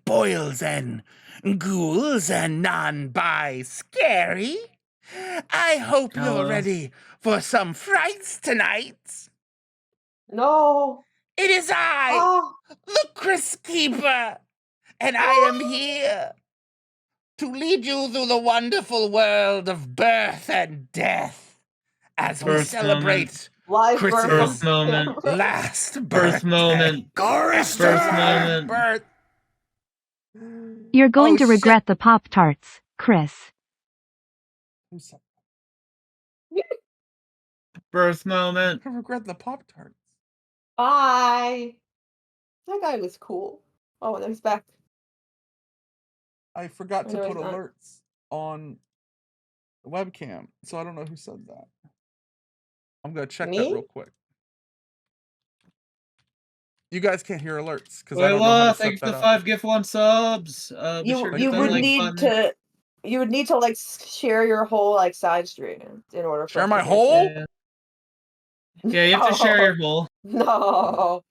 boils and ghouls and non-bi scary. I hope you're ready for some frights tonight. No. It is I, the Chris Keeper, and I am here to lead you through the wonderful world of birth and death as we celebrate Chris's last birthday. Birth. You're going to regret the Pop-Tarts, Chris. Birth moment. I regret the Pop-Tarts. Bye. That guy was cool. Oh, and he's back. I forgot to put alerts on the webcam, so I don't know who said that. I'm gonna check that real quick. You guys can't hear alerts because I don't know how to set Thank you for that the up. 5 gift 1 subs. You would need to like share your whole like side stream in order for share my whole. Yeah, you have to share your whole. No.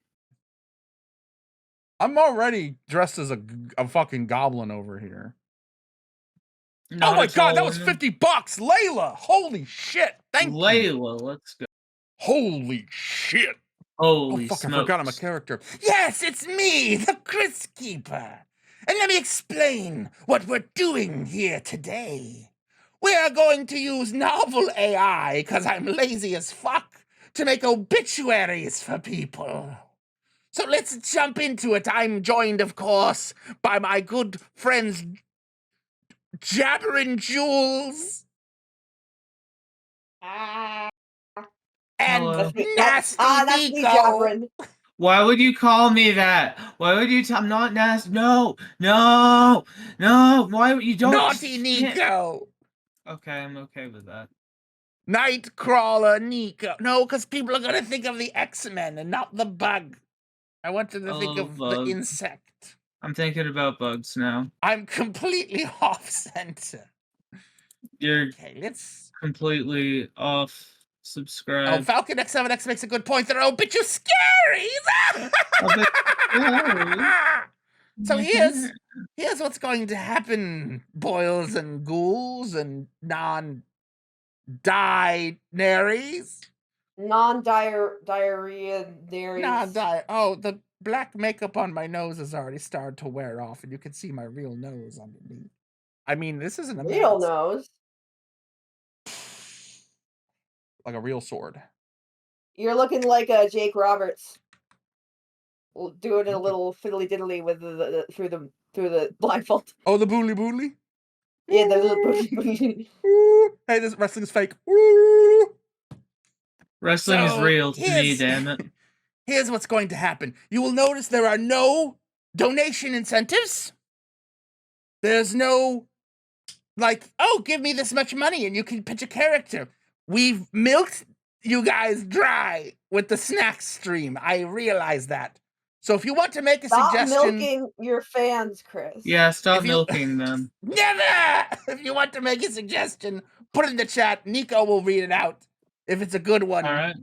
I'm already dressed as a fucking goblin over here. Not oh my god, that was $50, Layla! Holy shit! Thank you, Layla. Let's go. Holy shit! Holy fuck! smokes. I forgot I'm a character. Yes, it's me, the Chris Keeper. And let me explain what we're doing here today. We are going to use NovelAI, because I'm lazy as fuck, to make obituaries for people. So let's jump into it. I'm joined, of course, by my good friends Jabberin' Jules and Nasty Nico. Why would you call me that? Why would you I'm not nasty. No. Why would you don't? Naughty Nico. Okay, I'm okay with that. Nightcrawler Nico. No, because people are going to think of the X-Men and not the bug. I want them to think of the insect. I'm thinking about bugs now. I'm completely off-center. You're completely off subscribe. Oh, Falcon X7X makes a good point. They're obituaries. So here's what's going to happen, boils and ghouls and non-dinaries. Non-diarrhea-naries. Oh, the black makeup on my nose has already started to wear off, and you can see my real nose underneath. I mean, this isn't a real nose. Like a real sword. You're looking like Jake Roberts. Doing a little fiddly diddly with through the blindfold. Oh, the booli booli? Yeah, the little booli. Hey, this wrestling is fake. Wrestling is real to me, damn it. Here's what's going to happen. You will notice there are no donation incentives. There's no, like, oh, give me this much money and you can pitch a character. We've milked you guys dry with the snack stream. I realize that. So if you want to make a suggestion... Stop milking your fans, Chris. Yeah, stop milking them. Never! If you want to make a suggestion, put it in the chat. Nico will read it out. If it's a good one. All right.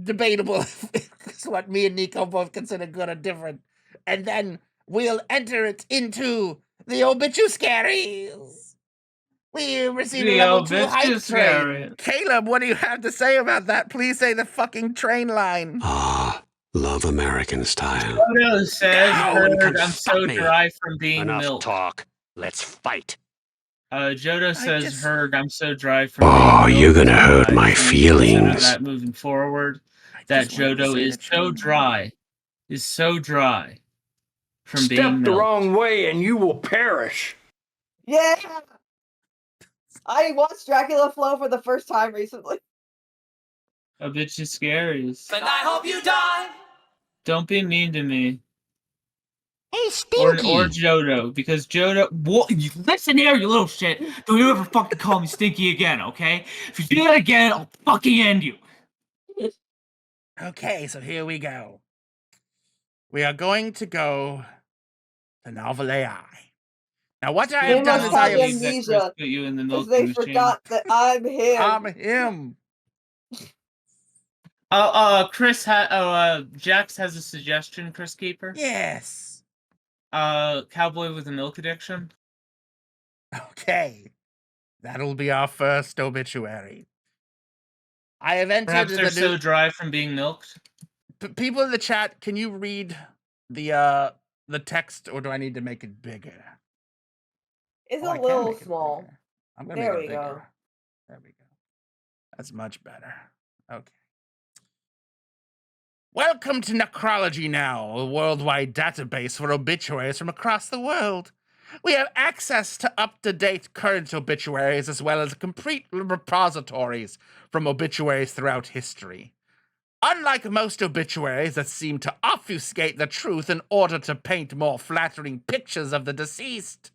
Debatable. It's what me and Nico both consider good or different. And then we'll enter it into the Obituaries. We received a level 2 hype train. Caleb, what do you have to say about that? Please say the fucking train line. Love American style. Jodo says, I'm so dry from being Enough milked. talk. Let's fight. Jodo says, Herg, I'm so dry from being you're gonna hurt my feelings. That moving forward, that Jodo is so dry. Is so dry from being milked. Step the wrong way and you will perish. Yeah! I watched Dracula Flow for the first time recently. Obituaries. And I hope you die. Don't be mean to me. Hey, Stinky! Or Jodo, because Jodo... What? Listen here, you little shit. Don't you ever fucking call me Stinky again, okay? If you do that again, I'll fucking end you. Okay, so here we go. We are going to go to NovelAI. Now, what I have done is I have... amnesia, because they forgot that I'm him. I'm him. Jax has a suggestion, Chris Keeper. Yes. Cowboy with a milk addiction. Okay. That'll be our first obituary. I have entered Perhaps the they're so dry from being milked. people in the chat, can you read the text, or do I need to make it bigger? It's Oh, I a can little make it small. bigger. I'm gonna There make we it bigger. go. There we go. That's much better. Okay. Welcome to Necrology Now, a worldwide database for obituaries from across the world. We have access to up-to-date current obituaries as well as complete repositories from obituaries throughout history. Unlike most obituaries that seem to obfuscate the truth in order to paint more flattering pictures of the deceased,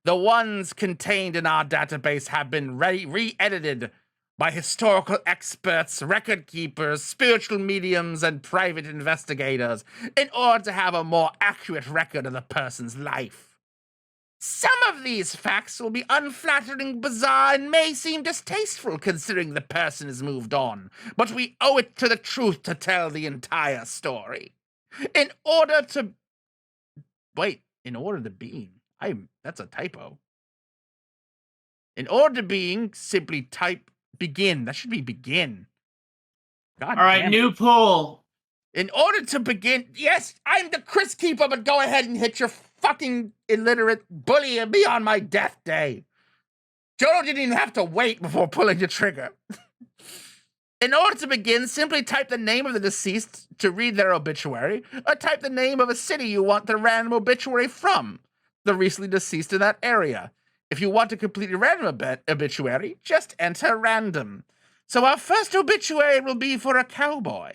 the ones contained in our database have been re-edited by historical experts, record keepers, spiritual mediums, and private investigators in order to have a more accurate record of the person's life. Some of these facts will be unflattering, bizarre, and may seem distasteful considering the person has moved on, but we owe it to the truth to tell the entire story. In order to being. That's a typo. In order to being, simply type begin. That should be begin. God All right, damn it. new poll. In order to begin, yes, I'm the Chris Keeper, but go ahead and hit your fucking illiterate bully and be on my death day. Jodo didn't even have to wait before pulling the trigger. In order to begin, simply type the name of the deceased to read their obituary, or type the name of a city you want the random obituary from, the recently deceased in that area. If you want a completely random obituary, just enter random. So our first obituary will be for a cowboy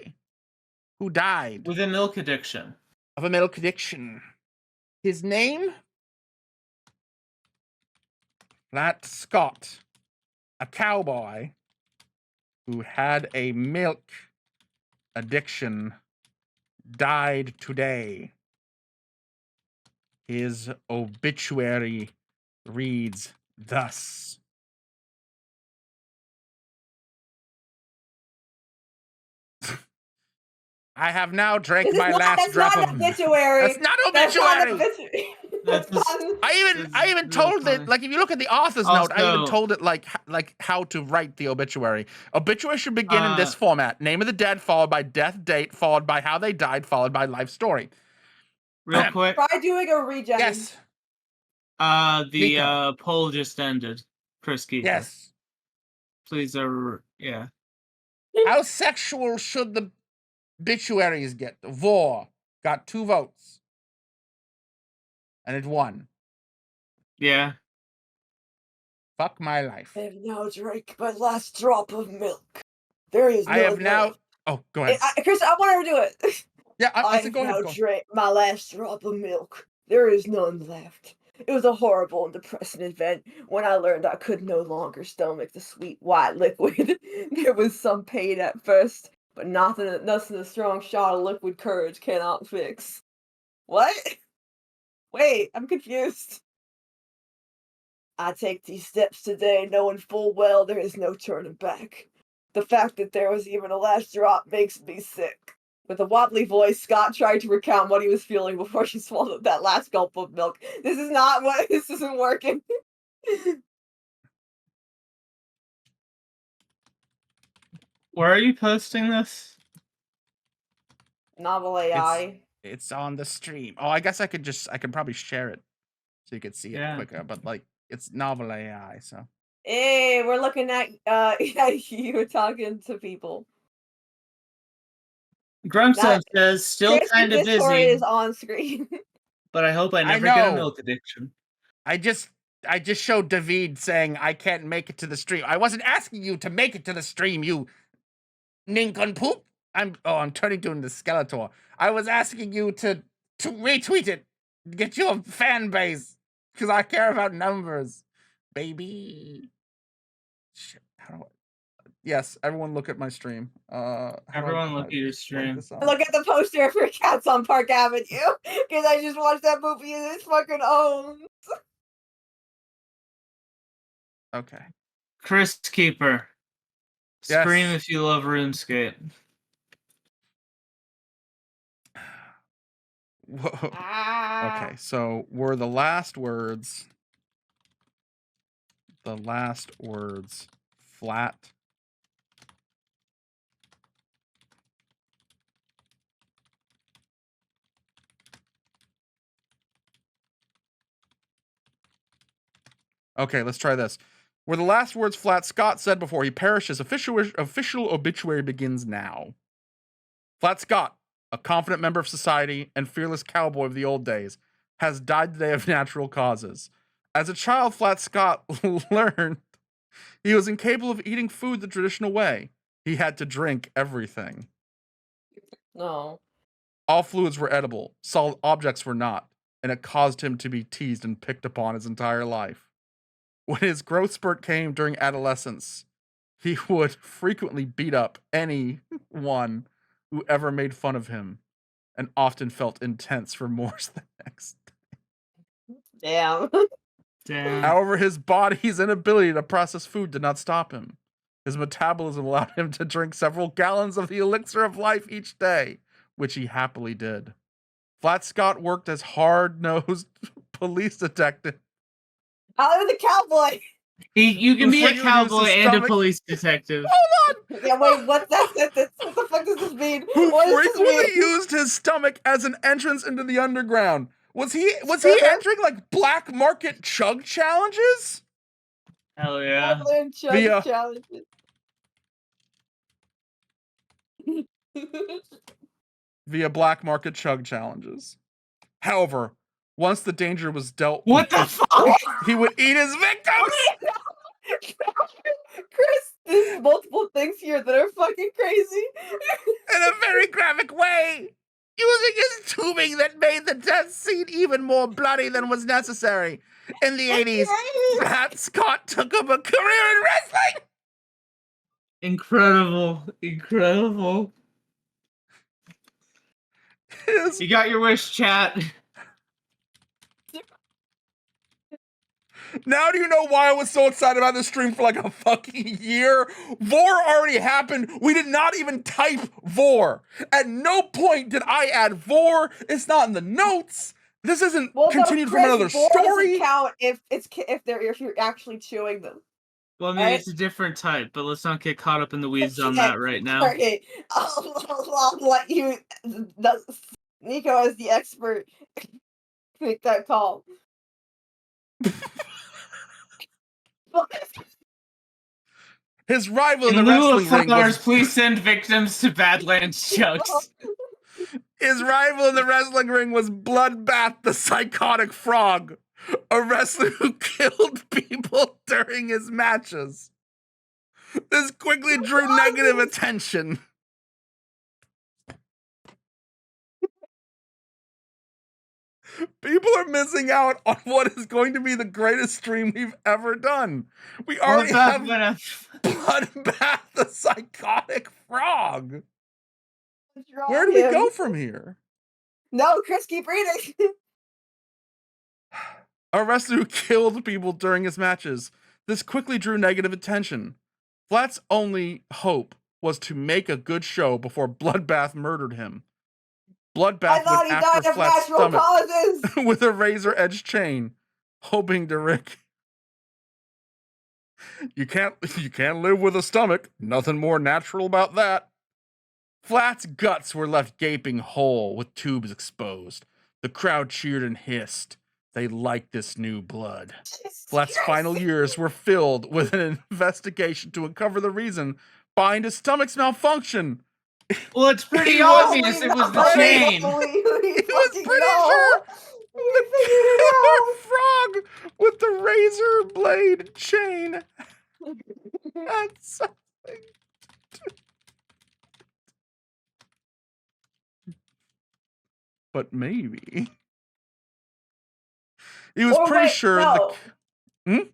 who died With a milk addiction. of a milk addiction. His name? Flat Scott, a cowboy who had a milk addiction, died today. His obituary reads thus. I have now drank my last drop of. Obituary. That's not That's not obituary. obituary. That's I even really told funny. it, like, if you look at the author's note, I even Also- told it like how to write the obituary. Obituary should begin in this format: name of the dead, followed by death date, followed by how they died, followed by life story. Real quick. Try doing a regen. Yes. The Nico. poll just ended. Chris Keeper. Yes. Please, yeah. How sexual should the obituaries get? Vor got 2 votes. And it won. Yeah. Fuck my life. I have now drank my last drop of milk. There is I have now. Oh, go ahead. Chris, I want her to do it. Yeah, I said have go ahead. now Go. drank my last drop of milk. There is none left. It was a horrible and depressing event when I learned I could no longer stomach the sweet white liquid. There was some pain at first, but nothing a strong shot of liquid courage cannot fix. What? Wait, I'm confused. I take these steps today knowing full well there is no turning back. The fact that there was even a last drop makes me sick. With a wobbly voice, Scott tried to recount what he was feeling before she swallowed that last gulp of milk. This isn't working. Where are you posting this? NovelAI. It's on the stream. Oh, I guess I could probably share it so you could see it quicker, but like it's NovelAI, so. Hey, we're looking at you were talking to people. Grunkson says, still kind of Discord busy, is on screen. but I hope I never know. get a milk addiction. I just showed David saying I can't make it to the stream. I wasn't asking you to make it to the stream, you nincompoop. I'm turning to the Skeletor. I was asking you to retweet it, get your fan base, because I care about numbers, baby. Shit, yes, everyone look at my stream. Everyone look at your stream. Look at the poster for Cats on Park Avenue, because I just watched that movie and it's fucking own. Okay. Chris Keeper. Yes. Scream if you love RuneScape. Whoa. Ah. Okay, so were the last words flat? Okay, let's try this. Were the last words flat? Scott said before he perished, his official obituary begins now. Flat Scott, a confident member of society and fearless cowboy of the old days, has died today of natural causes. As a child, Flat Scott learned he was incapable of eating food the traditional way. He had to drink everything. No. All fluids were edible, solid objects were not, and it caused him to be teased and picked upon his entire life. When his growth spurt came during adolescence, he would frequently beat up anyone who ever made fun of him, and often felt intense remorse the next. Damn. Damn. However, his body's inability to process food did not stop him. His metabolism allowed him to drink several gallons of the elixir of life each day, which he happily did. Flat Scott worked as hard-nosed police detective. I was a cowboy. You can be a Frequently used cowboy his and a stomach- police detective. Hold on! Yeah, wait, what's that sentence? What the fuck does this mean? Who What does this frequently mean? used his stomach as an entrance into the underground. Was he entering like black market chug challenges? Hell yeah. Via- Challenges. Via black market chug challenges. However, once the danger was dealt What the with, fuck? he would eat his victims! Chris, there's multiple things here that are fucking crazy. In a very graphic way, using his tubing that made the death scene even more bloody than was necessary. In the 80s, Flat Scott took up a career in wrestling! Incredible. Incredible. You got your wish, chat. Now do you know why I was so excited about this stream for like a fucking year? Vor already happened. We did not even type Vor. At no point did I add Vor. It's not in the notes. This isn't continued from another story. Doesn't count if you're actually chewing them. Well, I mean, it's a different type, but let's not get caught up in the weeds on that right now. Okay, I'll let you, Nico as the expert, make that call. His rival in In the lieu wrestling of ring flowers, was please send victims to Badlands Chugs. his rival in the wrestling ring was Bloodbath the Psychotic Frog, a wrestler who killed people during his matches. This quickly drew negative attention. People are missing out on what is going to be the greatest stream we've ever done. We already have Bloodbath the Psychotic Frog. Where do we go from here? No, Chris, keep reading. A wrestler who killed people during his matches. This quickly drew negative attention. Flat's only hope was to make a good show before Bloodbath murdered him. Bloodbath went after Flat's stomach with a razor-edged chain, hoping to Rick. You can't live with a stomach. Nothing more natural about that. Flat's guts were left gaping whole with tubes exposed. The crowd cheered and hissed. They liked this new blood. Flat's final years were filled with an investigation to uncover the reason behind his stomach's malfunction. Well, it's pretty obvious it was the chain. He was pretty sure the killer frog with the razor blade chain had something. But maybe he was pretty sure. No. Wait,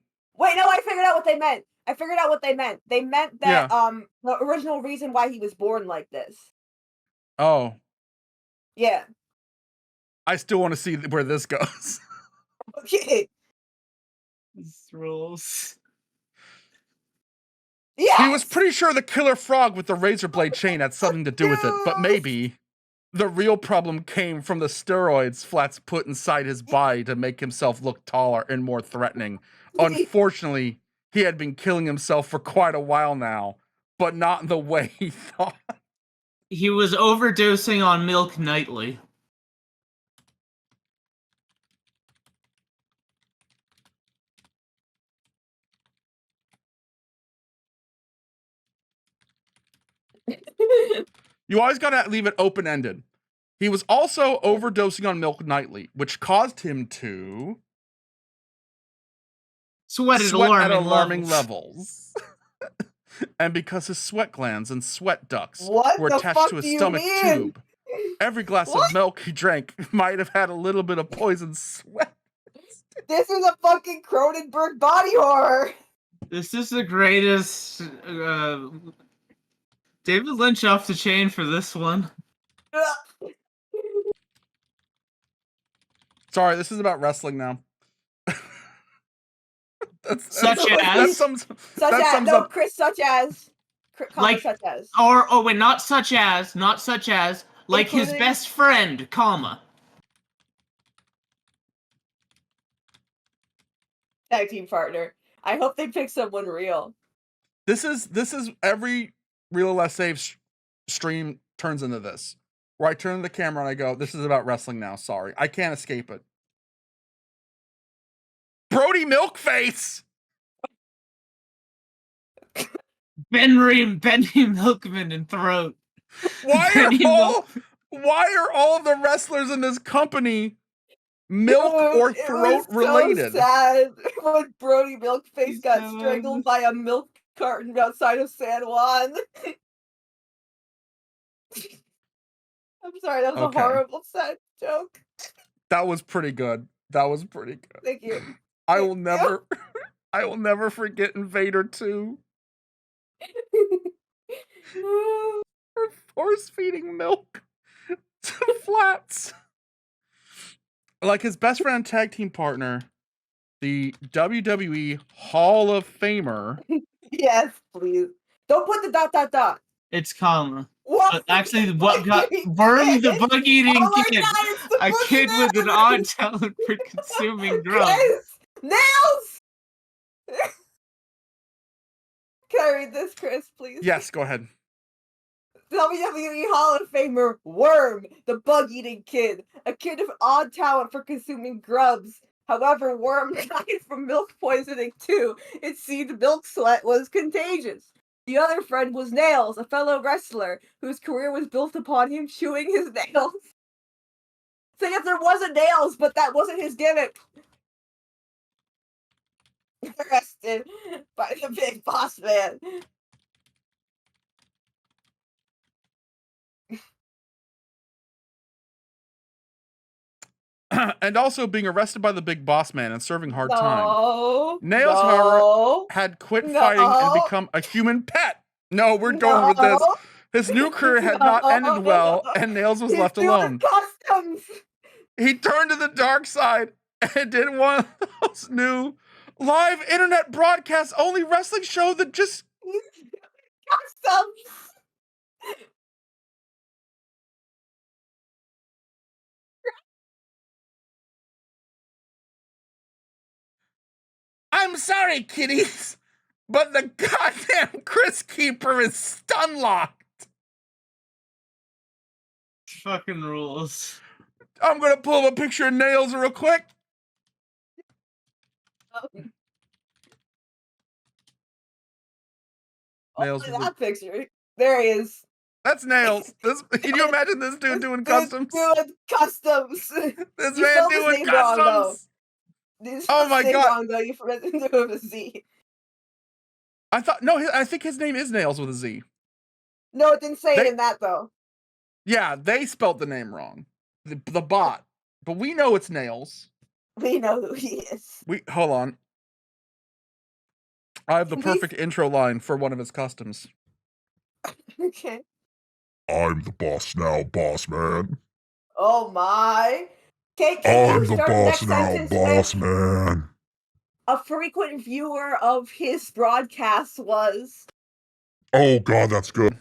no, I figured out what they meant. They meant that the original reason why he was born like this. Oh. Yeah. I still want to see where this goes. Okay. This rules. Yeah. He was pretty sure the killer frog with the razor blade chain had something to do with it, but maybe. The real problem came from the steroids Flats put inside his body to make himself look taller and more threatening. Unfortunately, he had been killing himself for quite a while now, but not in the way he thought. He was overdosing on milk nightly. You always gotta leave it open-ended. He was also overdosing on milk nightly, which caused him to Sweat at alarming levels. And because his sweat glands and sweat ducts What were the attached fuck to his do you stomach mean? tube, every glass of milk he drank might have had a little bit of poison sweat. This is a fucking Cronenberg body horror. This is the greatest. David Lynch off the chain for this one. Sorry, this is about wrestling now. Such as? Chris, such as. Like, such as. oh wait, not such as, like his Including- best friend, comma. Tag team partner. I hope they pick someone real. This is every Real Less Safe stream turns into this. Where I turn to the camera and I go, this is about wrestling now, sorry. I can't escape it. Brody Milkface! Benny Milkman and Throat. Why are all of the wrestlers in this company milk or throat related? So sad when Brody Milkface got So strangled by a milk carton outside of San Juan. I'm sorry, that was a horrible sad joke. That was pretty good. Thank you. I will never forget Invader 2. For force feeding milk to Flats. Like his best friend and tag team partner, the WWE Hall of Famer. Yes, please. Don't put the ... It's comma. What? Actually, what got Worm the bug-eating kid? A kid with an odd talent for consuming drugs. Nails! Can I read this, Chris, please? Yes, go ahead. WWE Hall of Famer Worm, the bug-eating kid, a kid of odd talent for consuming grubs. However, Worm died from milk poisoning too. It seemed milk sweat was contagious. The other friend was Nails, a fellow wrestler, whose career was built upon him chewing his nails. So yes, there wasn't Nails, but that wasn't his gimmick. Arrested by the big boss man. And also being arrested by the big boss man and serving hard time. Nails, no, however, had quit fighting and become a human pet. No, we're going with this. His new career had not ended well, and Nails was left alone. Customs. He turned to the dark side and did one of those new live internet broadcast only wrestling show that just Customs. I'm sorry, kiddies, but the goddamn Chris Keeper is stun locked. Fucking rules. I'm gonna pull up a picture of Nails real quick. Nails. That picture. There he is. That's Nails. Can you imagine this dude doing customs? Doing customs. This man doing customs. Oh my god! Wrong, though. You forgot to do it with a Z. I think his name is Nails with a Z. No, it didn't say it in that though. Yeah, they spelled the name wrong. The bot, but we know it's Nails. We know who he is. Hold on. I have the perfect intro line for one of his customs. Okay. I'm the boss now, boss man. Oh my. I'm the boss now, boss man. A frequent viewer of his broadcasts was. Oh god, that's good.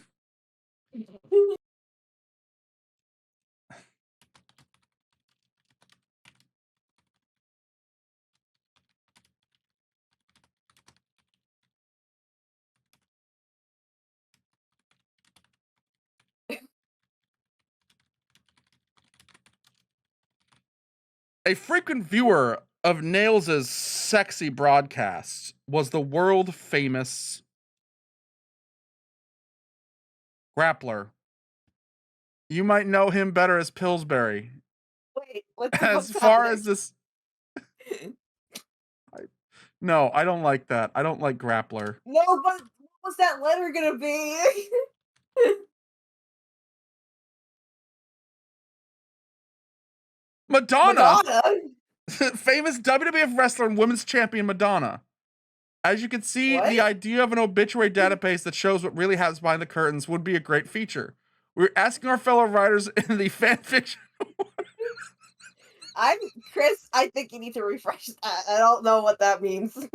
A frequent viewer of Nails' sexy broadcasts was the world famous grappler. You might know him better as Pillsbury. Wait, what's As far happening? as this, no, I don't like that. I don't like grappler. No, but what was that letter gonna be? Madonna, Madonna? famous WWF wrestler and women's champion Madonna. As you can see, What? the idea of an obituary database that shows what really happens behind the curtains would be a great feature. We're asking our fellow writers in the fanfiction. Chris, I think you need to refresh that. I don't know what that means. The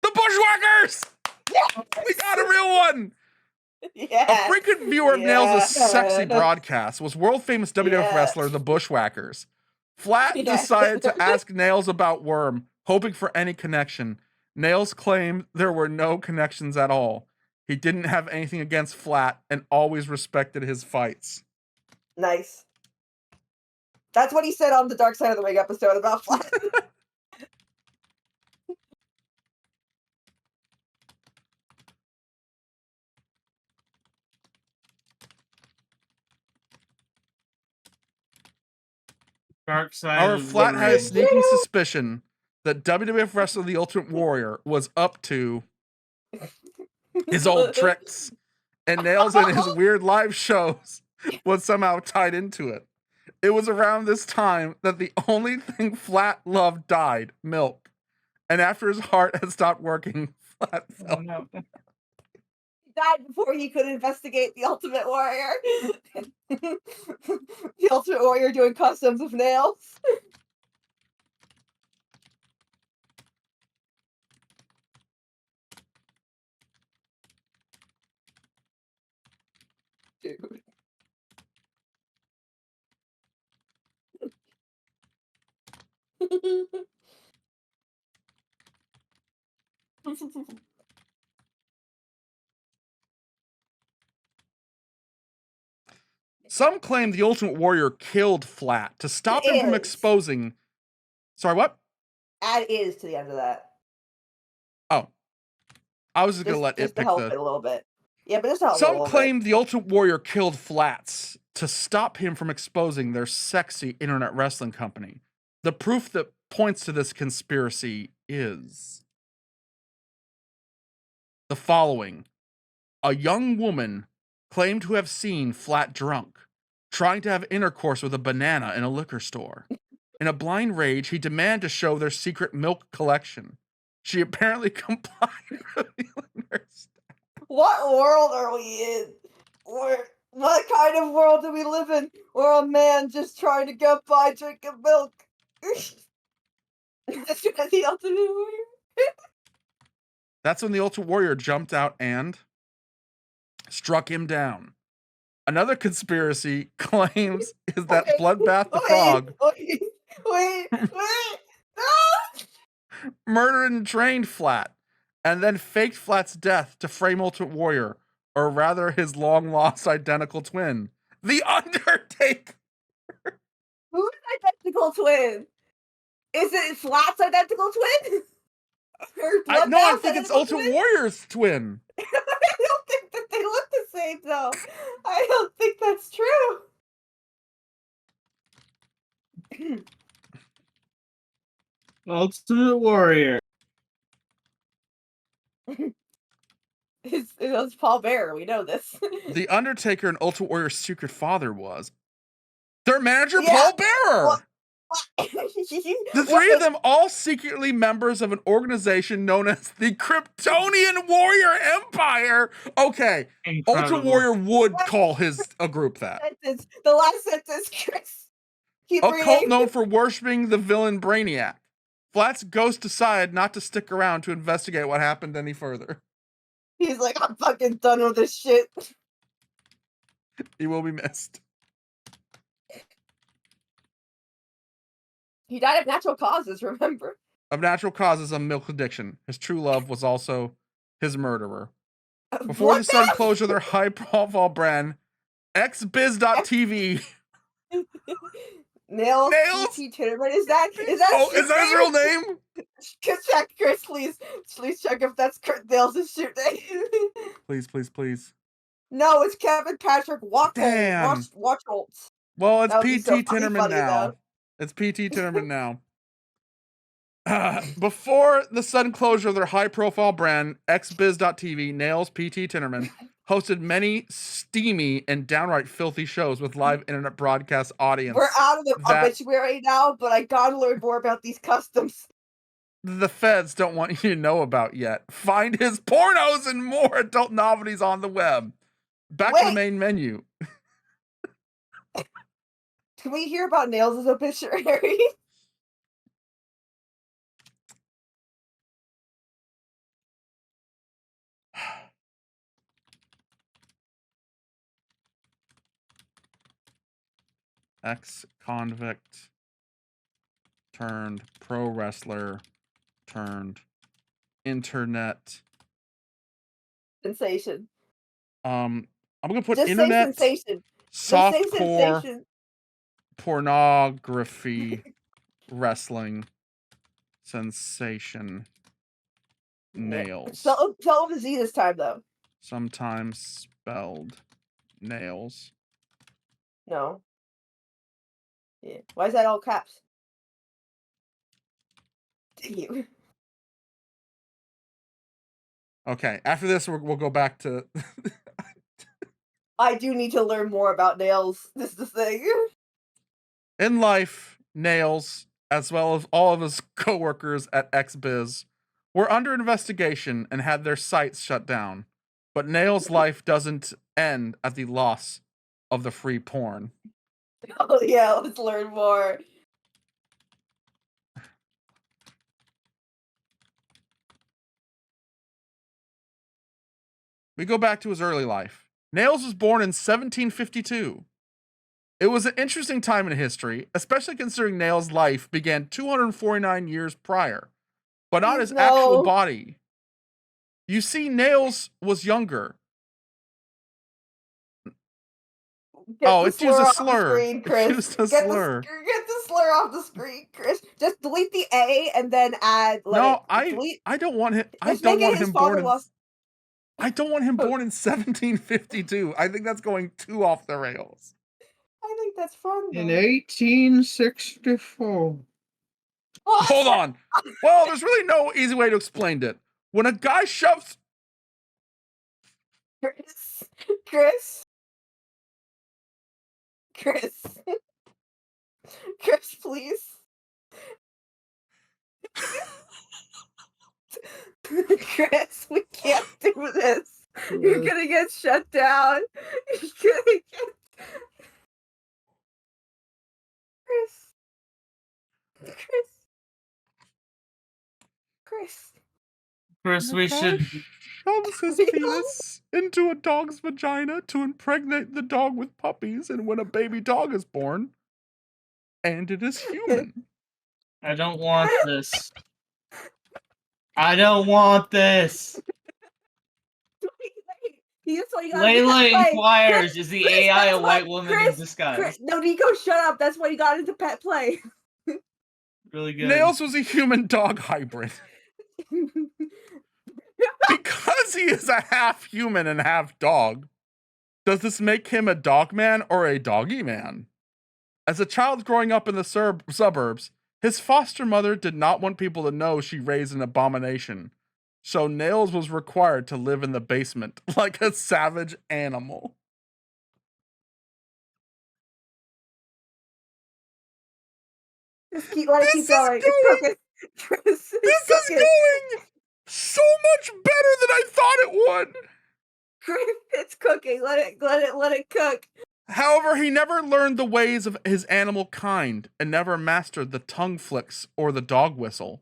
Bushwhackers! Yes! We got a real one! Yeah. A frequent viewer of Nails' sexy Yeah. broadcast was world famous WWF Yeah. wrestler The Bushwhackers. Flat Yeah. decided to ask Nails about Worm, hoping for any connection. Nails claimed there were no connections at all. He didn't have anything against Flat and always respected his fights. Nice. That's what he said on the Dark Side of the Ring episode about Flat. Dark side Our of Flat the had a ring. sneaking suspicion that WWF wrestler The Ultimate Warrior was up to his old tricks, and Nails in his weird live shows was somehow tied into it. It was around this time that the only thing Flat loved died, milk. And after his heart had stopped working, Flat Oh, fell. no. He died before he could investigate the Ultimate Warrior. The Ultimate Warrior doing customs of Nails. Dude. Some claim the Ultimate Warrior killed Flat to stop him from Is. exposing. Sorry, what? Add is to the end of that. Oh. I was just going to let Just it to pick help the. it a little bit. Yeah, but just help it a Some little claim the Ultimate Warrior killed Flats to stop him from exposing their sexy internet wrestling company. The proof that points to this conspiracy is the following. A young woman claimed to have seen Flat drunk, trying to have intercourse with a banana in a liquor store. In a blind rage, he demanded to show their secret milk collection. She apparently complied, revealing their What world are we in? What kind of world do we live in where a man just trying to get by drinking milk? That's the Ultimate Warrior. That's when the Ultimate Warrior jumped out and struck him down. Another conspiracy claims is that Bloodbath the Frog Wait! No! murdered and trained Flat, and then faked Flat's death to frame Ultimate Warrior, or rather his long-lost identical twin, The Undertaker. Who's identical twin? Is it Flat's identical twin? I think it's Ultimate Warrior's twin. I don't think that they look the same, though. I don't think that's true. Ultimate Warrior. It was Paul Bearer, we know this. The Undertaker and Ultimate Warrior's secret father was their manager, Yeah. Paul Bearer. What? The three of them all secretly members of an organization known as the Kryptonian Warrior Empire. Okay, Incredible. Ultimate Warrior would call a group that. The last sentence, Chris. Keep A reading. cult known for worshiping the villain Brainiac. Flat's ghost decided not to stick around to investigate what happened any further. He's like, I'm fucking done with this shit. He will be missed. He died of natural causes, remember? Of natural causes of milk addiction. His true love was also his murderer. Before the sudden closure of their high-profile brand, XBiz.TV Nails, Nails? PT Tinnerman. Is that Oh, his is that his real name? Check, Chris, please check if that's Nails' shoot name. Please. No, it's Kevin Patrick Watchholtz. Damn. Watchholtz. Well, it's That would be so PT fucking Tinnerman funny, now. though. It's PT Tinnerman now. Before the sudden closure of their high-profile brand, XBiz.tv, Nails PT Tinnerman hosted many steamy and downright filthy shows with live internet broadcast audience. We're out of the that obituary now, but I gotta learn more about these customs. the feds don't want you to know about yet. Find his pornos and more adult novelties on the web. Back to the main menu. Can we hear about Nails' obituary? Ex-convict turned pro wrestler turned internet Sensation. I'm gonna put Just internet say sensation. Just say softcore sensation. pornography wrestling sensation nails. Tell him to Z this time, though. Sometimes spelled nails. No. Yeah. Why is that all caps? Thank you. Okay, after this we'll go back to I do need to learn more about Nails. This is the thing. In life, Nails, as well as all of his coworkers at XBiz, were under investigation and had their sites shut down. But Nails' life doesn't end at the loss of the free porn. Oh yeah, let's learn more. We go back to his early life. Nails was born in 1752. It was an interesting time in history, especially considering Nails' life began 249 years prior, but not his actual body. You see, Nails was younger. It used a slur. It used a slur. Get the slur off the screen, Chris. Just delete the A and then add. I don't want him. I don't want him born in 1752. I think that's going too off the rails. I think that's fun. In 1864. Hold on. Well, there's really no easy way to explain it. When a guy shoves. Chris, please. Chris, we can't do this. You're gonna get shut down. You're gonna get. Chris, we should. Shoves his penis into a dog's vagina to impregnate the dog with puppies, and when a baby dog is born, and it is human. I don't want this. I don't want this. Layla inquires, is the AI a white woman in disguise? No, Nico, shut up. That's why you got into pet play. Really good. Nails was a human-dog hybrid. Because he is a half human and half dog, does this make him a dog man or a doggy man? As a child growing up in the suburbs, his foster mother did not want people to know she raised an abomination, so Nails was required to live in the basement like a savage animal. Just let it keep going. This is going so much better than I thought it would. It's cooking. Let it cook. However, he never learned the ways of his animal kind and never mastered the tongue flicks or the dog whistle.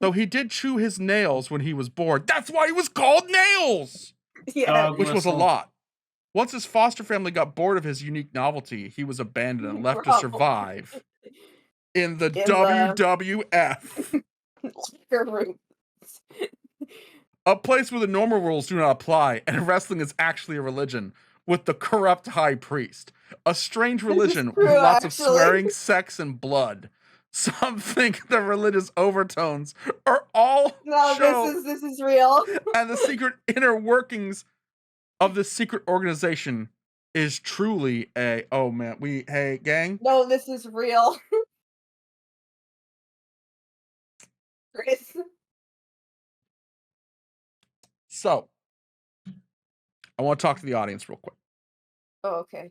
Though he did chew his nails when he was bored. That's why he was called Nails! Yeah. Which was a lot. Once his foster family got bored of his unique novelty, he was abandoned and left to survive in the WWF. A place where the normal rules do not apply, and wrestling is actually a religion, with the corrupt high priest. A strange This is religion true, with lots of actually. swearing, sex, and blood. Some think the religious overtones are all No, show, this is real. and the secret inner workings of this secret organization is truly a oh man. Hey gang. No, this is real. Chris. So I want to talk to the audience real quick. Oh, okay.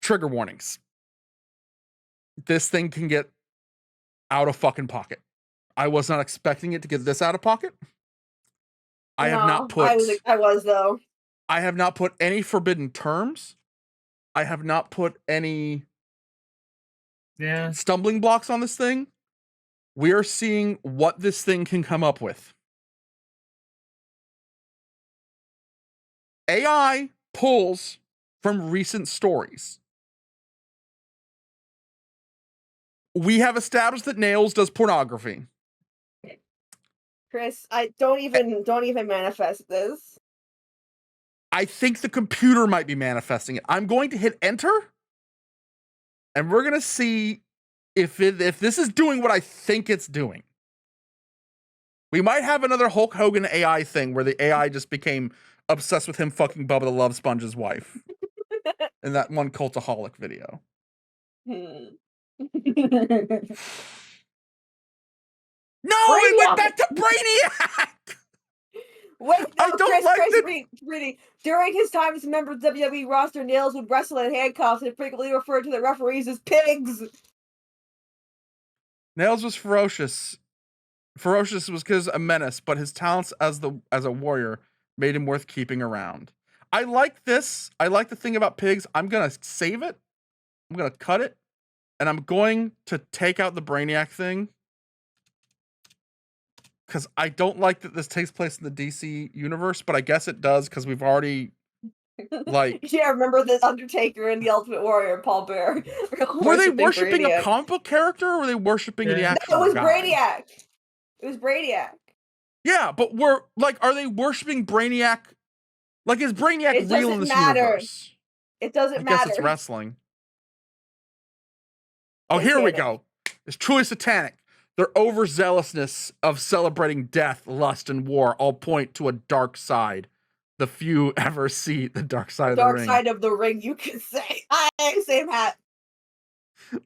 Trigger warnings. This thing can get out of fucking pocket. I was not expecting it to get this out of pocket. I have not put I was though. I have not put any forbidden terms. I have not put any stumbling blocks on this thing. We are seeing what this thing can come up with. AI pulls from recent stories. We have established that Nails does pornography. Chris, I don't even manifest this. I think the computer might be manifesting it. I'm going to hit enter, and we're gonna see if this is doing what I think it's doing. We might have another Hulk Hogan AI thing where the AI just became obsessed with him fucking Bubba the Love Sponge's wife in that one Cultaholic video. No, it went back to Brainiac! Wait, no, I don't like Chris, reading. During his time as a member of the WWE roster, Nails would wrestle in handcuffs and frequently referred to the referees as pigs. Nails was ferocious. Ferocious was because a menace, but his talents as a warrior made him worth keeping around. I like this. I like the thing about pigs. I'm gonna save it. I'm gonna cut it, and I'm going to take out the Brainiac thing because I don't like that this takes place in the DC universe, but I guess it does because we've already yeah, remember the Undertaker and the Ultimate Warrior, Paul Bear. Were they worshiping a comic book character, or were they worshiping the actual No, it was guy? Brainiac. It was Brainiac. Yeah, but are they worshiping Brainiac? Like, is Brainiac real in this universe? It doesn't matter. I guess it's wrestling. Oh, here we go. It's truly satanic. Their overzealousness of celebrating death, lust, and war all point to a dark side. The few ever see the dark side of the ring. Dark side of the ring, you can say. Same hat.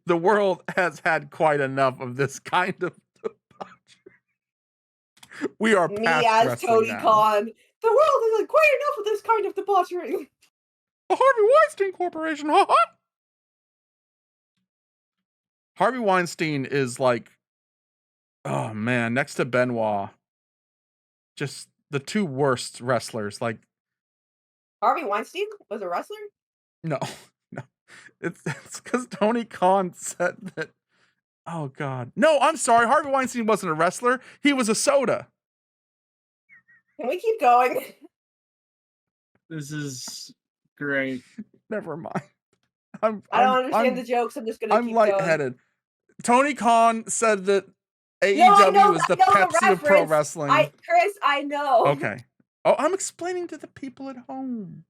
The world has had quite enough of this kind of debauchery. We are past me as wrestling Tony now. Khan. The world has had quite enough of this kind of debauchery. The Harvey Weinstein Corporation, Harvey Weinstein is like, oh man, next to Benoit, just the two worst wrestlers. Like, Harvey Weinstein was a wrestler? no. It's because Tony Khan said that. Oh God, no! I'm sorry. Harvey Weinstein wasn't a wrestler. He was a soda. Can we keep going? This is great. Never mind. I don't understand the jokes. I'm just gonna keep going. I'm lightheaded. Tony Khan said that AEW is the Pepsi of pro wrestling. Chris, I know. Okay. Oh, I'm explaining to the people at home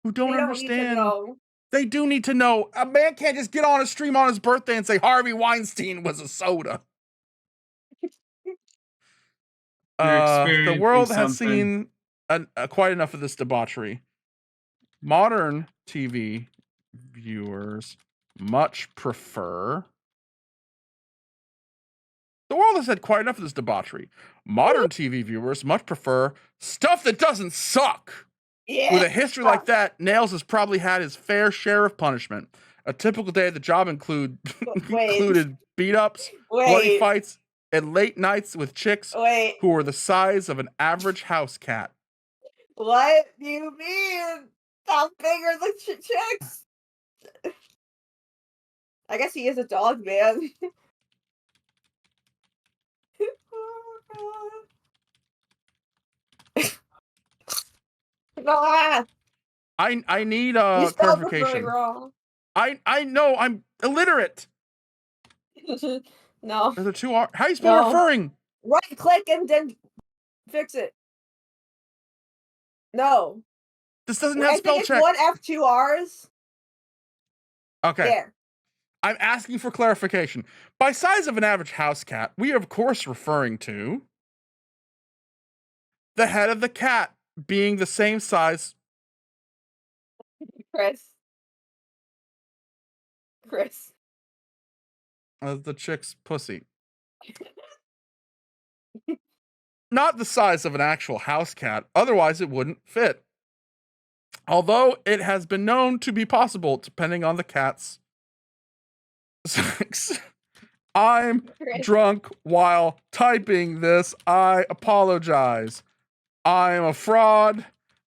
who don't understand. They do need to know. A man can't just get on a stream on his birthday and say Harvey Weinstein was a soda. The world has seen quite enough of this debauchery. Modern TV viewers much prefer. The world has had quite enough of this debauchery. Modern TV viewers much prefer stuff that doesn't suck. Yeah. With a history like that, Nails has probably had his fair share of punishment. A typical day at the job included beat-ups, bloody fights, and late nights with chicks who were the size of an average house cat. What do you mean? How big are the chicks? I guess he is a dog man. I need clarification. I know I'm illiterate. No. There's a two R. How do you spell referring? Right click and then fix it. No. This doesn't I have think spell it's check. 1 F, 2 R's. Okay. There. I'm asking for clarification. By size of an average house cat, we are of course referring to the head of the cat being the same size. Chris. As the chick's pussy. Not the size of an actual house cat, otherwise it wouldn't fit. Although it has been known to be possible depending on the cat's sex. I'm Chris. drunk while typing this. I apologize. I'm a fraud,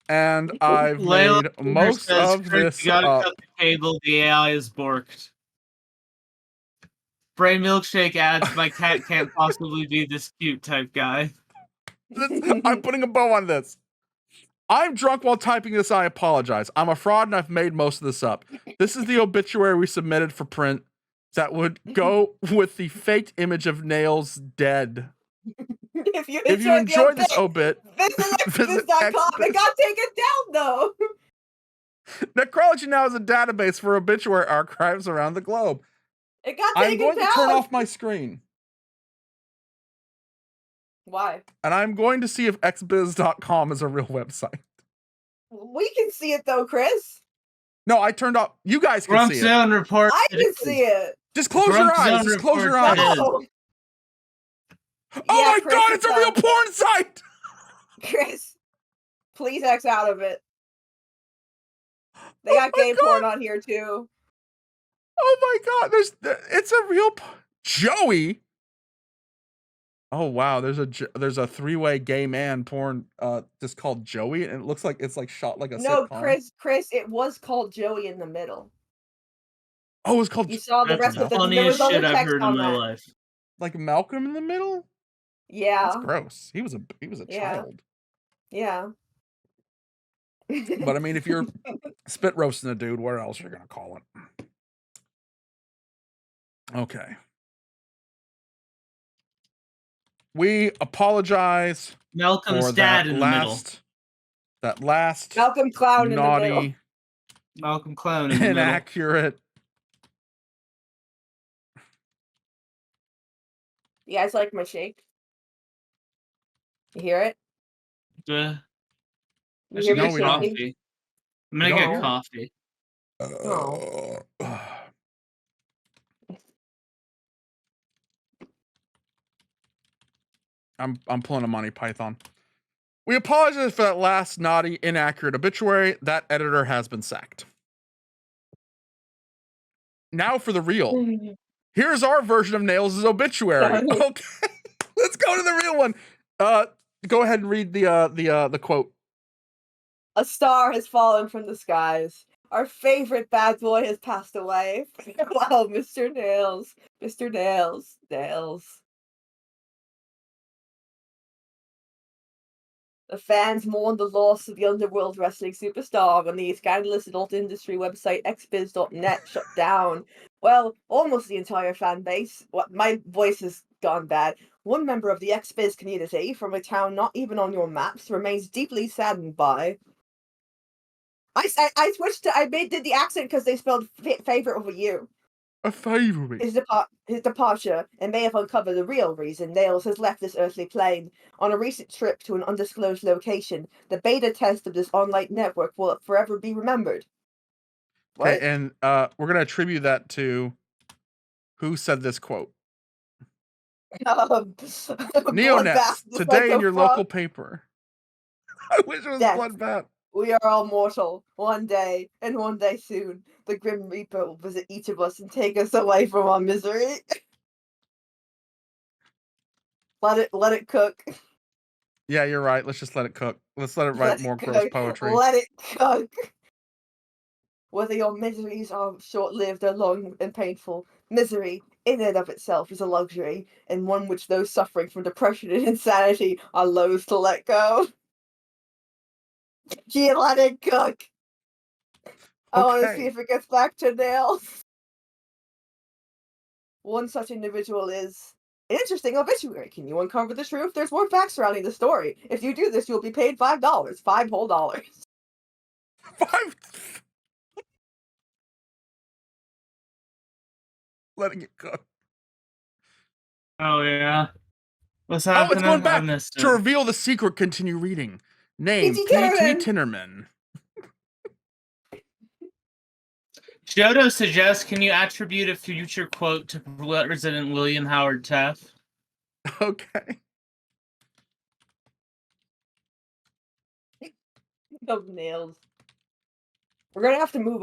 and I've Layla made most says, of Chris, this you gotta up. cut the cable. The AI is borked. Brain Milkshake adds, my cat can't possibly be this cute type guy. I'm putting a bow on this. I'm drunk while typing this. I apologize. I'm a fraud, and I've made most of this up. This is the obituary we submitted for print that would go with the faked image of Nails dead. If you enjoyed this obit, visit visit xbiz.com. It got taken down though. Necrology now is a database for obituary archives around the globe. It got I'm taken going down. to turn off my screen. Why? And I'm going to see if xbiz.com is a real website. We can see it though, Chris. No, I turned off. You guys can Drunk see it. Zone report. I can see it. Just close Drunk your eyes. Zone Just close your report eyes. it is. No. Oh Yeah, my Chris, god, it's a real porn site! Chris, please X out of it. They got my gay God. porn on here too. Oh my god, it's a real Joey. Oh wow, there's a three-way gay man porn just called Joey, and it looks like it's like shot like a No, sitcom. Chris, it was called Joey in the middle. Oh, it was called You saw the That's rest the of the. There funniest was other shit I've text heard in on my that. life. like Malcolm in the Middle. Yeah. That's gross. He was a Yeah. child. Yeah. But I mean, if you're spit roasting a dude, where else are you gonna call it? Okay. We apologize Malcolm's for dad that in the middle. last Malcolm Clown in the middle. naughty, Malcolm Clown in the middle. inaccurate. You guys like my shake? You hear it? I You should hear No, me we don't. shaking? coffee. I'm gonna No. get coffee. I'm pulling a Monty Python. We apologize for that last naughty, inaccurate obituary. That editor has been sacked. Now for the real. Here's our version of Nails' obituary. Okay, let's go to the real one. Go ahead and read the quote. A star has fallen from the skies. Our favorite bad boy has passed away. Wow, Mr. Nails. Mr. Nails. Nails. The fans mourn the loss of the underworld wrestling superstar when the scandalous adult industry website xbiz.net shut down. Well, almost the entire fan base. What, my voice has gone bad. One member of the XBiz community from a town not even on your maps remains deeply saddened by. I switched to did the accent because they spelled favorite over you. A favorite. His departure and may have uncovered the real reason Nails has left this earthly plane. On a recent trip to an undisclosed location, the beta test of this online network will forever be remembered. Okay, and we're gonna attribute that to who said this quote. Neonets, today in your local paper. I wish it was Bloodbath. We are all mortal. One day, and one day soon, the Grim Reaper will visit each of us and take us away from our misery. Let it cook. Yeah, you're right. Let's just let it cook. Let's let it write more gross poetry. Let it cook. Whether your miseries are short-lived or long and painful, misery, in and of itself, is a luxury, and one which those suffering from depression and insanity are loath to let go. Yeah, let it cook. I want to see if it gets back to Nails. One such individual is an interesting obituary. Can you uncover the truth? There's more facts surrounding the story. If you do this, you'll be paid $5. $5 whole. 5. Letting it cook. Oh yeah. What's Oh, happening? it's going I back. missed To it. reveal the secret, continue reading. Name P.T. P.T. Tinnerman. Tinnerman. Jodo suggests, can you attribute a future quote to President William Howard Taft? Okay. Of nails. We're gonna have to move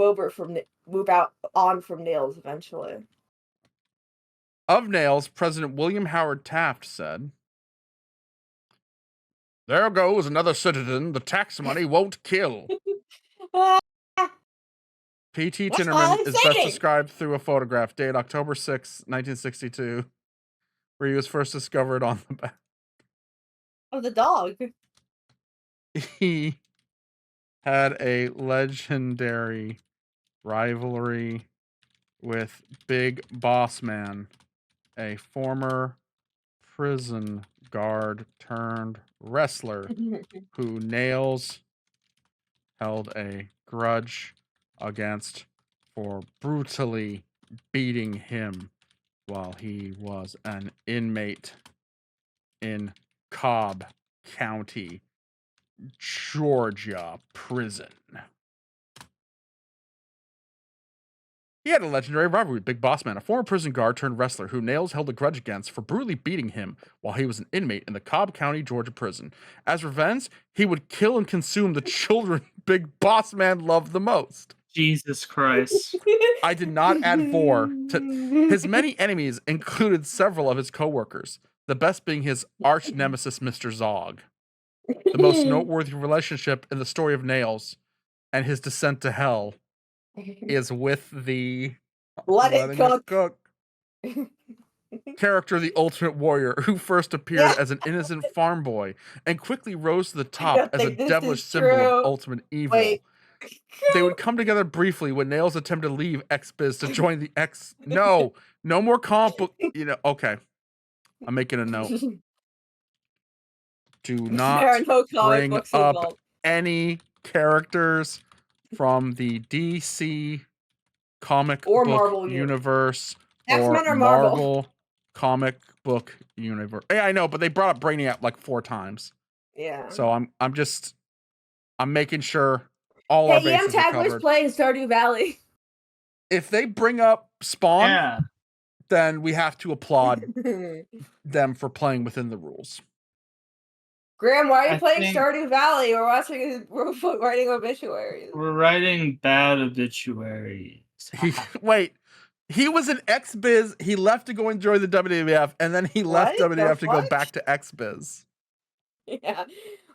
out on from nails eventually. Of nails, President William Howard Taft said, "There goes another citizen the tax money won't kill." P.T. That's why Tinnerman I'm is best saying. described through a photograph dated October 6, 1962, where he was first discovered on the back. Of the dog. He had a legendary rivalry with Big Boss Man, a former prison guard turned wrestler who Nails held a grudge against for brutally beating him while he was an inmate in Cobb County, Georgia prison. He had a legendary rivalry with Big Boss Man, a former prison guard turned wrestler who Nails held a grudge against for brutally beating him while he was an inmate in the Cobb County, Georgia prison. As revenge, he would kill and consume the children Big Boss Man loved the most. Jesus Christ. I did not add 4. His many enemies included several of his co-workers, the best being his arch nemesis, Mr. Zog. The most noteworthy relationship in the story of Nails and his descent to hell is with the Let it cook. Character, the Ultimate Warrior, who first appeared as an innocent farm boy and quickly rose to the top as a devilish symbol of ultimate evil. Wait. They would come together briefly when Nails attempted to leave X-Biz to join the X. No more comic book. Okay. I'm making a note. Do not bring up any characters from the DC comic book Marvel universe X-Men or or Marvel comic book universe. Yeah, I know, but they brought up Brainiac like 4 times. Yeah. So I'm making sure all our bases are covered. Tagler's playing Stardew Valley. If they bring up Spawn, then we have to applaud them for playing within the rules. Graham, why are you playing Stardew Valley? We're writing obituaries. We're writing bad obituaries. He was in X-Biz. He left to go enjoy the WWF, and then he left WWF to go back to X-Biz. Yeah.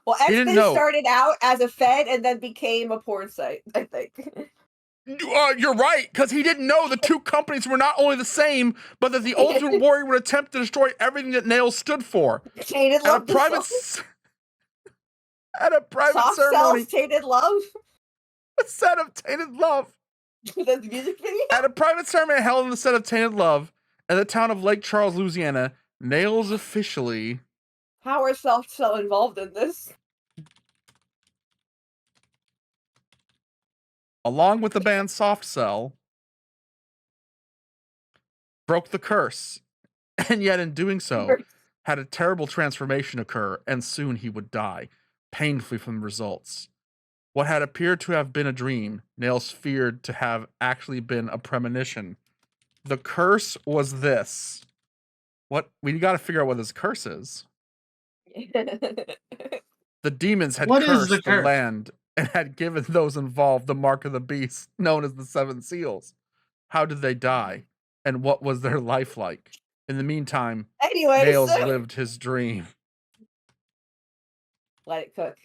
Well, X-Biz started out as a Fed and then became a porn site, I think. You're right, because he didn't know the two companies were not only the same, but that the Ultimate Warrior would attempt to destroy everything that Nails stood for. Tainted Love. At a private Soft ceremony. Cells, Tainted Love. A set of Tainted Love. The music video? At a private ceremony held in the set of Tainted Love in the town of Lake Charles, Louisiana, Nails officially... How are Soft Cell involved in this? Along with the band Soft Cell, broke the curse, and yet in doing so, had a terrible transformation occur, and soon he would die, painfully from the results. What had appeared to have been a dream, Nails feared to have actually been a premonition. The curse was this. We got to figure out what this curse is. The demons had cursed the land and had given those involved the mark of the beast, known as the 7 seals. How did they die? And what was their life like? In the meantime, Nails lived his dream. Let it cook.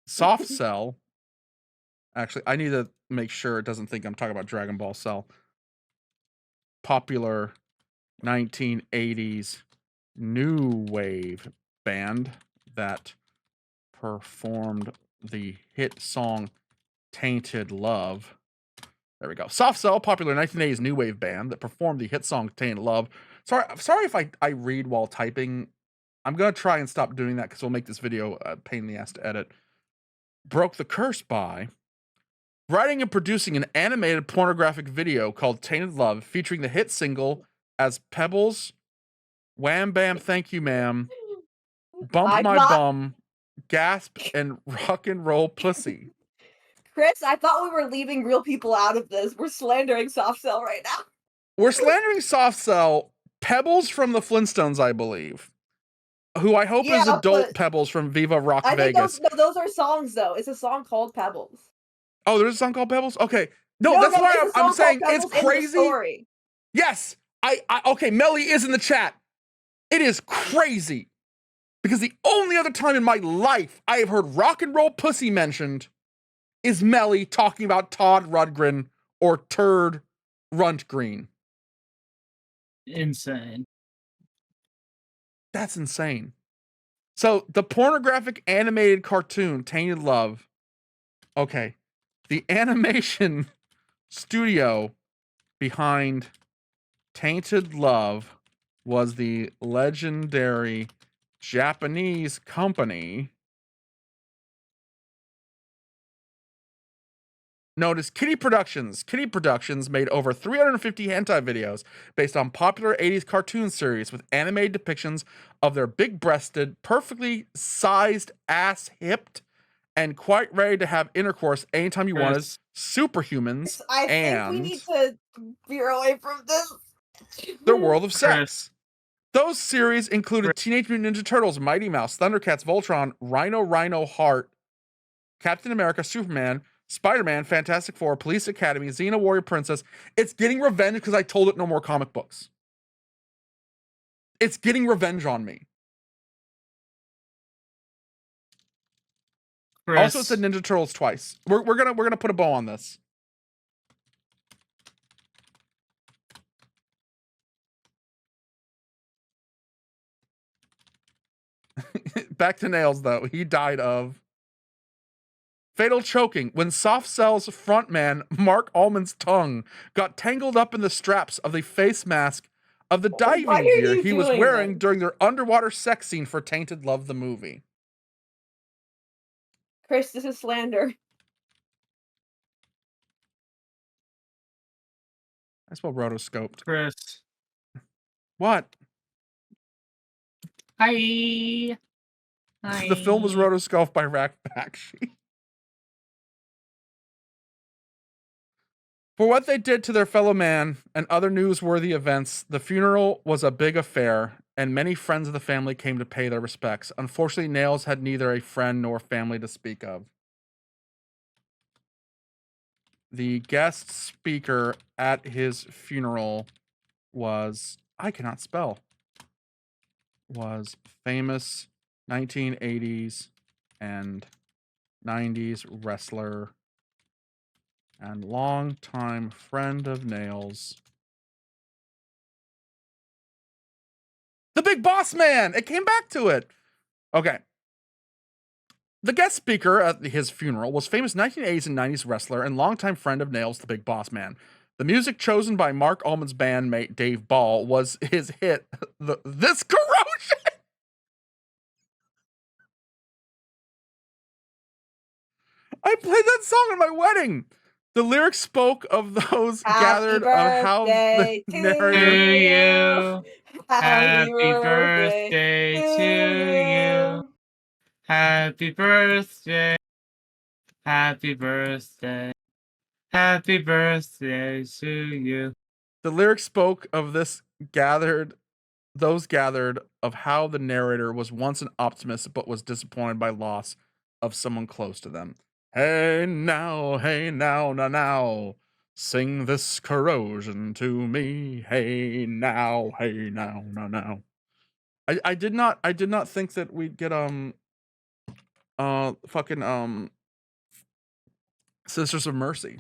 Soft Cell. Actually, I need to make sure it doesn't think I'm talking about Dragon Ball Cell. Popular 1980s new wave band that performed the hit song Tainted Love. There we go. Soft Cell, popular 1980s new wave band that performed the hit song Tainted Love. Sorry if I read while typing. I'm going to try and stop doing that because it'll make this video a pain in the ass to edit. broke the curse by writing and producing an animated pornographic video called Tainted Love, featuring the hit single as Pebbles, Wham Bam Thank You Ma'am, Bump I My thought, Bum, Gasp, and Rock and Roll Pussy. Chris, I thought we were leaving real people out of this. We're slandering Soft Cell right now. We're slandering Soft Cell, Pebbles from the Flintstones, I believe, who I hope is Yeah, adult but Pebbles from Viva Rock I think Vegas. those are songs though. It's a song called Pebbles. Oh, there's a song called Pebbles? Okay. No, No, that's no, why there's a I'm song saying called it's Pebbles in the crazy. story. Yes. Okay, Melly is in the chat. It is crazy. Because the only other time in my life I have heard Rock and Roll Pussy mentioned is Melly talking about Todd Rundgren or Turd Runtgreen. Insane. That's insane. So the pornographic animated cartoon, Tainted Love. Okay. The animation studio behind Tainted Love was the legendary Japanese company known as Kitty Productions. Kitty Productions made over 350 hentai videos based on popular 80s cartoon series with animated depictions of their big-breasted, perfectly sized ass hipped, and quite ready to have intercourse anytime you wanted superhumans I think we need to veer away from this. their world of sex. Those series included Teenage Mutant Ninja Turtles, Mighty Mouse, Thundercats, Voltron, Rhino Heart, Captain America, Superman, Spider-Man, Fantastic Four, Police Academy, Xena Warrior Princess. It's getting revenge because I told it no more comic books. It's getting revenge on me. Also, it said Ninja Turtles twice. We're gonna put a bow on this. Back to Nails though. He died of fatal choking when Soft Cell's frontman Mark Allman's tongue got tangled up in the straps of the face mask of the diving gear he was wearing during their underwater sex scene for Tainted Love the movie. Chris, this is slander. I spelled rotoscoped. Chris. What? Hi. The film was rotoscoped by Rack Bakshi. For what they did to their fellow man and other newsworthy events, the funeral was a big affair, and many friends of the family came to pay their respects. Unfortunately, Nails had neither a friend nor family to speak of. The guest speaker at his funeral was, I cannot spell, was famous 1980s and 90s wrestler and longtime friend of Nails, the Big Boss Man. It came back to it. Okay. The guest speaker at his funeral was famous 1980s and 90s wrestler and longtime friend of Nails, the Big Boss Man. The music chosen by Mark Allman's bandmate Dave Ball was his hit, This Corrosion. I played that song at my wedding. The lyrics spoke of those gathered of how the narrator. Happy birthday to you. Happy birthday. Happy birthday. Happy birthday to you. The lyrics spoke of those gathered of how the narrator was once an optimist but was disappointed by loss of someone close to them. Hey now, now, sing this corrosion to me. Hey now, now. I did not think that we'd get Sisters of Mercy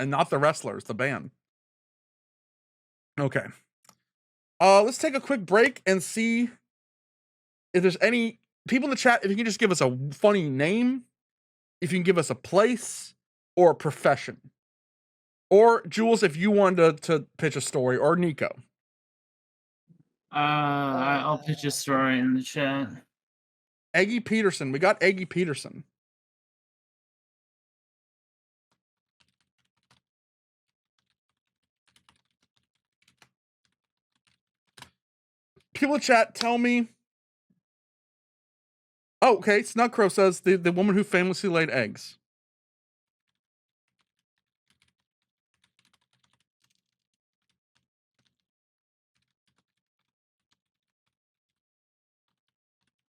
and not the wrestlers, the band. Okay. Let's take a quick break and see if there's any people in the chat. If you can just give us a funny name, if you can give us a place or a profession, or Jules, if you wanted to pitch a story, or Nico. I'll pitch a story in the chat. Eggy Peterson. We got Eggy Peterson. People in chat, tell me. Oh, okay. Snug Crow says the woman who famously laid eggs.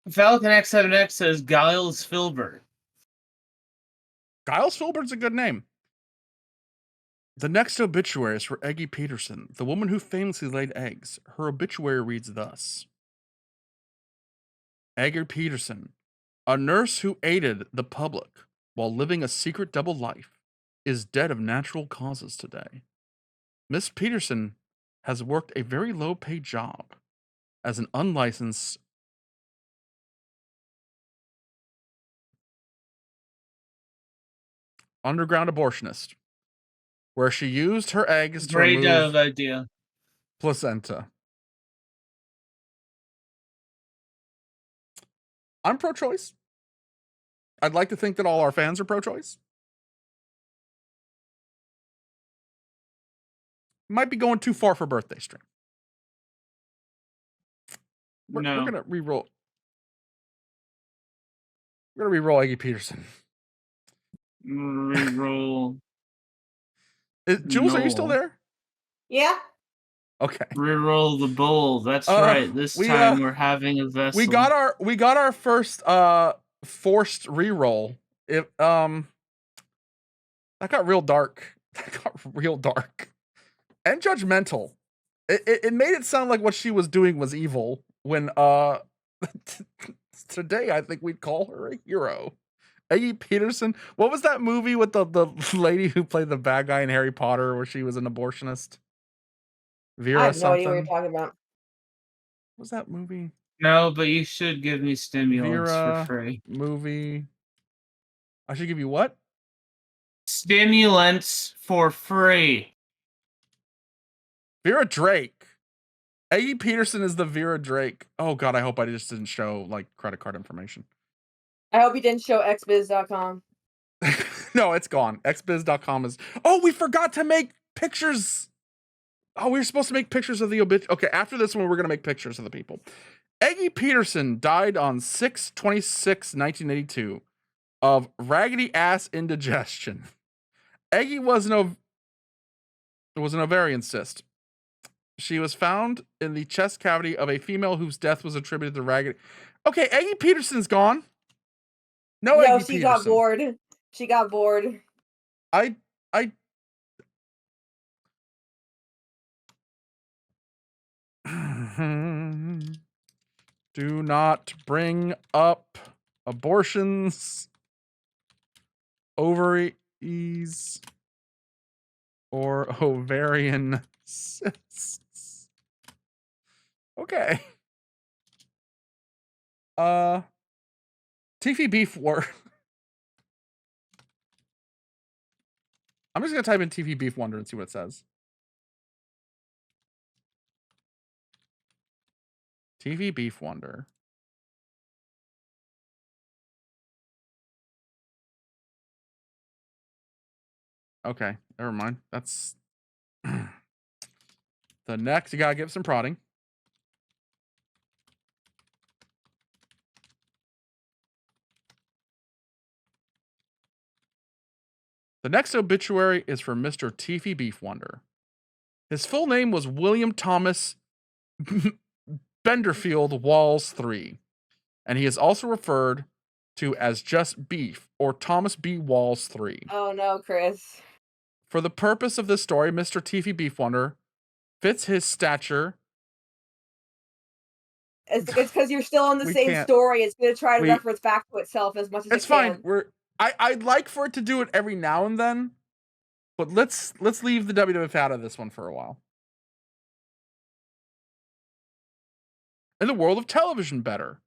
Falcon X7X says Giles Filbert. Giles Filbert's a good name. The next obituary is for Eggy Peterson, the woman who famously laid eggs. Her obituary reads thus. Eggy Peterson, a nurse who aided the public while living a secret double life, is dead of natural causes today. Miss Peterson has worked a very low-paid job as an unlicensed underground abortionist, where she used her eggs to Great remove idea. placenta. I'm pro-choice. I'd like to think that all our fans are pro-choice. Might be going too far for birthday stream. We're gonna re-roll. We're gonna re-roll Eggy Peterson. Re-roll. Jules, are you still there? Yeah. Okay. Reroll the bowl. That's right. This time we're having a vessel. We got our first forced reroll. That got real dark. That got real dark. And judgmental. It made it sound like what she was doing was evil when today I think we'd call her a hero. Eggy Peterson. What was that movie with the lady who played the bad guy in Harry Potter where she was an abortionist? Vera I have no idea what something. you're talking about. What was that movie? No, but you should give me stimulants Vera for free. Movie. I should give you what? Stimulants for free. Vera Drake. Eggy Peterson is the Vera Drake. Oh god, I hope I just didn't show like credit card information. I hope you didn't show xbiz.com. No, it's gone. xbiz.com is. Oh, we forgot to make pictures. Oh, we were supposed to make pictures of the obit. Okay, after this one, we're gonna make pictures of the people. Eggy Peterson died on 6/26/1982 of raggedy ass indigestion. Eggy was an ovarian cyst. She was found in the chest cavity of a female whose death was attributed to raggedy. Okay, Eggy Peterson's gone. No, Yo, Eggy she Peterson. got bored. She got bored. I do not bring up abortions, ovaries, or ovarian cysts. Okay. Tiffy Beef War. I'm just gonna type in TV Beef Wonder and see what it says. TV Beef Wonder. Okay, never mind. That's the next. You gotta give some prodding. The next obituary is for Mr. Tiffy Beef Wonder. His full name was William Thomas Benderfield Walls III, and he is also referred to as just Beef or Thomas B. Walls III. Oh no, Chris. For the purpose of this story, Mr. Tiffy Beef Wonder fits his stature. It's because you're still on the same story. It's going to try to reference back to itself as much as it's fine. I'd like for it to do it every now and then, but let's leave the WWF out of this one for a while. In the world of television, better.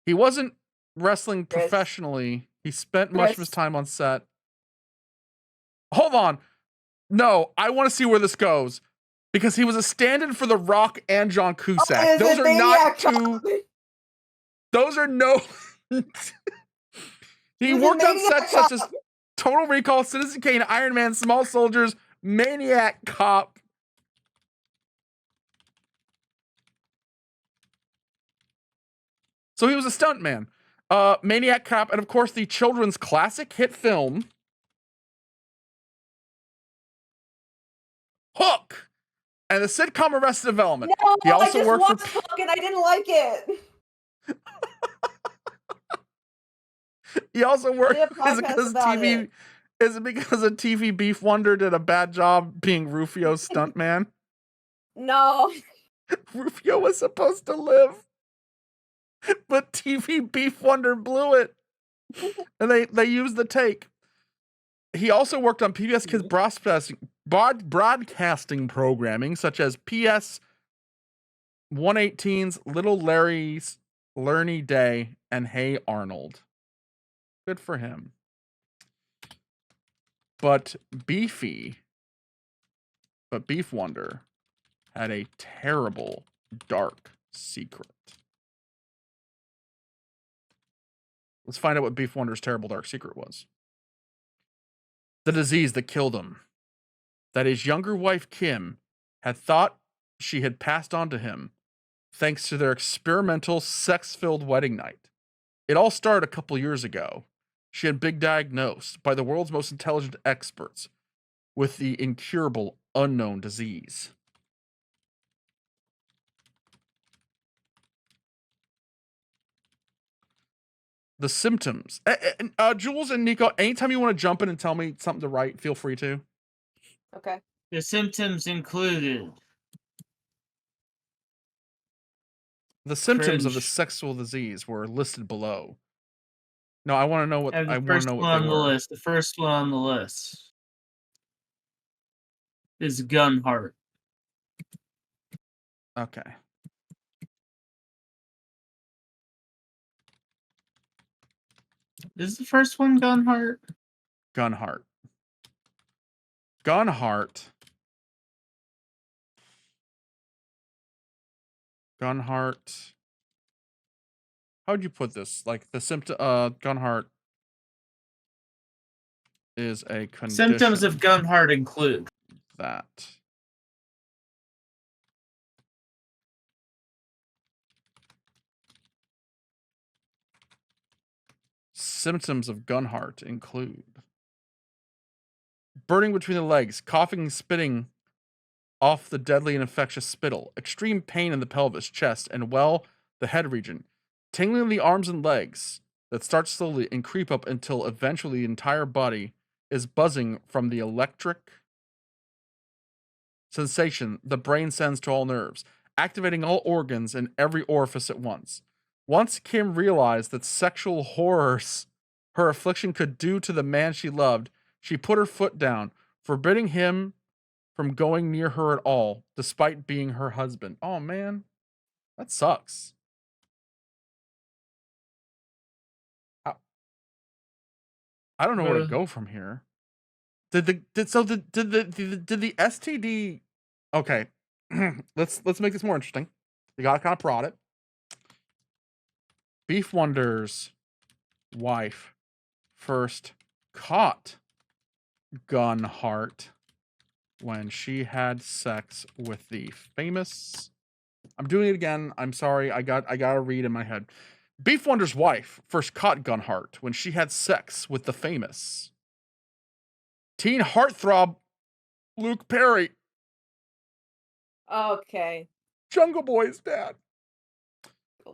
He wasn't wrestling professionally. He spent much of his time on set. Hold on. No, I want to see where this goes. Because he was a stand-in for The Rock and John Cusack. Those are not two. Those are no. He worked on sets such as Total Recall, Citizen Kane, Iron Man, Small Soldiers, Maniac Cop. So he was a stuntman, maniac cop, and of course the children's classic hit film Hook, and the sitcom Arrested Development. No, He also I just worked watched for Hook and I didn't like it. He also worked. did a Is it podcast because about TV? it. Is it because of TV Beef Wonder did a bad job being Rufio's stuntman? No. Rufio was supposed to live, but TV Beef Wonder blew it, and they used the take. He also worked on PBS Kids broadcasting programming such as PS 118's Little Larry's Learny Day and Hey Arnold. Good for him. But Beef Wonder had a terrible, dark secret. Let's find out what Beef Wonder's terrible, dark secret was. The disease that killed him. That his younger wife, Kim, had thought she had passed on to him thanks to their experimental, sex-filled wedding night. It all started a couple years ago. She had been diagnosed by the world's most intelligent experts with the incurable unknown disease. The symptoms. Jules and Nico, anytime you want to jump in and tell me something to write, feel free to. Okay. The symptoms included The symptoms of the cringe. sexual disease were listed below. No, I want to know what And I the want to first know one what on they the were. list. The first one on the list is gun heart. Okay. Is the first one gun heart? Gunheart. Gunheart. Gunheart. How would you put this? Like the symptom Gunheart is a condition Symptoms of gun heart include that symptoms of Gunheart include burning between the legs, coughing and spitting off the deadly and infectious spittle, extreme pain in the pelvis, chest, and the head region, tingling in the arms and legs that start slowly and creep up until eventually the entire body is buzzing from the electric sensation the brain sends to all nerves, activating all organs and every orifice at once. Once Kim realized that sexual horrors her affliction could do to the man she loved, she put her foot down, forbidding him from going near her at all, despite being her husband. Oh man, that sucks. I don't know where to go from here. Did the STD? Okay, let's make this more interesting. You gotta kind of prod it. Beef Wonder's wife first caught Gunheart when she had sex with the famous. I'm doing it again. I'm sorry. I gotta read in my head. Beef Wonder's wife first caught Gunheart when she had sex with the famous teen heartthrob Luke Perry. Okay. Jungle Boy's dad.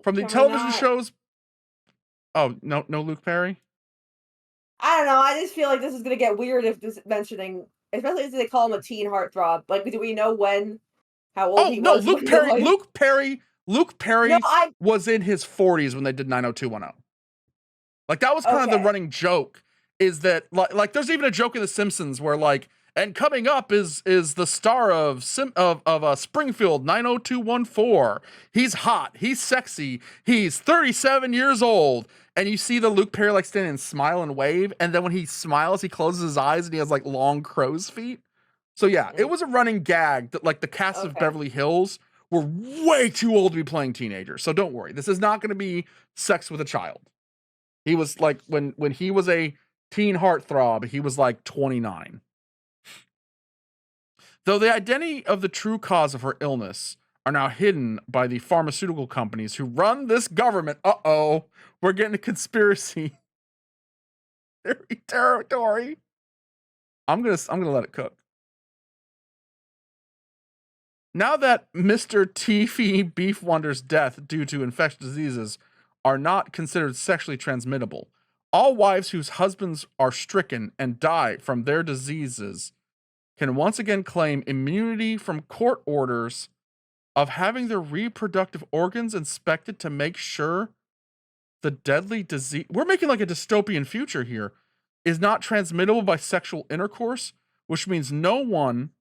From the television shows. Oh, no Luke Perry? I don't know. I just feel like this is gonna get weird if this mentioning, especially if they call him a teen heartthrob. Like, do we know how old he was? Luke Perry was in his 40s when they did 90210. Like, that was kind of the running joke, is that like there's even a joke in The Simpsons where like, and coming up is the star of Springfield 90214. He's hot, he's sexy, he's 37 years old. And you see the Luke Perry like stand and smile and wave, and then when he smiles, he closes his eyes and he has like long crow's feet. So yeah, it was a running gag that like the cast of Beverly Hills were way too old to be playing teenagers. So don't worry, this is not going to be sex with a child. He was like, when he was a teen heartthrob, he was like 29. Though the identity of the true cause of her illness are now hidden by the pharmaceutical companies who run this government. Uh-oh, we're getting a conspiracy theory territory. I'm gonna let it cook. Now that Mr. Teefy Beef Wonder's death due to infectious diseases are not considered sexually transmittable, all wives whose husbands are stricken and die from their diseases can once again claim immunity from court orders of having their reproductive organs inspected to make sure the deadly disease, we're making like a dystopian future here, is not transmittable by sexual intercourse, which means no one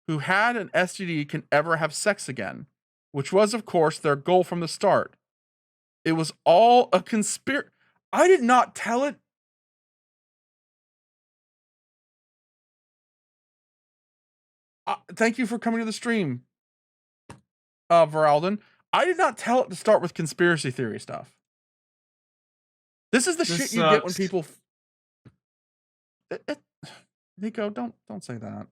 who had an STD can ever have sex again, which was, of course, their goal from the start. It was all a conspiracy. I did not tell it. Thank you for coming to the stream, Veralden. I did not tell it to start with conspiracy theory stuff. This is the shit you get when people. Nico, don't say that.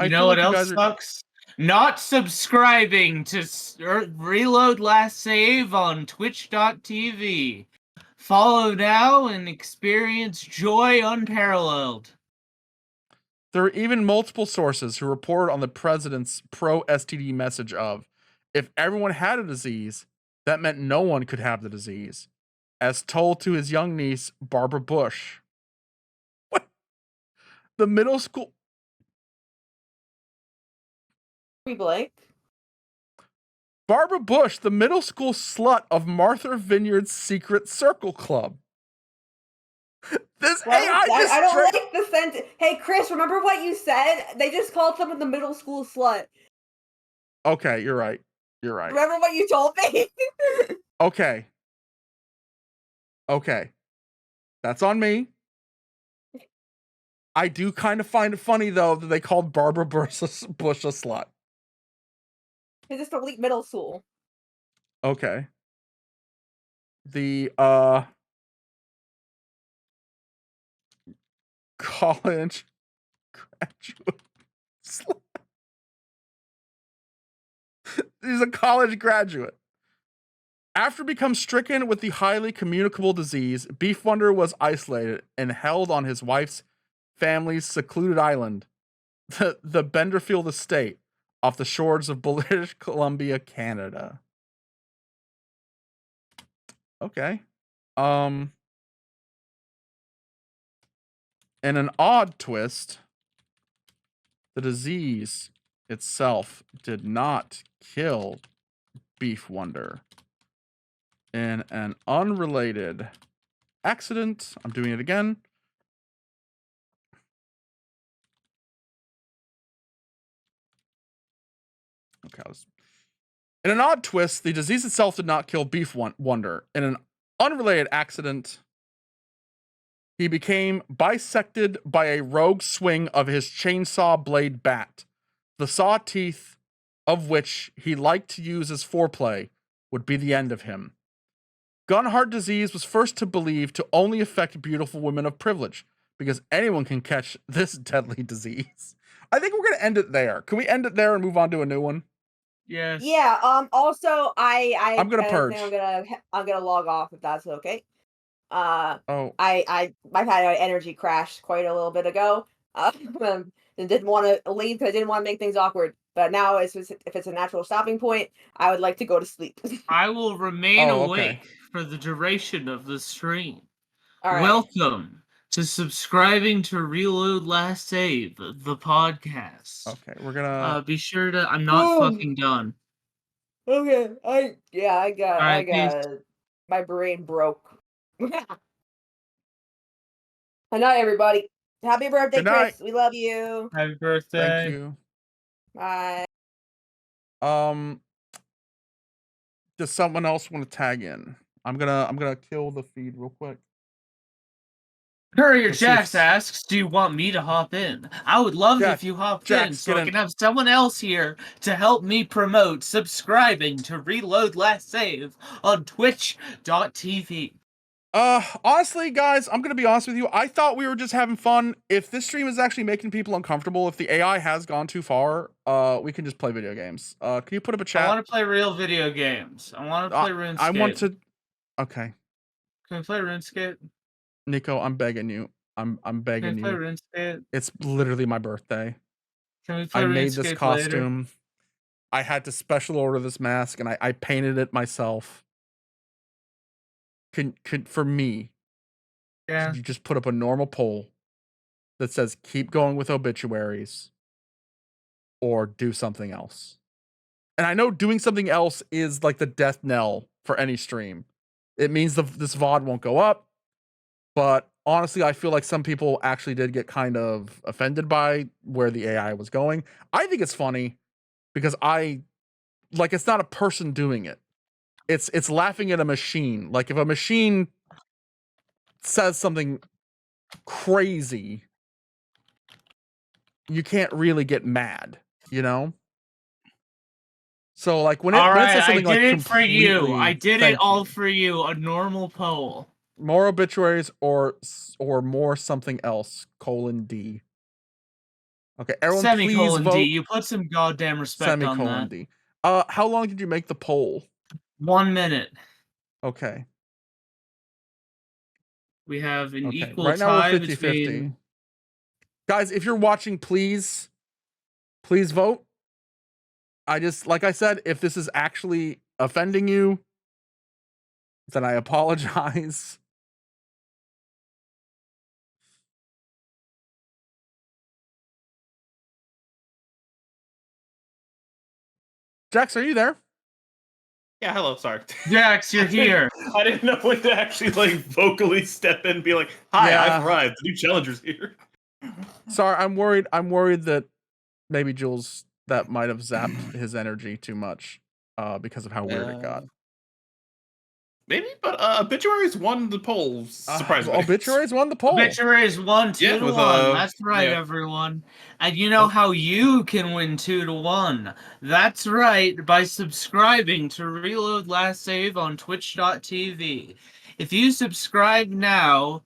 You know what else sucks? Not subscribing to Reload Last Save on Twitch.tv. Follow now and experience joy unparalleled. There are even multiple sources who reported on the president's pro-STD message of, if everyone had a disease, that meant no one could have the disease, as told to his young niece, Barbara Bush. What? The middle school... Blake? Barbara Bush, the middle school slut of Martha Vineyard's Secret Circle Club. This AI I don't like the sentence. Hey, Chris, remember what you said? They just called someone the middle school slut. Okay, you're right. You're right. Remember what you told me? Okay. That's on me. I do kind of find it funny, though, that they called Barbara Bush a slut. It's just elite middle school. Okay. The, college graduate slut. He's a college graduate. After becoming stricken with the highly communicable disease, Beef Wonder was isolated and held on his wife's family's secluded island, the Benderfield Estate, off the shores of British Columbia, Canada. Okay. In an odd twist, the disease itself did not kill Beef Wonder. In an unrelated accident, I'm doing it again. Okay. In an odd twist, the disease itself did not kill Beef Wonder. In an unrelated accident, he became bisected by a rogue swing of his chainsaw blade bat, the saw teeth of which he liked to use as foreplay would be the end of him. Gun heart disease was first to believe to only affect beautiful women of privilege, because anyone can catch this deadly disease. I think we're gonna end it there. Can we end it there and move on to a new one? Yes. Yeah. Also, I'm gonna purge. I'm gonna log off if that's okay. I've had an energy crash quite a little bit ago. And didn't want to leave because I didn't want to make things awkward. But now, if it's a natural stopping point, I would like to go to sleep. I will remain awake for the duration of the stream. All right. Welcome to subscribing to Reload Last Save, the podcast. Okay, we're gonna be sure to. I'm not fucking done. Okay, I got peace. my brain broke. Good night, everybody. Happy birthday, Chris. We love you. Happy birthday. Thank you. Bye. Does someone else want to tag in? I'm gonna kill the feed real quick. Courier Jax asks, do you want me to hop in? I would love if you hopped in so I can have someone else here to help me promote subscribing to Reload Last Save on Twitch.tv. Honestly, guys, I'm gonna be honest with you. I thought we were just having fun. If this stream is actually making people uncomfortable, if the AI has gone too far, we can just play video games. Can you put up a chat? I want to play real video games. I want to play RuneScape. I want to. Okay. Can we play RuneScape? Nico, I'm begging you. I'm begging you. Can we play RuneScape? It's literally my birthday. Can we play I RuneScape made this costume. later? I had to special order this mask, and I painted it myself. Can for me? Yeah. Could you just put up a normal poll that says keep going with obituaries or do something else? And I know doing something else is like the death knell for any stream. It means this VOD won't go up. But honestly, I feel like some people actually did get kind of offended by where the AI was going. I think it's funny because it's not a person doing it. It's laughing at a machine. Like if a machine says something crazy, you can't really get mad, you know? So like when it says something like I did it for you. I did it all for you. A normal poll. More obituaries or more something else, :D. Okay, everyone please vote. D. You put some goddamn respect on that. D. How long did you make the poll? 1 minute. Okay. We have an equal right now tie we're 50-50. between... Guys, if you're watching, please vote. Like I said, if this is actually offending you, then I apologize. Jax, are you there? Yeah, hello, sorry. Jax, you're here. I didn't know when to actually like vocally step in and be like, hi, I've arrived. The new challenger's here. Sorry, I'm worried that maybe Jules that might have zapped his energy too much because of how weird it got. Maybe, but Obituaries won the poll, surprisingly. Obituaries won the poll. Obituaries won 2-1. That's right, everyone. And you know how you can win 2-1. That's right, by subscribing to Reload Last Save on Twitch.tv. If you subscribe now,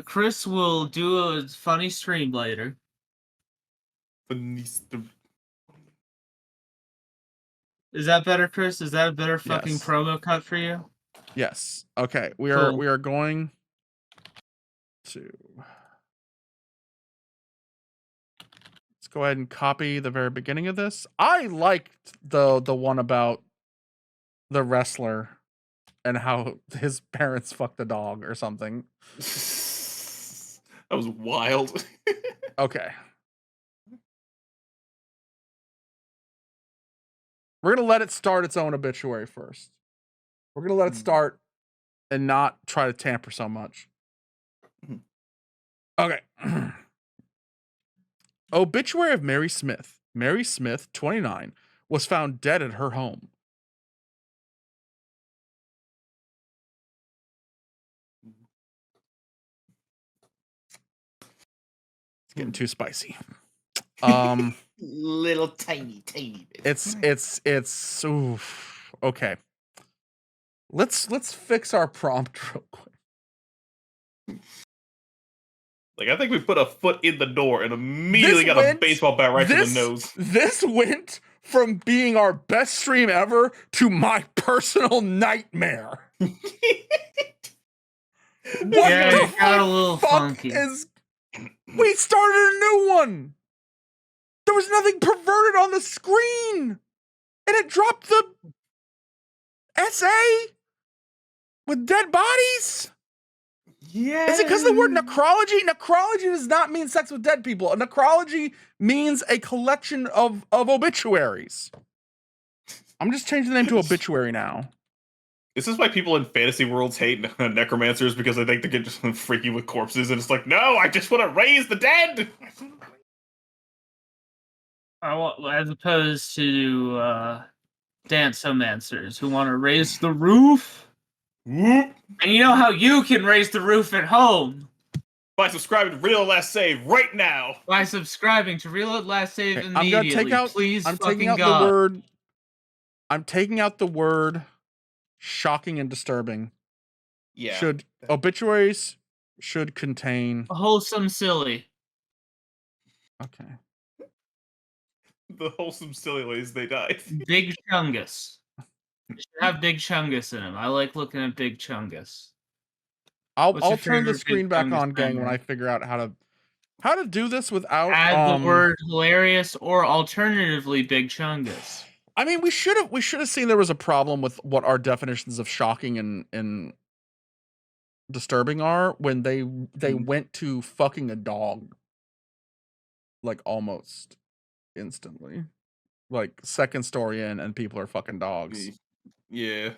Chris will do a funny stream later. Is that better, Chris? Is that a better fucking promo cut for you? Yes. Okay. We are going to let's go ahead and copy the very beginning of this. I liked the one about the wrestler and how his parents fucked a dog or something. That was wild. Okay. We're going to let it start its own obituary first. We're going to let it start and not try to tamper so much. Okay. Obituary of Mary Smith. Mary Smith, 29, was found dead at her home. It's getting too spicy. Little tiny bit. It's oof. Okay. Let's fix our prompt real quick. Like, I think we put a foot in the door and immediately got a baseball bat right to the nose. This went from being our best stream ever to my personal nightmare. Yeah, it got a little funky. We started a new one. There was nothing perverted on the screen. And it dropped the essay with dead bodies. Yeah. Is it because of the word necrology? Necrology does not mean sex with dead people. A necrology means a collection of obituaries. I'm just changing the name to obituary now. This is why people in fantasy worlds hate necromancers, because they think they get just freaky with corpses, and it's like, no, I just want to raise the dead. As opposed to dance-omancers who want to raise the roof. Whoop. And you know how you can raise the roof at home? By subscribing to Reload Last Save right now. By subscribing to Reload Last Save immediately. I'm gonna take out. Please, I'm taking out God. the word. I'm taking out the word shocking and disturbing. Yeah. Obituaries should contain wholesome silly. Okay. The wholesome silly ways they died. Big Chungus. It should have Big Chungus in him. I like looking at Big Chungus. I'll turn the screen back on, gang, when I figure out how to do this without add the word hilarious or alternatively Big Chungus. I mean, we should have seen there was a problem with what our definitions of shocking and disturbing are when they went to fucking a dog like almost instantly. Like second story in and people are fucking dogs. Yeah.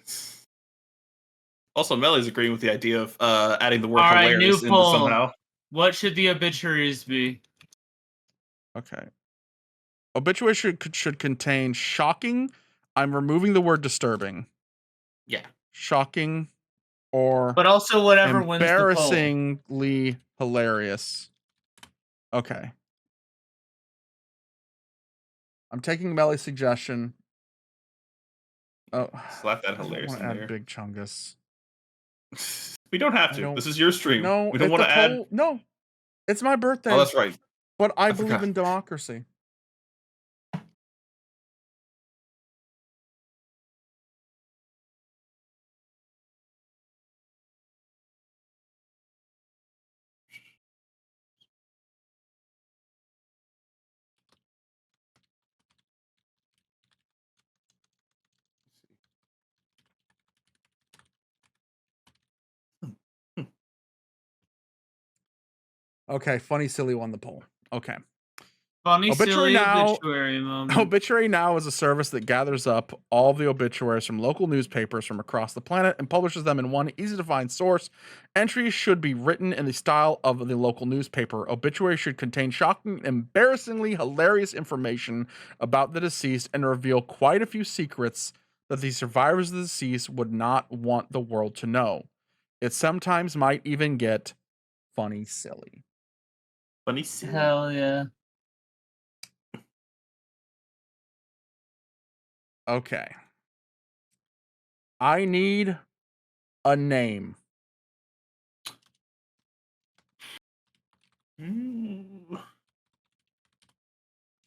Also, Melly's agreeing with the idea of adding the word All right, hilarious new into poll. somehow. What should the obituaries be? Okay. Obituary should contain shocking. I'm removing the word disturbing. Yeah. Shocking or but also whatever wins the poll. Embarrassingly hilarious. Okay. I'm taking Melly's suggestion. Oh, slap that hilarious I don't want in to add there. Big Chungus. We don't have to. This is your stream. No, we don't want to add. No, it's my birthday. Oh, that's right. But I believe in democracy. Okay, funny silly won the poll. Okay. Funny Obituary silly Now, obituary moment. Obituary Now is a service that gathers up all the obituaries from local newspapers from across the planet and publishes them in one easy-to-find source. Entries should be written in the style of the local newspaper. Obituary should contain shocking, embarrassingly hilarious information about the deceased and reveal quite a few secrets that the survivors of the deceased would not want the world to know. It sometimes might even get funny silly. Funny silly. Hell yeah. Okay. I need a name.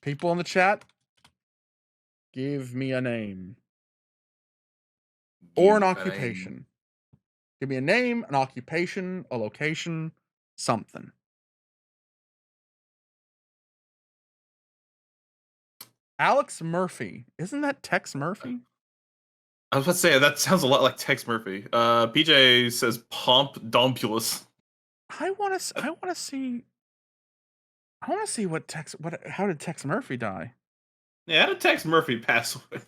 People in the chat, give me a name. Or an occupation. Give me a name, an occupation, a location, something. Alex Murphy. Isn't that Tex Murphy? I was about to say, that sounds a lot like Tex Murphy. PJ says Pomp-Dompulus. I want to see how did Tex Murphy die? Yeah, how did Tex Murphy pass away?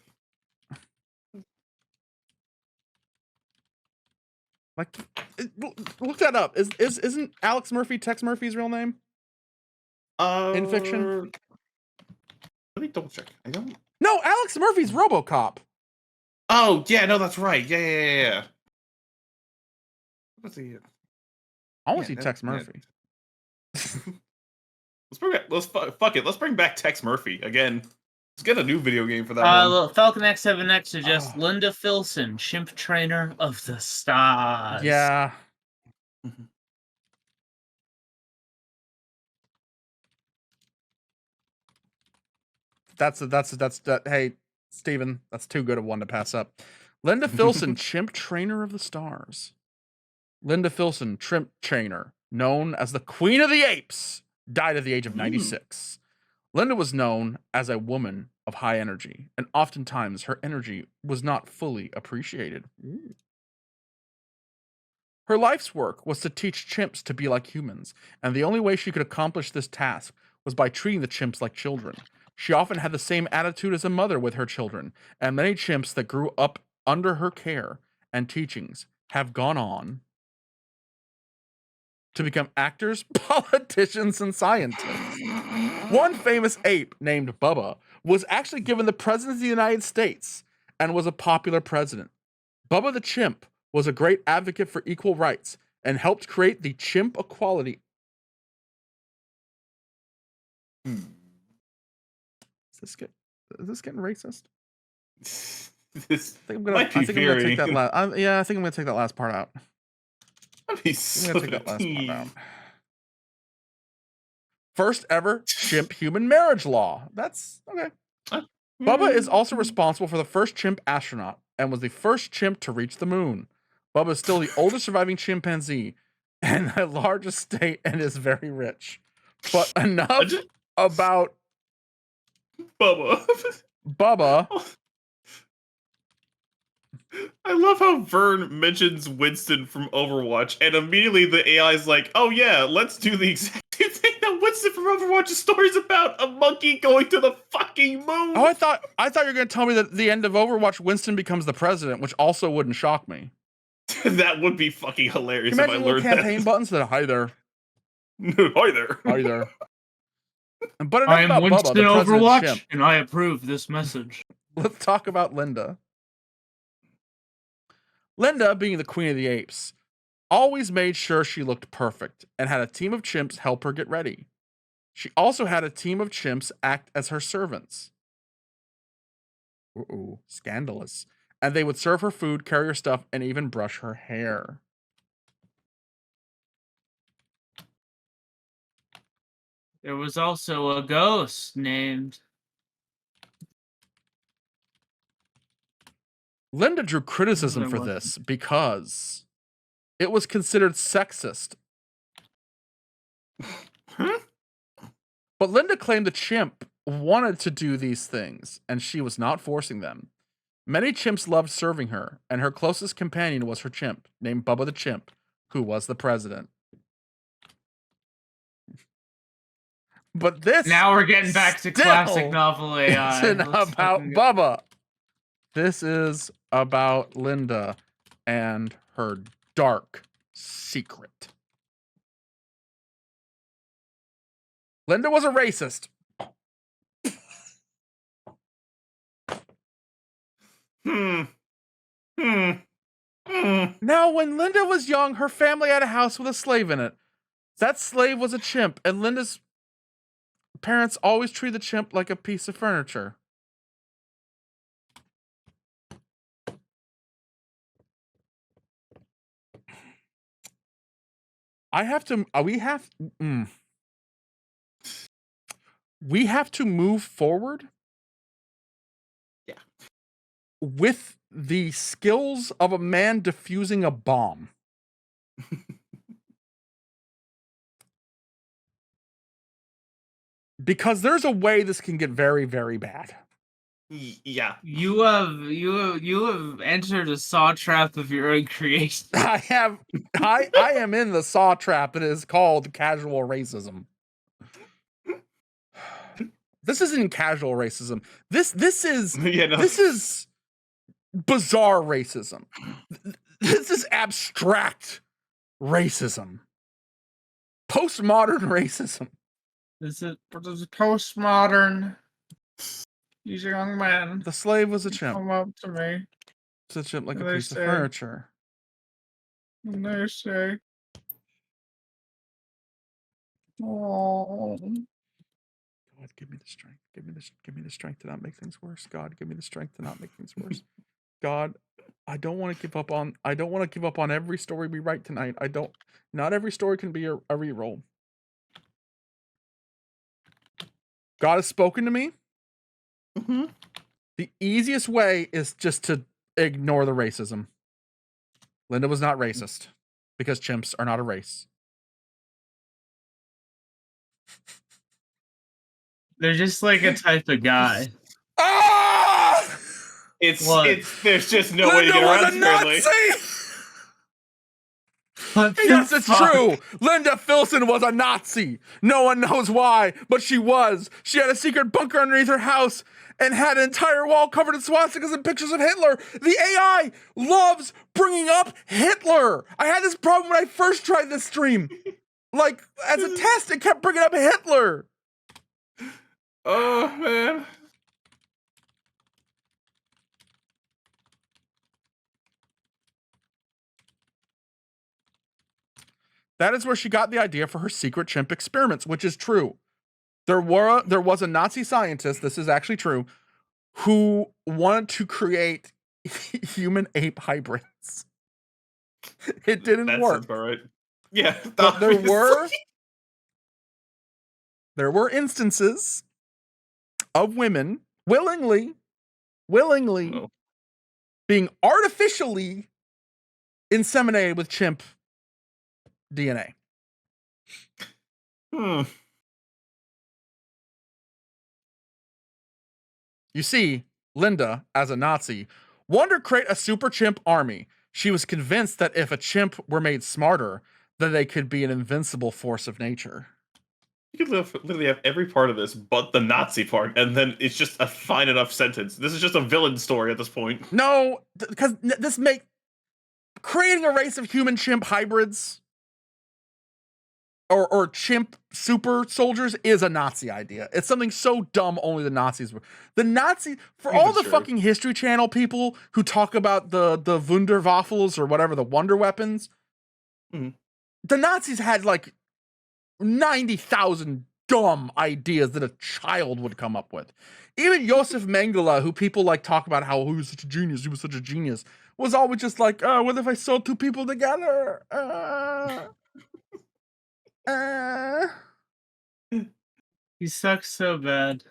Like, look that up. Isn't Alex Murphy Tex Murphy's real name? In fiction? Let me double check. I don't. No, Alex Murphy's RoboCop. Oh yeah, no, that's right. Yeah. Let's see. I want to see Tex Murphy. Fuck it. Let's bring back Tex Murphy again. Let's get a new video game for that one. Look, Falcon X7X suggests Linda Filson, chimp trainer of the stars. Yeah. Hey, Steven, that's too good of one to pass up. Linda Filson, chimp trainer of the stars. Linda Filson, chimp trainer, known as the Queen of the Apes, died at the age of 96. Linda was known as a woman of high energy, and oftentimes her energy was not fully appreciated. Her life's work was to teach chimps to be like humans, and the only way she could accomplish this task was by treating the chimps like children. She often had the same attitude as a mother with her children, and many chimps that grew up under her care and teachings have gone on to become actors, politicians, and scientists. One famous ape named Bubba was actually given the presidency of the United States and was a popular president. Bubba the chimp was a great advocate for equal rights and helped create the chimp equality. Is this getting racist? This I think I'm gonna take that last part out. I'd be I'm gonna take that last part 17. out. First ever chimp human marriage law. That's okay. Bubba is also responsible for the first chimp astronaut and was the first chimp to reach the moon. Bubba is still the oldest surviving chimpanzee and the largest state and is very rich. But enough about Bubba. Bubba. I love how Vern mentions Winston from Overwatch, and immediately the AI is like, oh yeah, let's do the exact same thing that Winston from Overwatch's story is about, a monkey going to the fucking moon. Oh, I thought you were going to tell me that at the end of Overwatch, Winston becomes the president, which also wouldn't shock me. That would be fucking hilarious Can if you I imagine learned little campaign that. buttons that, hi there. Hi there. Hi there. But I enough am about Bubba, Winston the president's Overwatch, chimp. and I approve this message. Let's talk about Linda. Linda, being the queen of the apes, always made sure she looked perfect and had a team of chimps help her get ready. She also had a team of chimps act as her servants. Ooh, scandalous. And they would serve her food, carry her stuff, and even brush her hair. There was also a ghost named... Linda drew criticism for this because it was considered sexist. But Linda claimed the chimp wanted to do these things, and she was not forcing them. Many chimps loved serving her, and her closest companion was her chimp, named Bubba the Chimp, who was the president. But this now we're getting back to classic NovelAI. isn't about Bubba. This is about Linda and her dark secret. Linda was a racist. Now, when Linda was young, her family had a house with a slave in it. That slave was a chimp, and Linda's parents always treated the chimp like a piece of furniture. We have to move forward. Yeah. With the skills of a man defusing a bomb. Because there's a way this can get very, very bad. Yeah. You have entered a saw trap of your own creation. I am in the saw trap that is called casual racism. This isn't casual racism. This is this is bizarre racism. This is abstract racism. Postmodern racism. This is postmodern. These young men. The slave was a chimp. Come up to me. It's a chimp like a piece of furniture. And they say, "Oh, God, give me the strength. Give me the strength to not make things worse. God, give me the strength to not make things worse. God, I don't want to give up on every story we write tonight. Not every story can be a reroll. God has spoken to me. Mm-hmm. The easiest way is just to ignore the racism. Linda was not racist because chimps are not a race. they're just like a type of guy." Ah! There's just no Linda way to get around was a Nazi! Yes, it's true. Linda Filson was a Nazi. No one knows why, but she was. She had a secret bunker underneath her house and had an entire wall covered in swastikas and pictures of Hitler. The AI loves bringing up Hitler. I had this problem when I first tried this stream. Like, as a test, it kept bringing up Hitler. Oh, man. That is where she got the idea for her secret chimp experiments, which is true. There was a Nazi scientist, this is actually true, who wanted to create human ape hybrids. It didn't That work. sounds about right. Yeah, But obviously. there were instances of women willingly Oh. being artificially inseminated with chimp DNA. You see, Linda, as a Nazi, wanted to create a super chimp army. She was convinced that if a chimp were made smarter, then they could be an invincible force of nature. You could literally have every part of this but the Nazi part, and then it's just a fine enough sentence. This is just a villain story at this point. No, because creating a race of human chimp hybrids or chimp super soldiers is a Nazi idea. It's something so dumb only the Nazis were. The Nazi, for all the fucking History Channel people who talk about the Wunderwaffles or whatever, the wonder weapons, the Nazis had like 90,000 dumb ideas that a child would come up with. Even Josef Mengele, who people like talk about how he was such a genius, was always just like, what if I sew two people together? He sucks so bad.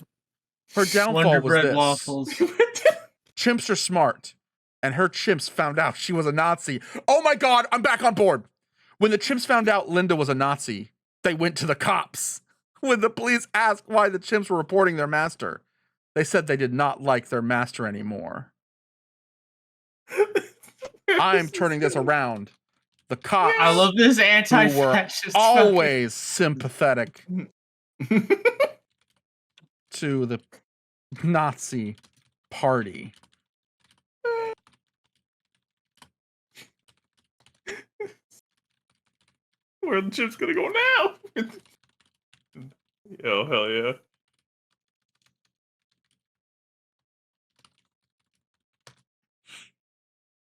Her downfall Wonder was Bread this. waffles. Chimps are smart, and her chimps found out she was a Nazi. Oh my God, I'm back on board. When the chimps found out Linda was a Nazi, they went to the cops. When the police asked why the chimps were reporting their master, they said they did not like their master anymore. I'm turning this around. The cops, I love this anti-fascist, who were always sympathetic to the Nazi party. Where are the chips gonna go now? Yo, hell yeah.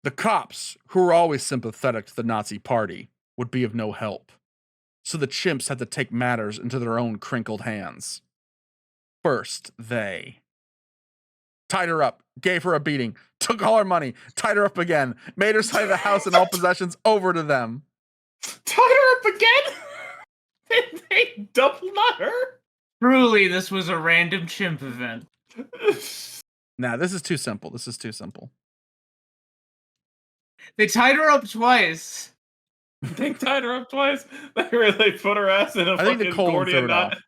The cops, who were always sympathetic to the Nazi party, would be of no help. So the chimps had to take matters into their own crinkled hands. First, they tied her up, gave her a beating, took all her money, tied her up again, made her sign the house and all possessions over to them. Tied her up again? They double knot her? Truly, this was a random chimp event. Nah, this is too simple. This is too simple. They tied her up twice. They tied her up twice? They really put her ass in a fucking Gordian knot?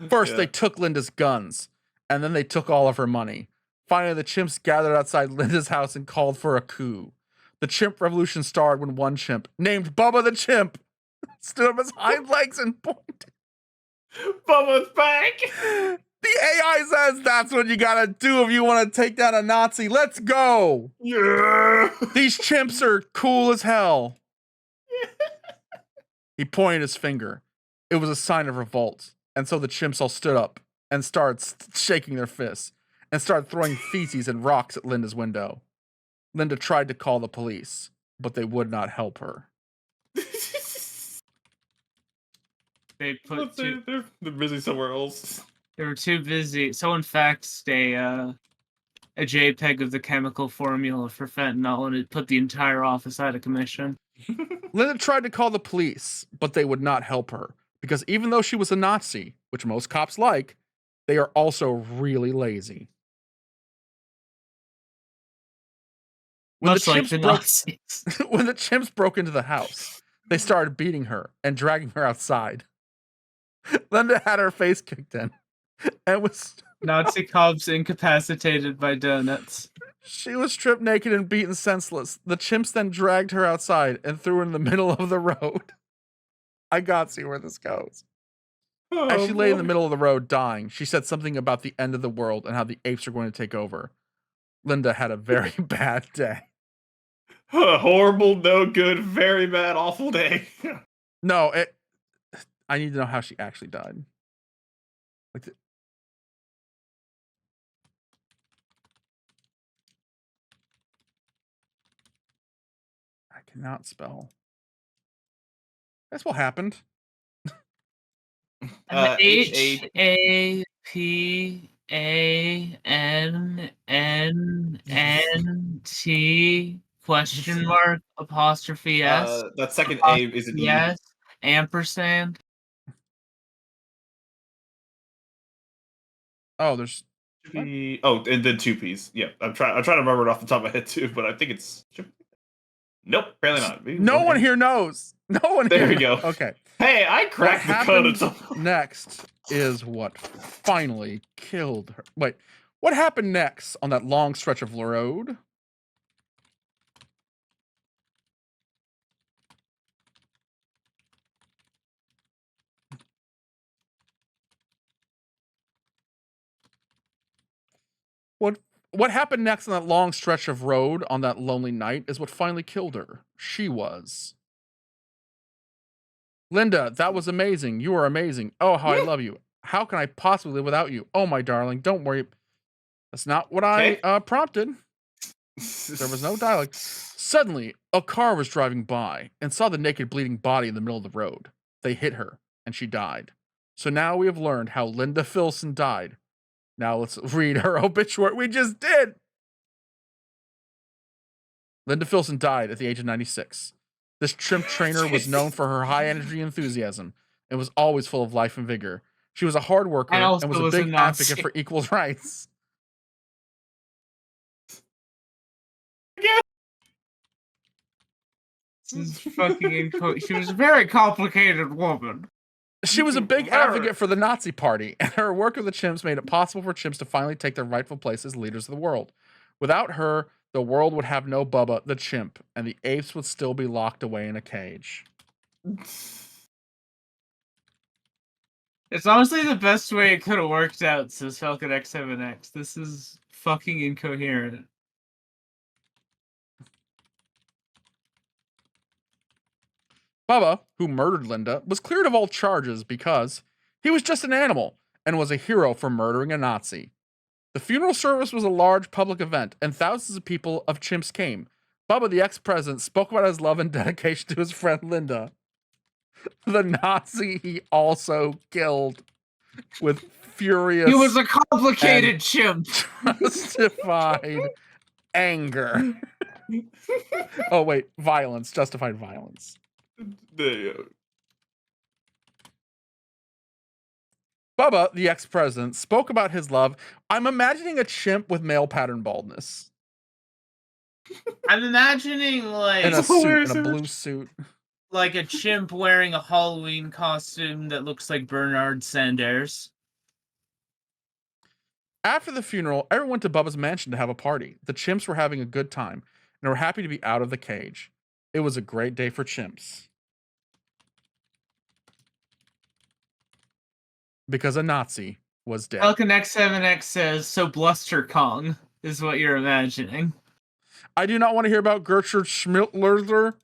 First, they took Linda's guns, and then they took all of her money. Finally, the chimps gathered outside Linda's house and called for a coup. The chimp revolution started when one chimp, named Bubba the Chimp, stood up his hind legs and pointed. Bubba's back! The AI says that's what you gotta do if you want to take down a Nazi. Let's go! Yeah! These chimps are cool as hell. He pointed his finger. It was a sign of revolt. And so the chimps all stood up and started shaking their fists and started throwing feces and rocks at Linda's window. Linda tried to call the police, but they would not help her. They put they're busy somewhere else. They were too busy. Someone faxed a JPEG of the chemical formula for fentanyl, and it put the entire office out of commission. Linda tried to call the police, but they would not help her, because even though she was a Nazi, which most cops like, they are also really lazy. When Much like the Nazis. When the chimps broke into the house, they started beating her and dragging her outside. Linda had her face kicked in and was Nazi cops incapacitated by donuts. She was stripped naked and beaten senseless. The chimps then dragged her outside and threw her in the middle of the road. I gotta see where this goes. As she lay in the middle of the road dying, she said something about the end of the world and how the apes are going to take over. Linda had a very bad day. Horrible, no good, very bad, awful day. No, I need to know how she actually died. Like I cannot spell. That's what happened. HAPANNNNT question mark, apostrophe S, That second A is an E. yes, ampersand. Oh, there's. Oh, and then 2 P's. Yeah, I'm trying to remember it off the top of my head too, but I think it's. Nope, apparently not. Maybe No one here knows. No one there here. we go. Okay. Hey, I cracked the code. Next is what finally killed her. Wait, what happened next on that long stretch of road? What happened next on that long stretch of road on that lonely night is what finally killed her. She was. Linda, that was amazing. You are amazing. Oh, how I love you. How can I possibly live without you? Oh, my darling, don't worry. That's not what I prompted. There was no dialogue. Suddenly, a car was driving by and saw the naked, bleeding body in the middle of the road. They hit her, and she died. So now we have learned how Linda Filson died. Now let's read her obituary. We just did. Linda Filson died at the age of 96. This chimp trainer was known for her high energy enthusiasm and was always full of life and vigor. She was a hard worker and was a big advocate for equal rights. This is fucking she was a very complicated woman. She was a big advocate for the Nazi Party, and her work with the chimps made it possible for chimps to finally take their rightful place as leaders of the world. Without her, the world would have no Bubba the chimp, and the apes would still be locked away in a cage. It's honestly the best way it could have worked out, says Falcon X7X. This is fucking incoherent. Bubba, who murdered Linda, was cleared of all charges because he was just an animal and was a hero for murdering a Nazi. The funeral service was a large public event, and thousands of people of chimps came. Bubba, the ex-president, spoke about his love and dedication to his friend Linda, the Nazi he also killed with furious. He was a complicated chimp. Justified anger. Oh wait, violence, justified violence. Bubba, the ex-president, spoke about his love. I'm imagining a chimp with male pattern baldness. I'm imagining like in a suit, in a blue suit. Like a chimp wearing a Halloween costume that looks like Bernard Sanders. After the funeral, everyone went to Bubba's mansion to have a party. The chimps were having a good time and were happy to be out of the cage. It was a great day for chimps. Because a Nazi was dead. Falcon X7X says, so Bluster Kong is what you're imagining. I do not want to hear about Gertrude Schmiltler,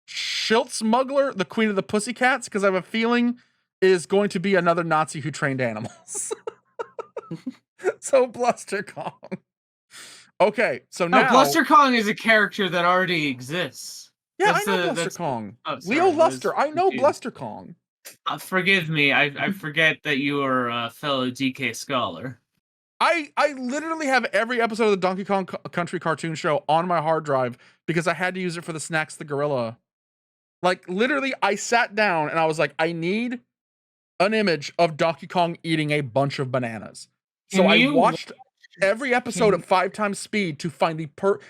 Schiltzmugler, the queen of the pussycats, because I have a feeling it is going to be another Nazi who trained animals. So Bluster Kong. Okay, so now... No, Bluster Kong is a character that already exists. Yeah, I know Bluster Kong. Leo Luster, I know Bluster Kong. Forgive me, I forget that you are a fellow DK scholar. I literally have every episode of the Donkey Kong Country cartoon show on my hard drive because I had to use it for the Snacks the Gorilla. Like, literally, I sat down and I was like, I need an image of Donkey Kong eating a bunch of bananas. So I watched every episode at 5 times speed to find the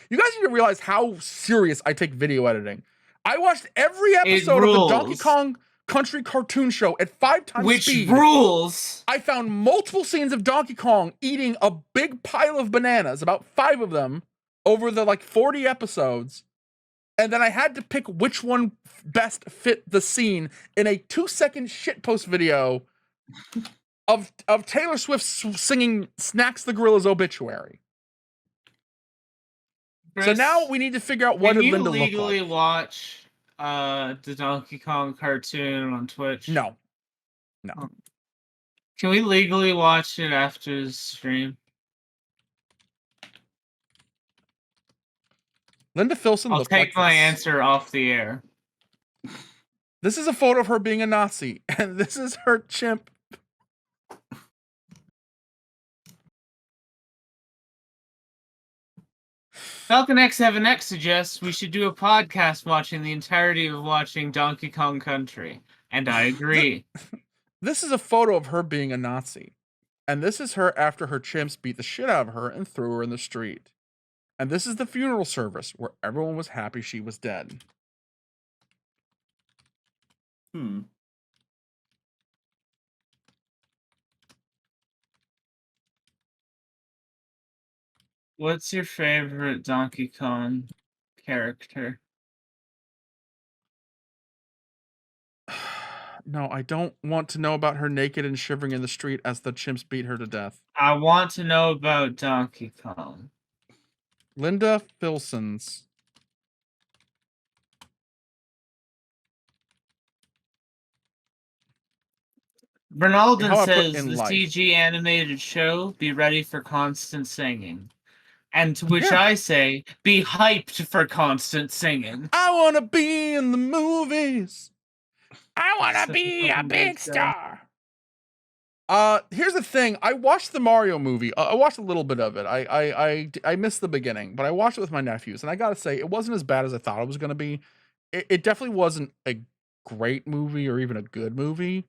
You guys need to realize how serious I take video editing. I watched every episode of the Donkey Kong Country cartoon show at 5 times speed. Which rules? I found multiple scenes of Donkey Kong eating a big pile of bananas, about 5 of them, over the 40 episodes. And then I had to pick which one best fit the scene in a 2-second shitpost video of Taylor Swift singing Snacks the Gorilla's Obituary. Chris, so now we need to figure out what did Linda look like. Can you legally watch the Donkey Kong cartoon on Twitch? No. Can we legally watch it after the stream? Linda Filson I'll take my answer off the air. This is a photo of her being a Nazi, and this is her chimp. Falcon X7X suggests we should do a podcast watching the entirety of watching Donkey Kong Country. And I agree. This is a photo of her being a Nazi. And this is her after her chimps beat the shit out of her and threw her in the street. And this is the funeral service where everyone was happy she was dead. What's your favorite Donkey Kong character? No, I don't want to know about her naked and shivering in the street as the chimps beat her to death. I want to know about Donkey Kong. Linda Filson's. Ronaldo says the CG animated show, be ready for constant singing. And to which I say, be hyped for constant singing. I want to be in the movies. I want to be a big star. Here's the thing. I watched the Mario movie. I watched a little bit of it. I missed the beginning, but I watched it with my nephews, and I gotta say, it wasn't as bad as I thought it was gonna be. It definitely wasn't a great movie or even a good movie,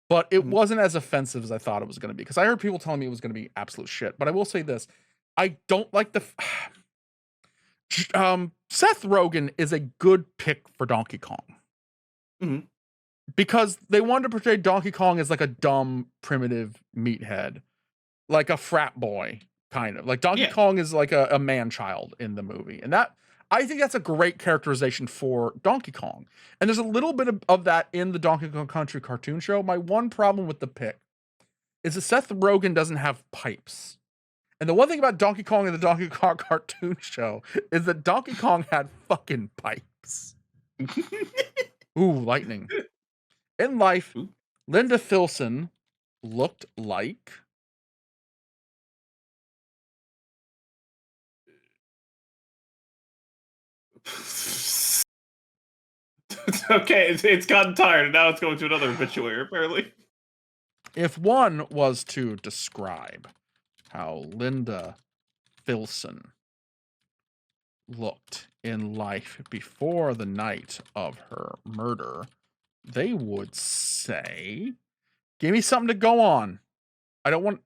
but it wasn't as offensive as I thought it was gonna be. Because I heard people telling me it was gonna be absolute shit. But I will say this: I don't like the. Seth Rogen is a good pick for Donkey Kong. Because they wanted to portray Donkey Kong as like a dumb, primitive meathead, like a frat boy, kind of. Like Donkey Kong is like a man-child in the movie. And that, I think that's a great characterization for Donkey Kong. And there's a little bit of that in the Donkey Kong Country cartoon show. My one problem with the pick is that Seth Rogen doesn't have pipes. And the one thing about Donkey Kong and the Donkey Kong cartoon show is that Donkey Kong had fucking pipes. Ooh, lightning. In life, Linda Filson looked like okay, it's gotten tired, and now it's going to another obituary, apparently. If one was to describe how Linda Filson looked in life before the night of her murder, they would say, give me something to go on. I don't want...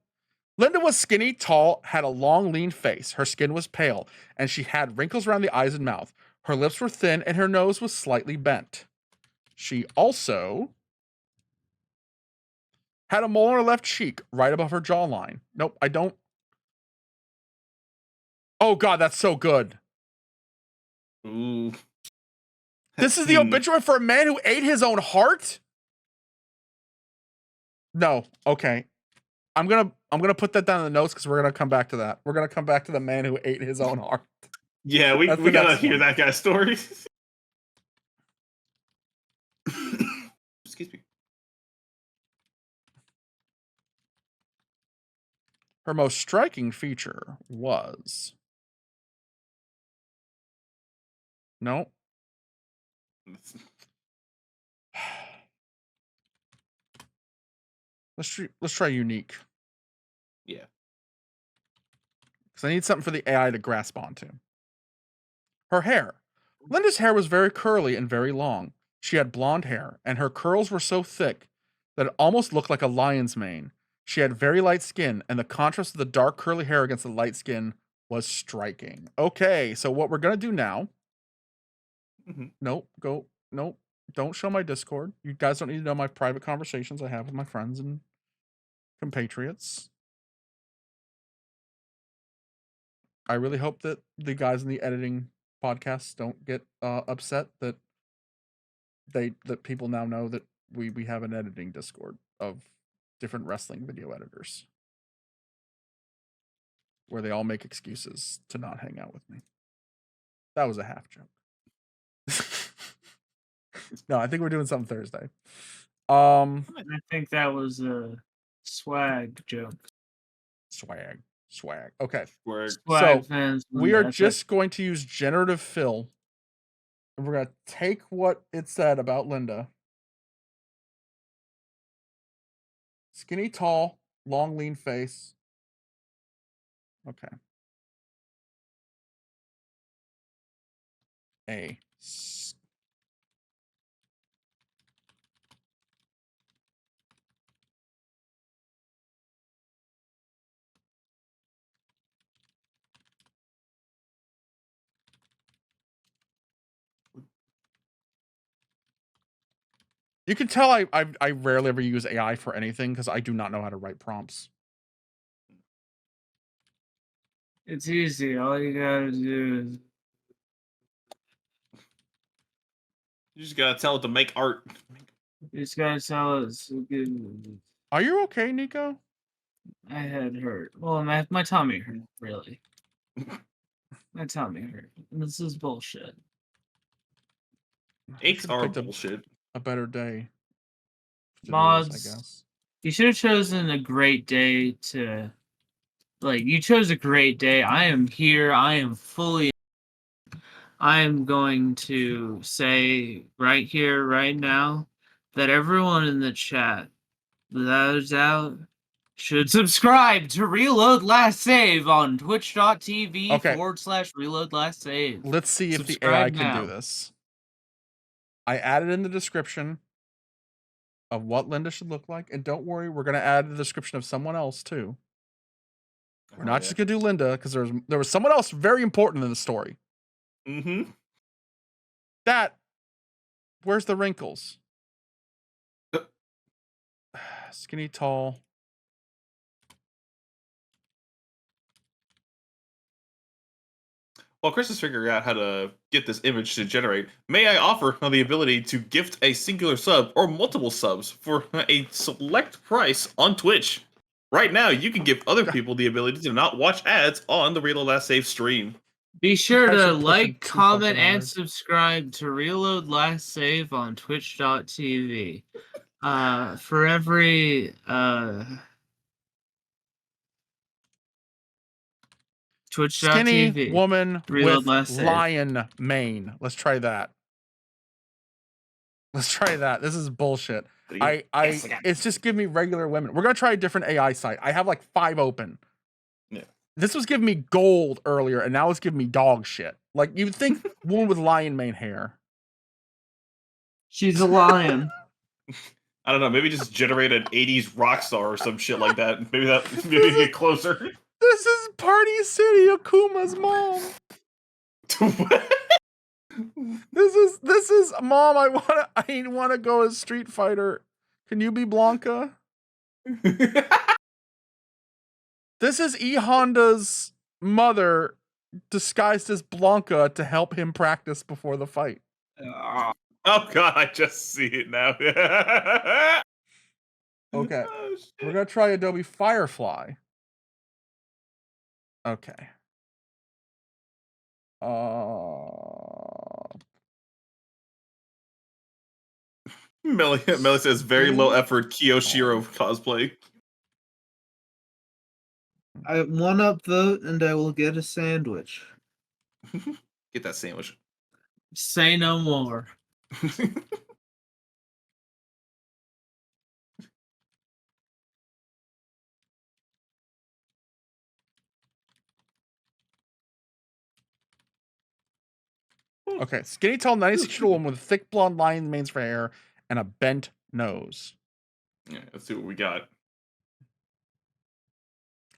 Linda was skinny, tall, had a long, lean face. Her skin was pale, and she had wrinkles around the eyes and mouth. Her lips were thin, and her nose was slightly bent. She also had a mole on her left cheek, right above her jawline. Nope, I don't... Oh, God, that's so good. Ooh. This is the obituary for a man who ate his own heart? No, okay. I'm gonna put that down in the notes because we're gonna come back to that. We're gonna come back to the man who ate his own heart. Yeah, we gotta hear that guy's story. Excuse me. Her most striking feature was... No. Let's try unique. Yeah. Because I need something for the AI to grasp onto. Her hair. Linda's hair was very curly and very long. She had blonde hair, and her curls were so thick that it almost looked like a lion's mane. She had very light skin, and the contrast of the dark curly hair against the light skin was striking. Okay, so what we're gonna do now... Nope, nope. Don't show my Discord. You guys don't need to know my private conversations I have with my friends and compatriots. I really hope that the guys in the editing podcasts don't get upset that people now know that we have an editing Discord of different wrestling video editors where they all make excuses to not hang out with me. That was a half joke. No, I think we're doing something Thursday. I think that was a swag joke. Swag. Okay. Swag so we are just going to use generative fill. And we're going to take what it said about Linda. Skinny, tall, long, lean face. Okay. a. You can tell I rarely ever use AI for anything because I do not know how to write prompts. It's easy. All you gotta do is. You just gotta tell it to make art. You just gotta tell it. Are you okay, Nico? My head hurt. Well, my tummy hurt, really. My tummy hurt. This is bullshit. Aches are bullshit. A better day. Mods, I guess. You should have chosen a great day to. Like, you chose a great day. I am here. I am fully. I am going to say right here, right now, that everyone in the chat, without a doubt, should subscribe to Reload Last Save on twitch.tv/Reload Last Save. Let's see if the AI can do this. I added in the description of what Linda should look like. And don't worry, we're going to add the description of someone else too. We're not just going to do Linda because there was someone else very important in the story. Mm-hmm. Where's the wrinkles? Skinny, tall. While Chris is figuring out how to get this image to generate, may I offer the ability to gift a singular sub or multiple subs for a select price on Twitch. Right now, you can give other people the ability to not watch ads on the Reload Last Save stream. Be sure to like, comment, and subscribe to Reload Last Save on twitch.tv. For every twitch.tv. Skinny woman with lion mane. Let's try that. Let's try that. This is bullshit. It's just giving me regular women. We're gonna try a different AI site. I have like 5 open. Yeah. This was giving me gold earlier, and now it's giving me dog shit. Like you'd think woman with lion mane hair. She's a lion. I don't know. Maybe just generate an 80s rock star or some shit like that. Maybe get closer. This is Party City Akuma's mom. This is mom. I wanna go as Street Fighter. Can you be Blanca? This is E Honda's mother disguised as Blanca to help him practice before the fight. Oh god, I just see it now. Okay. We're gonna try Adobe Firefly. Okay. Melly says very low effort Kiyoshiro cosplay. I one up vote and I will get a sandwich. Get that sandwich. Say no more. Okay, skinny, tall, 96-year-old woman with thick blonde lion manes for hair and a bent nose. Yeah, let's see what we got.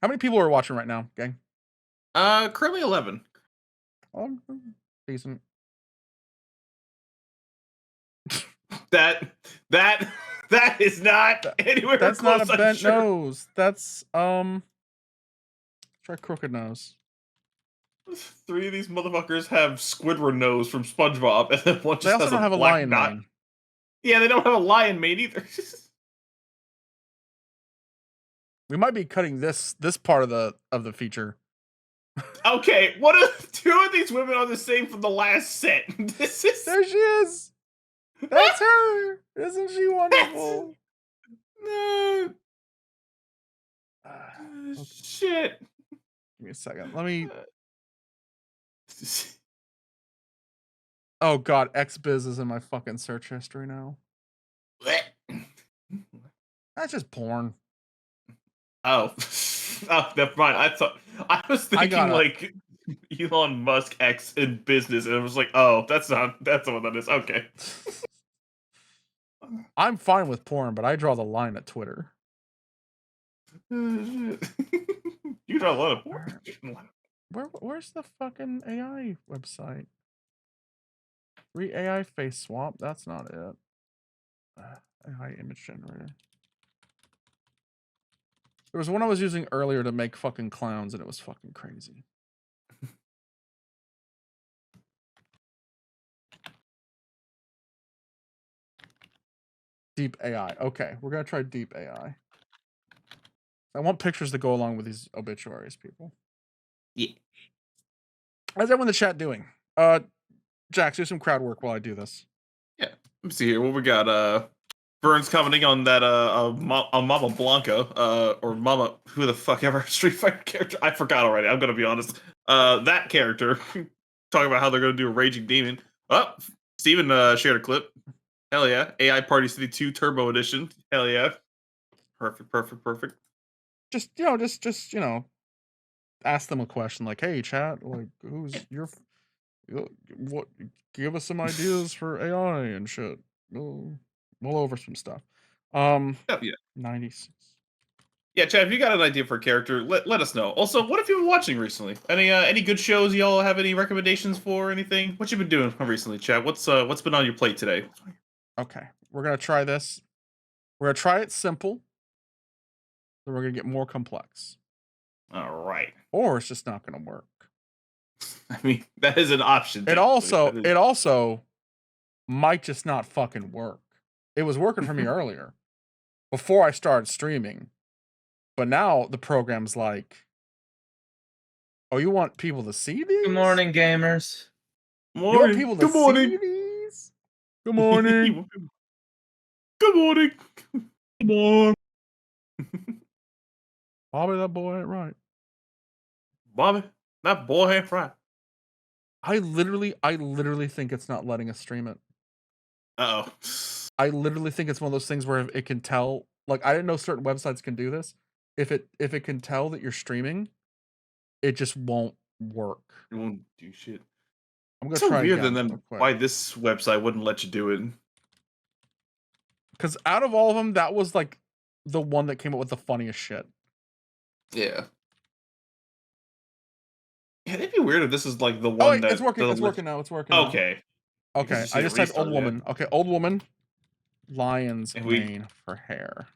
How many people are watching right now, gang? Currently 11. Decent. That is not anywhere That's close. not a bent nose. That's try crooked nose. 3 of these motherfuckers have Squidward nose from SpongeBob, and then one just they also has don't a have a black lion dot. mane. Yeah, they don't have a lion mane either. We might be cutting this part of the feature. Okay, what if 2 of these women are the same from the last set? This is there she is. That's her. Isn't she wonderful? No. Okay. Shit. Give me a second. Let me. Oh god, XBiz is in my fucking search history now. That's just porn. Oh, never mind. I was thinking like Elon Musk X in business, and it was like, oh, that's not what that is. Okay. I'm fine with porn, but I draw the line at Twitter. You draw a lot of porn. Where's the fucking AI website? AI face swap. That's not it. AI image generator. There was one I was using earlier to make fucking clowns, and it was fucking crazy. Deep AI. Okay, we're gonna try deep AI. I want pictures to go along with these obituaries, people. Yeah. How's everyone in the chat doing? Jax, do some crowd work while I do this. Yeah. Let me see here. What we got? Vern's commenting on that on Mama Blanca, or Mama who the fuck ever Street Fighter character. I forgot already. I'm gonna be honest. That character talking about how they're gonna do a Raging Demon. Oh, Steven shared a clip. Hell yeah. AI Party City 2 Turbo Edition. Hell yeah. Perfect. Just ask them a question like, "Hey, chat, like, who's your what? Give us some ideas for AI and shit. We'll over some stuff." Oh, yeah. 96. Yeah, Chad, if you got an idea for a character, let us know. Also, what have you been watching recently? Any good shows y'all have any recommendations for? Anything? What you been doing recently, Chad? What's been on your plate today? Okay, we're gonna try this. We're gonna try it simple. Then we're gonna get more complex. All right. Or it's just not gonna work. I mean, that is an option. It also might just not fucking work. It was working for me earlier, before I started streaming, but now the program's like, "Oh, you want people to see these? Good morning, gamers. You want people to see these? Good morning. Good morning. Come on. Bobby, that boy ain't right. Bobby, that boy ain't right. I literally think it's not letting us stream it. Uh-oh. I literally think it's one of those things where it can tell, like, I didn't know certain websites can do this. If it can tell that you're streaming, it just won't work. It won't do shit. I'm gonna try weird again. then why this website wouldn't let you do it. Because out of all of them, that was like the one that came up with the funniest shit. Yeah. Yeah, it'd be weird if this is like the one that... It's working. It's working now. It's working now. Okay. Okay, I just typed old woman. Okay, old woman. Lion's mane for hair.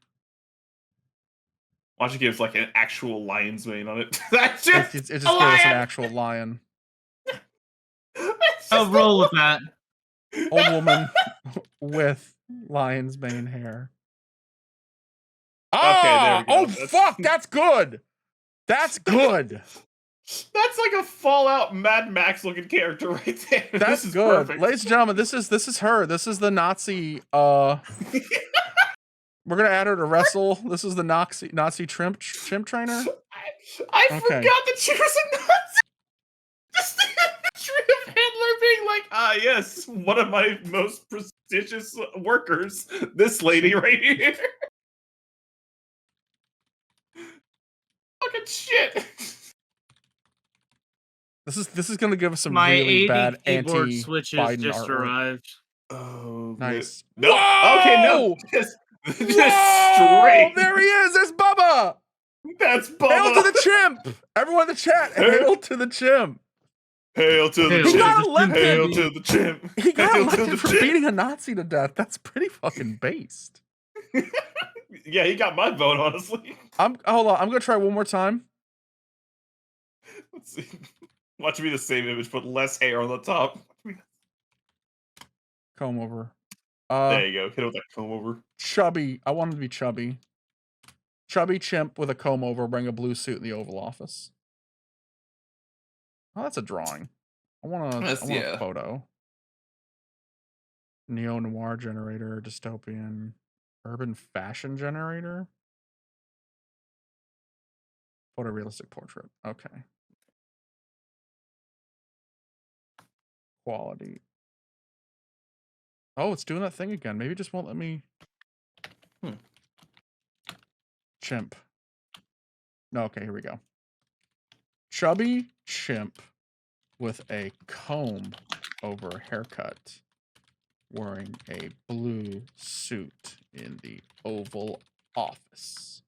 Why don't you give us like an actual lion's mane on it? That's just it just gave us an actual lion. I'll roll with that. Old woman with lion's mane hair. Ah! Okay, there we go. Fuck! That's good. That's good. That's like a Fallout Mad Max looking character right there. That's this is good. perfect. Ladies and gentlemen, this is her. This is the Nazi. We're gonna add her to wrestle. This is the Nazi chimp trainer. I forgot that she was a Nazi. Just the imagery of Hitler being like, yes, one of my most prestigious workers. This lady right here. Fucking shit. This is gonna give us some My really bad keyboard anti switches Biden just artwork. arrived. Oh, nice. No. Okay, no. Just straight. There he is. There's Bubba. That's Bubba. Hail to the chimp. Everyone in the chat. Hail to the chimp. Hail to the chimp. He got elected. Hail to the chimp. He got elected for beating a Nazi to death. That's pretty fucking based. Yeah, he got my vote, honestly. Hold on. I'm gonna try one more time. Let's see. Watch me the same image, but less hair on the top. Comb over. There you go. Hit it with that comb over. Chubby. I want him to be chubby. Chubby chimp with a comb over wearing a blue suit in the Oval Office. Oh, that's a drawing. I want a photo. Neo-noir generator, dystopian, urban fashion generator. Photorealistic portrait. Okay. Quality. Oh, it's doing that thing again. Maybe it just won't let me. Chimp. No, okay, here we go. Chubby chimp with a comb over a haircut, wearing a blue suit in the Oval Office.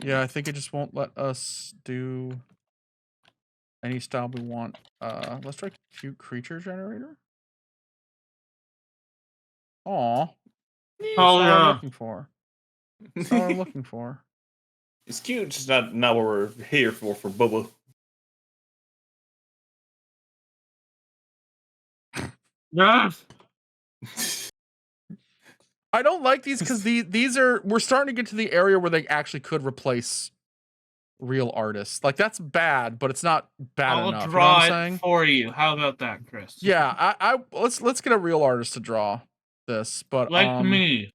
Yeah, I think it just won't let us do any style we want. Let's try cute creature generator. Aw. That's Oh not what I'm yeah. looking for. That's not what I'm looking for. It's cute, just not what we're here for Bubba. Yes. I don't like these because these are, we're starting to get to the area where they actually could replace real artists. Like, that's bad, but it's not bad I'll enough. You know draw what I'm it saying? for you. How about that, Chris? Yeah, let's get a real artist to draw this, but Like me.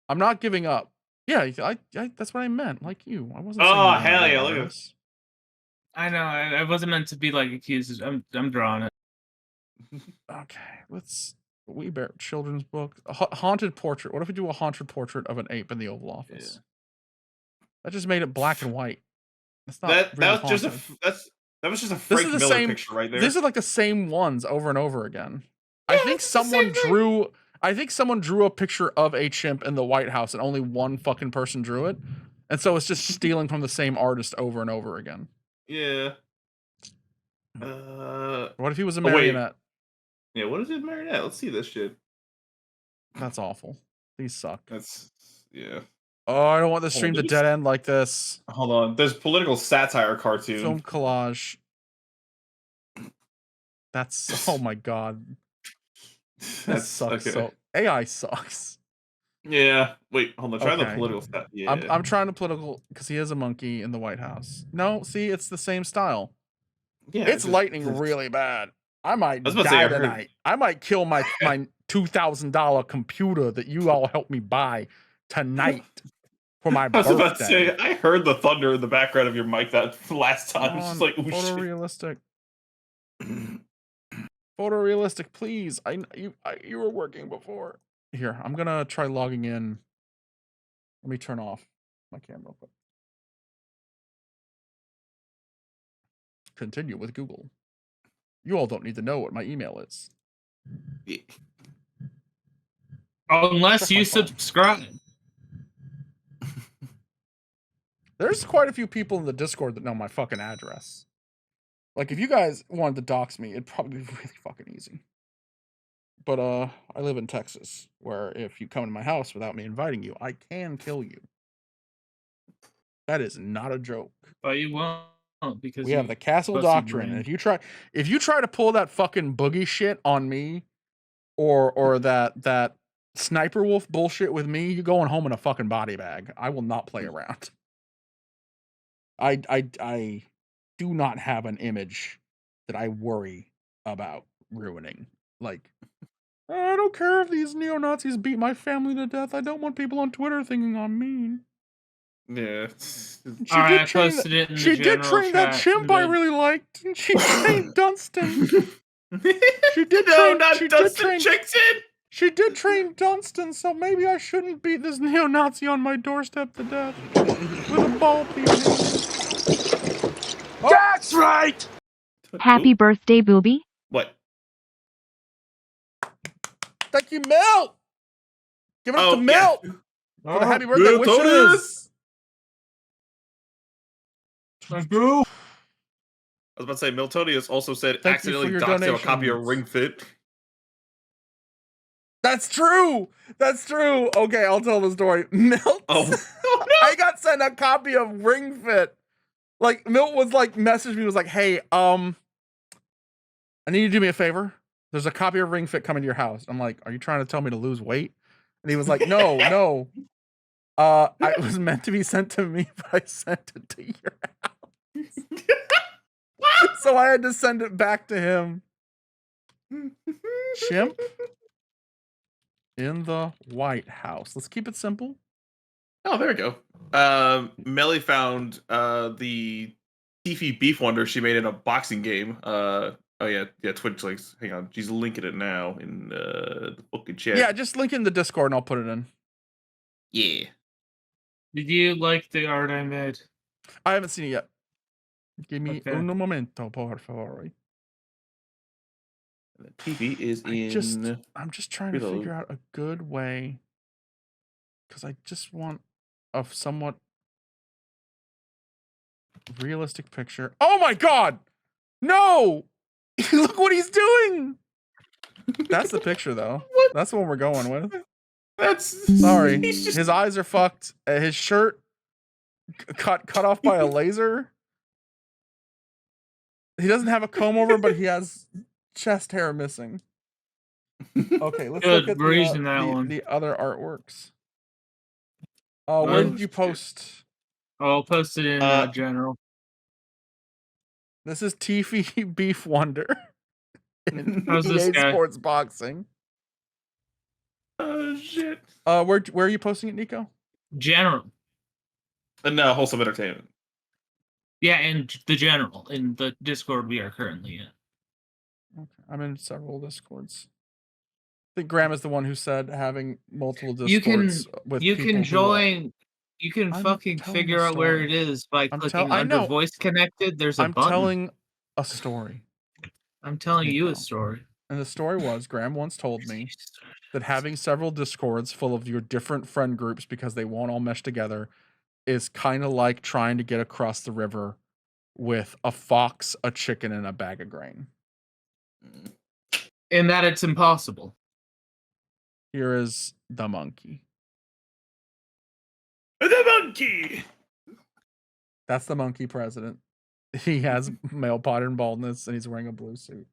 I'm not giving up. Yeah, I that's what I meant. Like you. I wasn't saying Oh you weren't a hell real yeah! Look at artist. I know. I wasn't meant to be like accused. I'm drawing it. Okay, let's. We Bear children's book, haunted portrait. What if we do a haunted portrait of an ape in the Oval Office? Yeah. That just made it black and white. That's not That really was just haunted. that was just a This Frank is the Miller same picture right there. These are like the same ones over and over again. Yeah, I think it's the someone same thing. drew. I think someone drew a picture of a chimp in the White House, and only one fucking person drew it, and so it's just stealing from the same artist over and over again. Yeah. What if he was a wait. marionette? Yeah, what is it, marionette? Let's see this shit. That's awful. These suck. That's yeah. Oh, I don't want the Hold on, stream to dead end like this. Hold on. There's political satire cartoon. Film collage. That's oh my god. That sucks. okay. So AI sucks. Yeah. Wait, hold on. Try the Okay. political stuff. Yeah. I'm trying to political because he is a monkey in the White House. No, see, it's the same style. Yeah. It's lightning really bad. I might was about to say, die I heard- tonight. I might kill my $2,000 computer that you all helped me buy tonight for my I was birthday. about to say, I heard the thunder in the background of your mic that last time. It's Come just on, like, oh shit. photorealistic. Photorealistic, please. You were working before. Here, I'm gonna try logging in. Let me turn off my camera real quick. Continue with Google. You all don't need to know what my email is. Yeah. Unless Check my you phone. subscribe. There's quite a few people in the Discord that know my fucking address. Like, if you guys wanted to dox me, it'd probably be really fucking easy. But, I live in Texas, where if you come to my house without me inviting you, I can kill you. That is not a joke. But you won't because We have the castle pussy doctrine, brain. and if you try to pull that fucking boogie shit on me, or that sniper wolf bullshit with me, you're going home in a fucking body bag. I will not play around. I do not have an image that I worry about ruining. Like, I don't care if these neo-Nazis beat my family to death. I don't want people on Twitter thinking I'm mean. Yeah. She did train that chimp I really liked. And she trained Dunstan. She did She did train Dunstan, so maybe I shouldn't beat this neo-Nazi on my doorstep to death with a ball piercing. That's right! Happy birthday, Booby. What? Thank you, Milt! Give it up to Milt! For the happy birthday wishes! Thank you. I was about to say, Miltonius also said Thank you for accidentally your doxed him a copy of donations. Ring Fit. That's true! That's true! Okay, I'll tell the story. Milt, I got sent a copy of Ring Fit. Like, Milt was like, messaged me, was like, hey, I need you to do me a favor. There's a copy of Ring Fit coming to your house. I'm like, are you trying to tell me to lose weight? And he was like, no. It was meant to be sent to me, but I sent it to your house. So I had to send it back to him. Chimp in the White House. Let's keep it simple. Oh, there we go. Melly found the Tiffy Beef Wonder she made in a boxing game. Oh yeah, Twitch links. Hang on, she's linking it now in the fucking chat. Yeah, just link in the Discord and I'll put it in. Yeah. Did you like the art I made? I haven't seen it yet. Give me Okay. un momento, por favor. The TV is in. I'm just trying to Reload. figure out a good way, because I just want a somewhat realistic picture. Oh my god! No! Look what he's doing! That's the picture, though. What? That's the one we're going with. That's Sorry. He's just His eyes are fucked. His shirt cut off by a laser. He doesn't have a comb over, but he has chest hair missing. Okay, let's look at the other artworks. Where did you post? Oh, I'll post it in general. This is Tiffy Beef Wonder in How's this EA guy? Sports Boxing. Oh shit. Where are you posting it, Nico? General. No, Wholesome Entertainment. Yeah, and the general in the Discord we are currently in. Okay, I'm in several Discords. I think Graham is the one who said having multiple Discords with you people can who join. You can I'm fucking telling figure a out where story. it is by I clicking under know. voice connected. There's a I'm button. telling a story. I'm telling you a Nico. story. And the story was Graham once told me that having several Discords full of your different friend groups because they won't all mesh together is kind of like trying to get across the river with a fox, a chicken, and a bag of grain. And that it's impossible. Here is the monkey. The monkey! That's the monkey president. He has male pattern baldness and he's wearing a blue suit.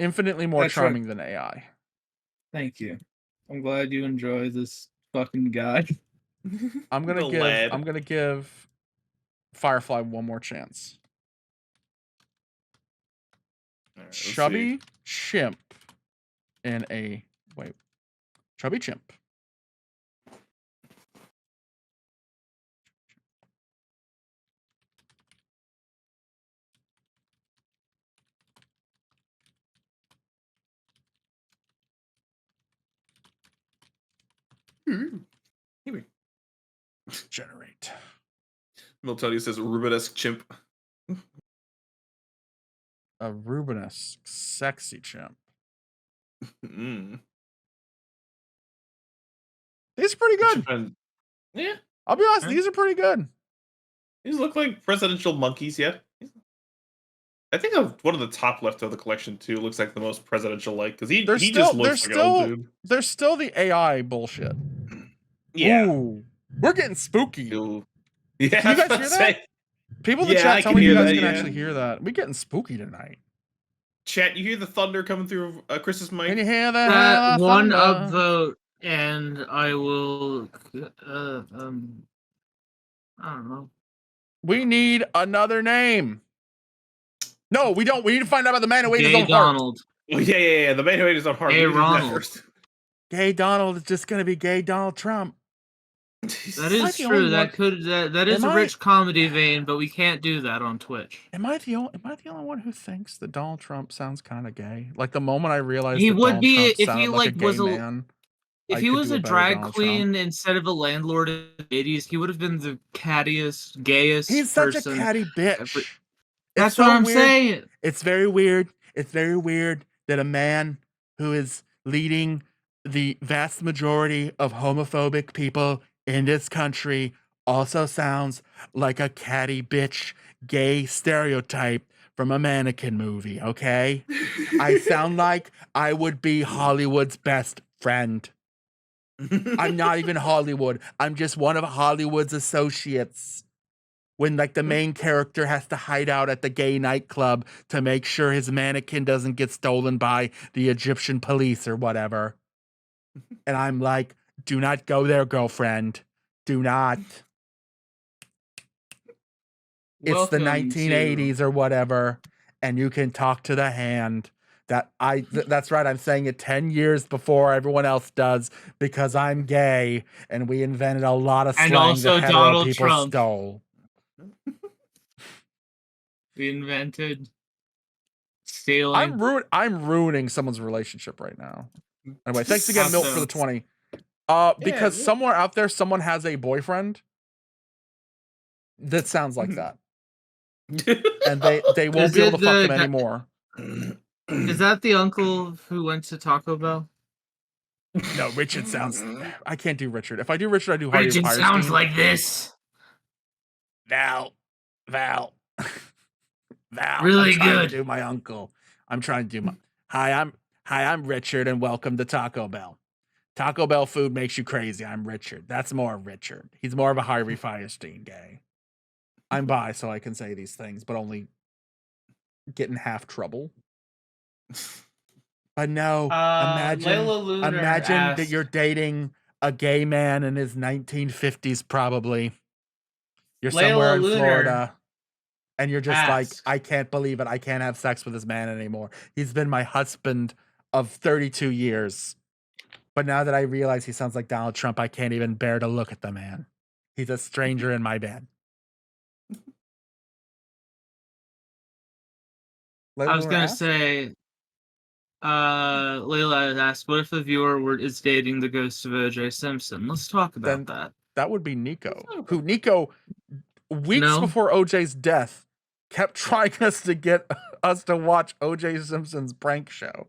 Infinitely more charming than AI. Thank you. I'm glad you enjoy this fucking guy. I'm gonna give Firefly one more chance. Right, Chubby chimp in a chubby chimp. Here. Generate. Miltonio says Rubenesque chimp. A Rubenesque sexy chimp. Mm. These are pretty good. Yeah. I'll be honest, these are pretty good. These look like presidential monkeys, yeah. I think one of the top left of the collection too looks like the most presidential like because he just looks like an old dude. There's still the AI bullshit. Yeah. Ooh, we're getting spooky. Ooh. Yeah, can you guys hear that? People in the chat, tell me you guys can actually hear that. We're getting spooky tonight. Chat, you hear the thunder coming through Chris's mic? Can you hear that? One upvote, and I will. I don't know. We need another name. No, we don't. We need to find out about the man who ate his own Donald. heart. Oh, yeah. The man who ate his own heart. Gay Ronald. Gay Donald is just gonna be gay Donald Trump. That is true. That is a rich comedy vein, but we can't do that on Twitch. Am I the only one who thinks that Donald Trump sounds kind of gay? Like the moment I realized he that would Donald be Trump if sounded he like a gay was man. If he was a drag queen instead of a landlord in the 80s, he would have been the cattiest, gayest person. He's such a catty bitch. That's what I'm saying. It's very weird. It's very weird that a man who is leading the vast majority of homophobic people in this country also sounds like a catty bitch gay stereotype from a mannequin movie, okay? I sound like I would be Hollywood's best friend. I'm not even Hollywood. I'm just one of Hollywood's associates. When like the main character has to hide out at the gay nightclub to make sure his mannequin doesn't get stolen by the Egyptian police or whatever. And I'm like, do not go there, girlfriend. Do not. It's the 1980s or whatever. And you can talk to the hand. That's right. I'm saying it 10 years before everyone else does because I'm gay and we invented a lot of slang that hetero people stole. We invented stealing. I'm ruining someone's relationship right now. Anyway, thanks again, Milk, for the 20. Because somewhere out there, someone has a boyfriend that sounds like that. And they won't be able to fuck them anymore. Is that the uncle who went to Taco Bell? No, Richard sounds... I can't do Richard. If I do Richard, I do Harvey Richard Firestein. sounds like this. Val. Val, Really I'm trying good. to do my uncle. I'm trying to do my... Hi, I'm Richard, and welcome to Taco Bell. Taco Bell food makes you crazy. I'm Richard. That's more of Richard. He's more of a Harvey Firestein gay. I'm bi, so I can say these things, but only get in half trouble. But no, imagine that you're dating a gay man in his 1950s, probably. You're somewhere in Florida, and you're just like, I can't believe it. I can't have sex with this man anymore. He's been my husband of 32 years. But now that I realize he sounds like Donald Trump, I can't even bear to look at the man. He's a stranger in my bed. I was going to say, Layla asked, what if the viewer is dating the ghost of O.J. Simpson? Let's talk about that. That would be Nico. Who, Nico, weeks before O.J.'s death, kept trying to get us to watch O.J. Simpson's prank show.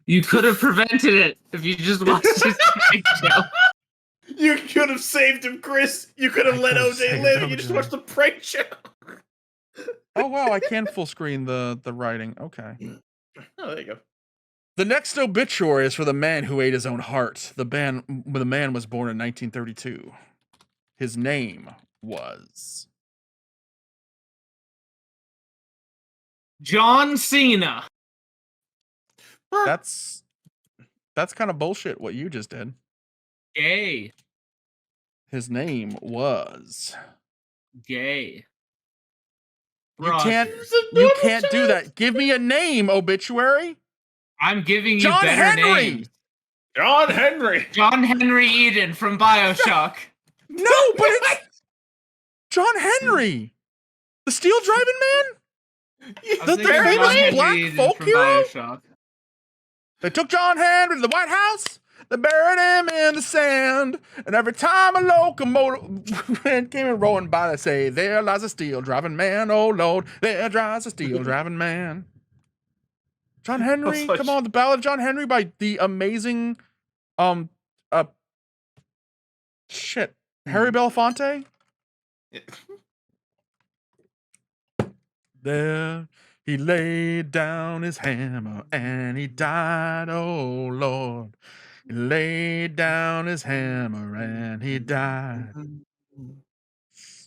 You could have prevented it if you just watched his prank show. You could have saved him, Chris. You could have let OJ live and you just watched the prank show. Oh, wow, I can full screen the writing. Okay. Oh, there you go. The next obituary is for the man who ate his own heart. The man was born in 1932. His name was... John Cena. That's kind of bullshit what you just did. Gay. His name was... Gay. You can't do that. Give me a name, obituary. I'm giving you better names. John Henry. John Henry Eden from BioShock. No, but it's John Henry, the steel driving man, the famous black folk hero. BioShock. They took John Henry to the White House. They buried him in the sand, and every time a locomotive came in rolling by, they say, "There lies a steel driving man, oh Lord, there drives a steel driving man." John Henry, come on, the Ballad of John Henry by the amazing, Harry Belafonte. There he laid down his hammer and he died, oh Lord. He laid down his hammer and he died.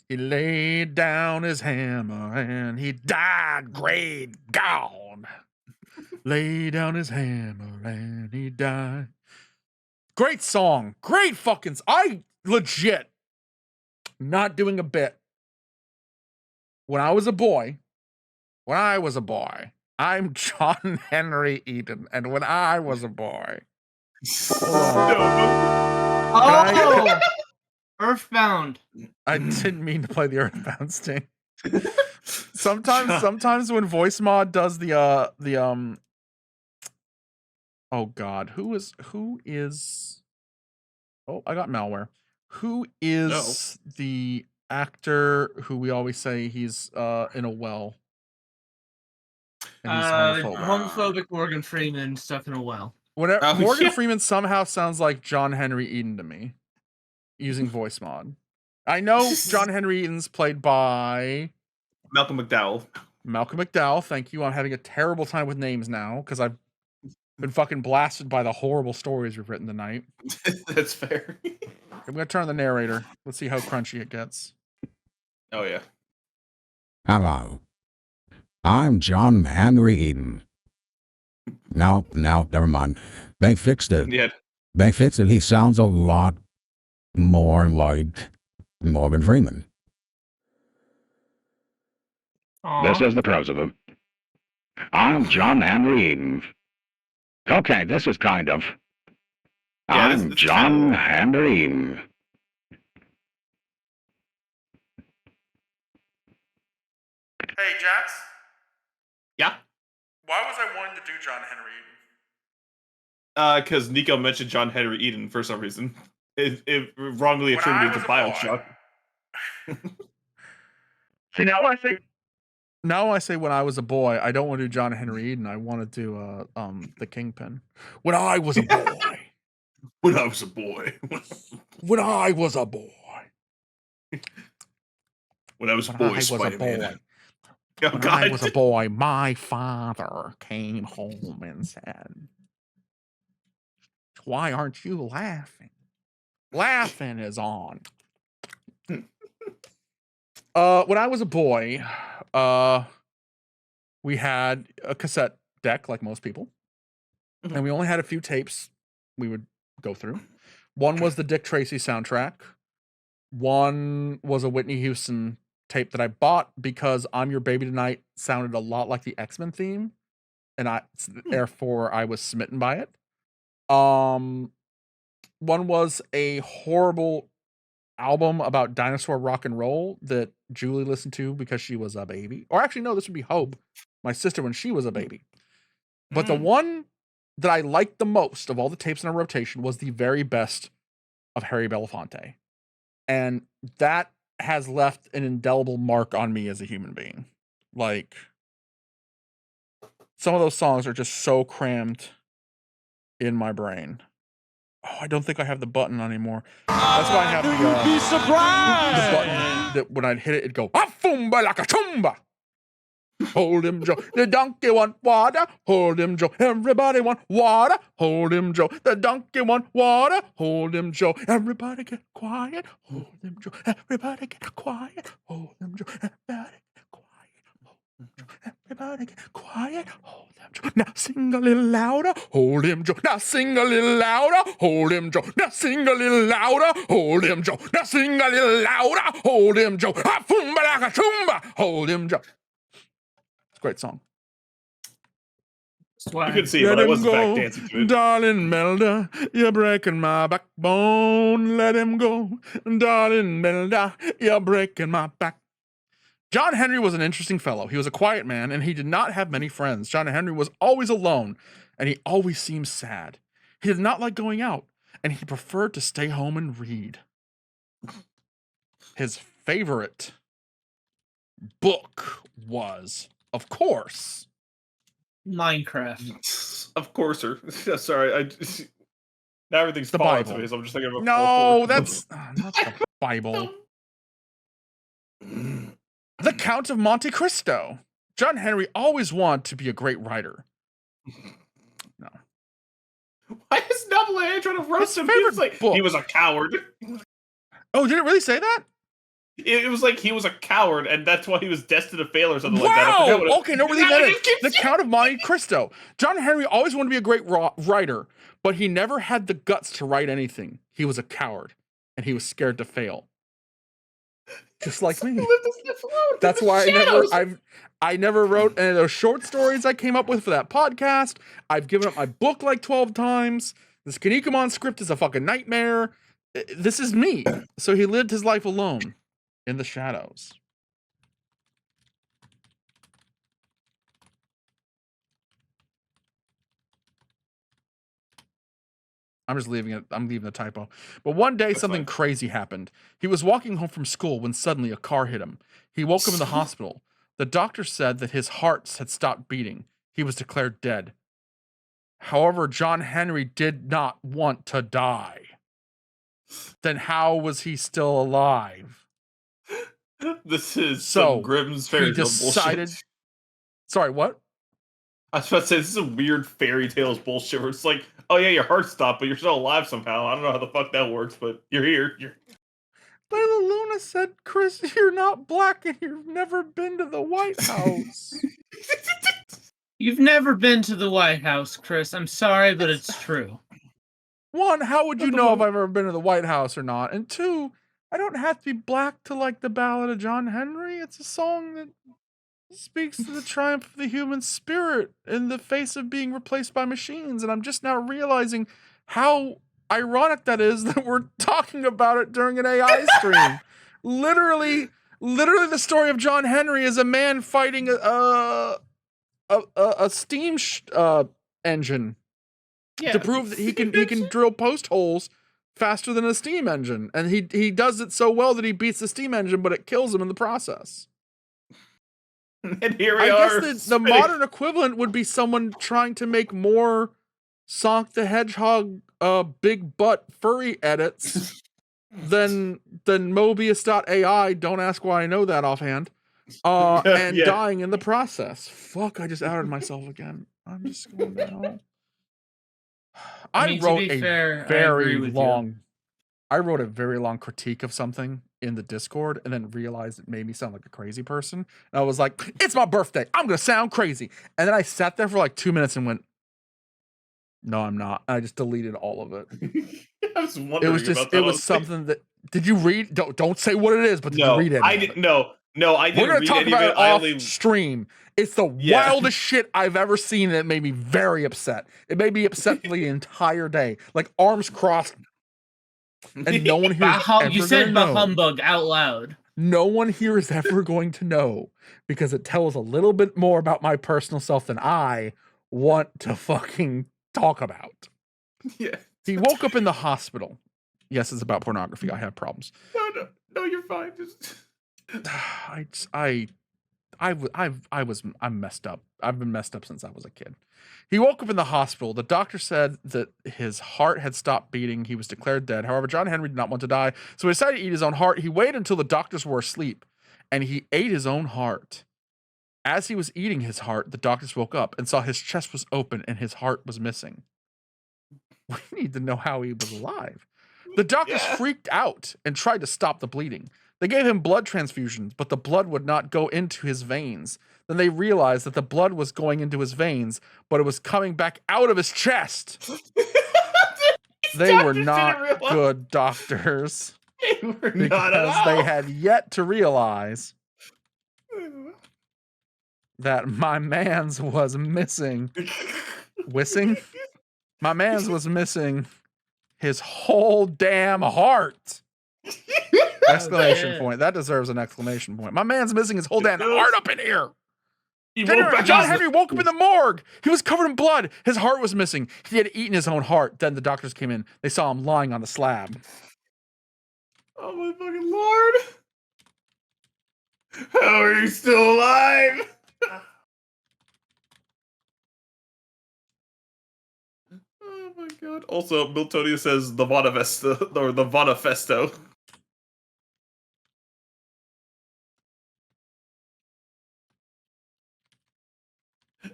He laid down his hammer and he died. Great God. Lay down his hammer and he died. Great song. Great fucking... I legit, not doing a bit. When I was a boy, I'm John Henry Eden. And when I was a boy... Oh! Earthbound. I didn't mean to play the Earthbound sting. Sometimes when voice mod does the oh God, who is oh, I got malware. Who is the actor who we always say he's in a well? And he's homophobic Morgan Freeman stuck in a well. Whenever Morgan Freeman somehow sounds like John Henry Eden to me, using voice mod. I know John Henry Eden's played by Malcolm McDowell. Malcolm McDowell, thank you. I'm having a terrible time with names now because I've been fucking blasted by the horrible stories we've written tonight. That's fair. I'm gonna turn on the narrator. Let's see how crunchy it gets. Oh yeah. Hello. I'm John Henry Eden. No, never mind. They fixed it. Yeah. They fixed it. He sounds a lot more like Morgan Freeman. This is the president. I'm John Henry Eden. Okay, this is kind of... I'm John Henry Eden. Hey, Jax? Yeah? Why was I wanting to do John Henry Eden? Because Nico mentioned John Henry Eden for some reason. It wrongly attributed to Bioshock. See, now I say when I was a boy, I don't want to do John Henry Eden. I want to do the Kingpin. When I was a boy. When I was a boy. When I was a boy. When I was a boy, Spider-Man. When I was a boy, my father came home and said, "Why aren't you laughing? Laughing is on." When I was a boy, we had a cassette deck like most people, and we only had a few tapes we would go through. One was the Dick Tracy soundtrack. One was a Whitney Houston tape that I bought because "I'm Your Baby Tonight" sounded a lot like the X-Men theme, and therefore I was smitten by it. One was a horrible album about dinosaur rock and roll that Julie listened to because she was a baby. Or actually, no, this would be Hope, my sister, when she was a baby. But the one that I liked the most of all the tapes in our rotation was the very best of Harry Belafonte. And that has left an indelible mark on me as a human being. Like, some of those songs are just so crammed in my brain. Oh, I don't think I have the button anymore. That's why I have the button that when I'd hit it, it'd go, "Afumba like a chumba." Hold him, Joe. The donkey want water. Hold him, Joe. Everybody want water. Hold him, Joe. The donkey want water. Hold him, Joe. Everybody get quiet. Hold him, Joe. Everybody get quiet. Hold him, Joe. Everybody get quiet. Hold him, Joe. Everybody get quiet. Hold him, Joe. Now sing a little louder. Hold him, Joe. Now sing a little louder. Hold him, Joe. Now sing a little louder. Hold him, Joe. Now sing a little louder. Hold him, Joe. Afumba like a chumba. Hold him, Joe. Great song. You can see, but I wasn't back dancing to it. Darling Melda, you're breaking my backbone. Let him go. Darling Melda, you're breaking my back. John Henry was an interesting fellow. He was a quiet man, and he did not have many friends. John Henry was always alone, and he always seemed sad. He did not like going out, and he preferred to stay home and read. His favorite book was, of course, Minecraft. Of course, sir. Sorry, now everything's the falling Bible. to me, so I'm just thinking about. No, that's not the Bible. The Count of Monte Cristo. John Henry always wanted to be a great writer. No. Why is NovelAI trying to roast him? He was a coward. Oh, did it really say that? It was like he was a coward, and that's why he was destined to fail or something like that. Wow! Okay, no, really that is. The Count of Monte Cristo. John Henry always wanted to be a great writer, but he never had the guts to write anything. He was a coward, and he was scared to fail. Just like me. That's why I never wrote any of those short stories I came up with for that podcast. I've given up my book like 12 times. This Kinekamon script is a fucking nightmare. This is me. So he lived his life alone in the shadows. I'm just leaving it. I'm leaving the typo. But one day, something crazy happened. He was walking home from school when suddenly a car hit him. He woke up in the hospital. The doctor said that his heart had stopped beating. He was declared dead. However, John Henry did not want to die. Then how was he still alive? This is some Grimm's fairy tale bullshit. Sorry, what? I was about to say, this is some weird fairy tales bullshit where it's like, oh yeah, your heart stopped, but you're still alive somehow. I don't know how the fuck that works, but you're here. Layla Luna said, "Chris, you're not black and you've never been to the White House." You've never been to the White House, Chris. I'm sorry, but it's true. One, how would you know if I've ever been to the White House or not? And two, I don't have to be black to like the Ballad of John Henry. It's a song that speaks to the triumph of the human spirit in the face of being replaced by machines. And I'm just now realizing how ironic that is that we're talking about it during an AI stream. Literally, the story of John Henry is a man fighting a steam engine to prove that he can drill post holes faster than a steam engine, and he does it so well that he beats the steam engine, but it kills him in the process. And here we I are. guess the modern equivalent would be someone trying to make more Sonic the Hedgehog big butt furry edits than Mobius.ai. Don't ask why I know that offhand. And dying in the process. Fuck, I just outed myself again. I'm just going down. I wrote a very long critique of something in the Discord and then realized it made me sound like a crazy person. And I was like, it's my birthday. I'm going to sound crazy. And then I sat there for like 2 minutes and went, no, I'm not. And I just deleted all of it. I was wondering it was something that, did you read? Don't say what it is, but did you read it? I didn't. No, I didn't. We're going to talk about it off stream. It's the wildest shit I've ever seen, and it made me very upset. It made me upset for the entire day, like arms crossed, and no one here. You said the humbug out loud. No one here is ever going to know because it tells a little bit more about my personal self than I want to fucking talk about. Yeah. He woke up in the hospital. Yes, it's about pornography. I have problems. No, you're fine. I'm messed up. I've been messed up since I was a kid. He woke up in the hospital. The doctor said that his heart had stopped beating. He was declared dead. However, John Henry did not want to die, so he decided to eat his own heart. He waited until the doctors were asleep, and he ate his own heart. As he was eating his heart, the doctors woke up and saw his chest was open and his heart was missing. We need to know how he was alive. The doctors freaked out and tried to stop the bleeding. They gave him blood transfusions, but the blood would not go into his veins. Then they realized that the blood was going into his veins, but it was coming back out of his chest. They were not good doctors. Because they had yet to realize that my man's was missing. My man's was missing his whole damn heart. Exclamation point. That deserves an exclamation point. My man's missing his whole damn heart up in here. John Henry woke up in the morgue. He was covered in blood. His heart was missing. He had eaten his own heart. Then the doctors came in. They saw him lying on the slab. Oh my fucking lord. How are you still alive? Oh my god. Also, Miltonia says the Vonavesta, or the Vonafesto.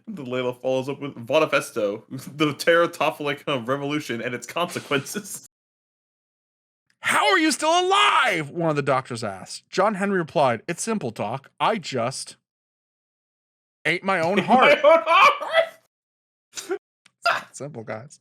The Layla follows up with Vonafesto, the Teratophilic revolution and its consequences. How are you still alive? One of the doctors asked. John Henry replied, it's simple, Doc. I just ate my own heart. Simple, guys.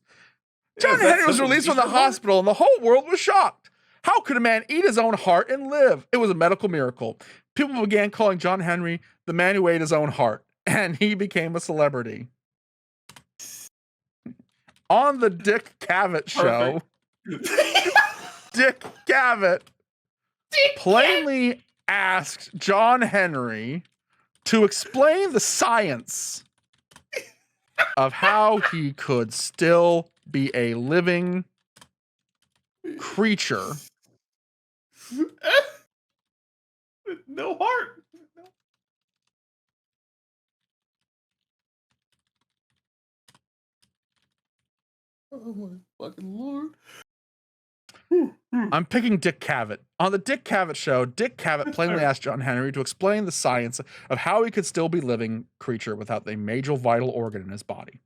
John Henry was released from the hospital and the whole world was shocked. How could a man eat his own heart and live? It was a medical miracle. People began calling John Henry the man who ate his own heart, and he became a celebrity. On the Dick Cavett show, Dick Cavett plainly asked John Henry to explain the science of how he could still be a living creature. No heart. Oh my fucking lord. I'm picking Dick Cavett. On the Dick Cavett show, Dick Cavett plainly asked John Henry to explain the science of how he could still be living creature without a major vital organ in his body.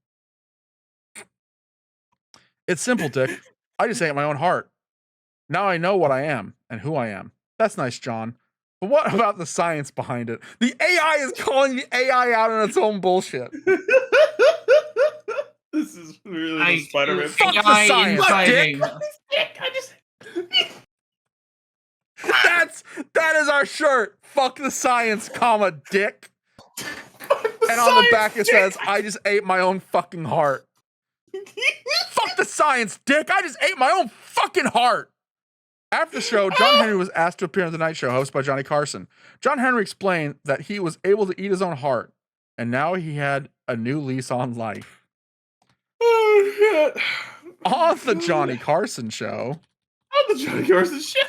It's simple, Dick. I just ate my own heart. Now I know what I am and who I am. That's nice, John. But what about the science behind it? The AI is calling the AI out on its own bullshit. This is really Spider-Man. Fuck the science, Dick. That is our shirt. Fuck the science, comma, Dick. And on the back it says, I just ate my own fucking heart. Fuck the science, Dick. I just ate my own fucking heart. After the show, John Henry was asked to appear on The Night Show, hosted by Johnny Carson. John Henry explained that he was able to eat his own heart, and now he had a new lease on life. Oh shit! On the Johnny Carson show. On the Johnny Carson show.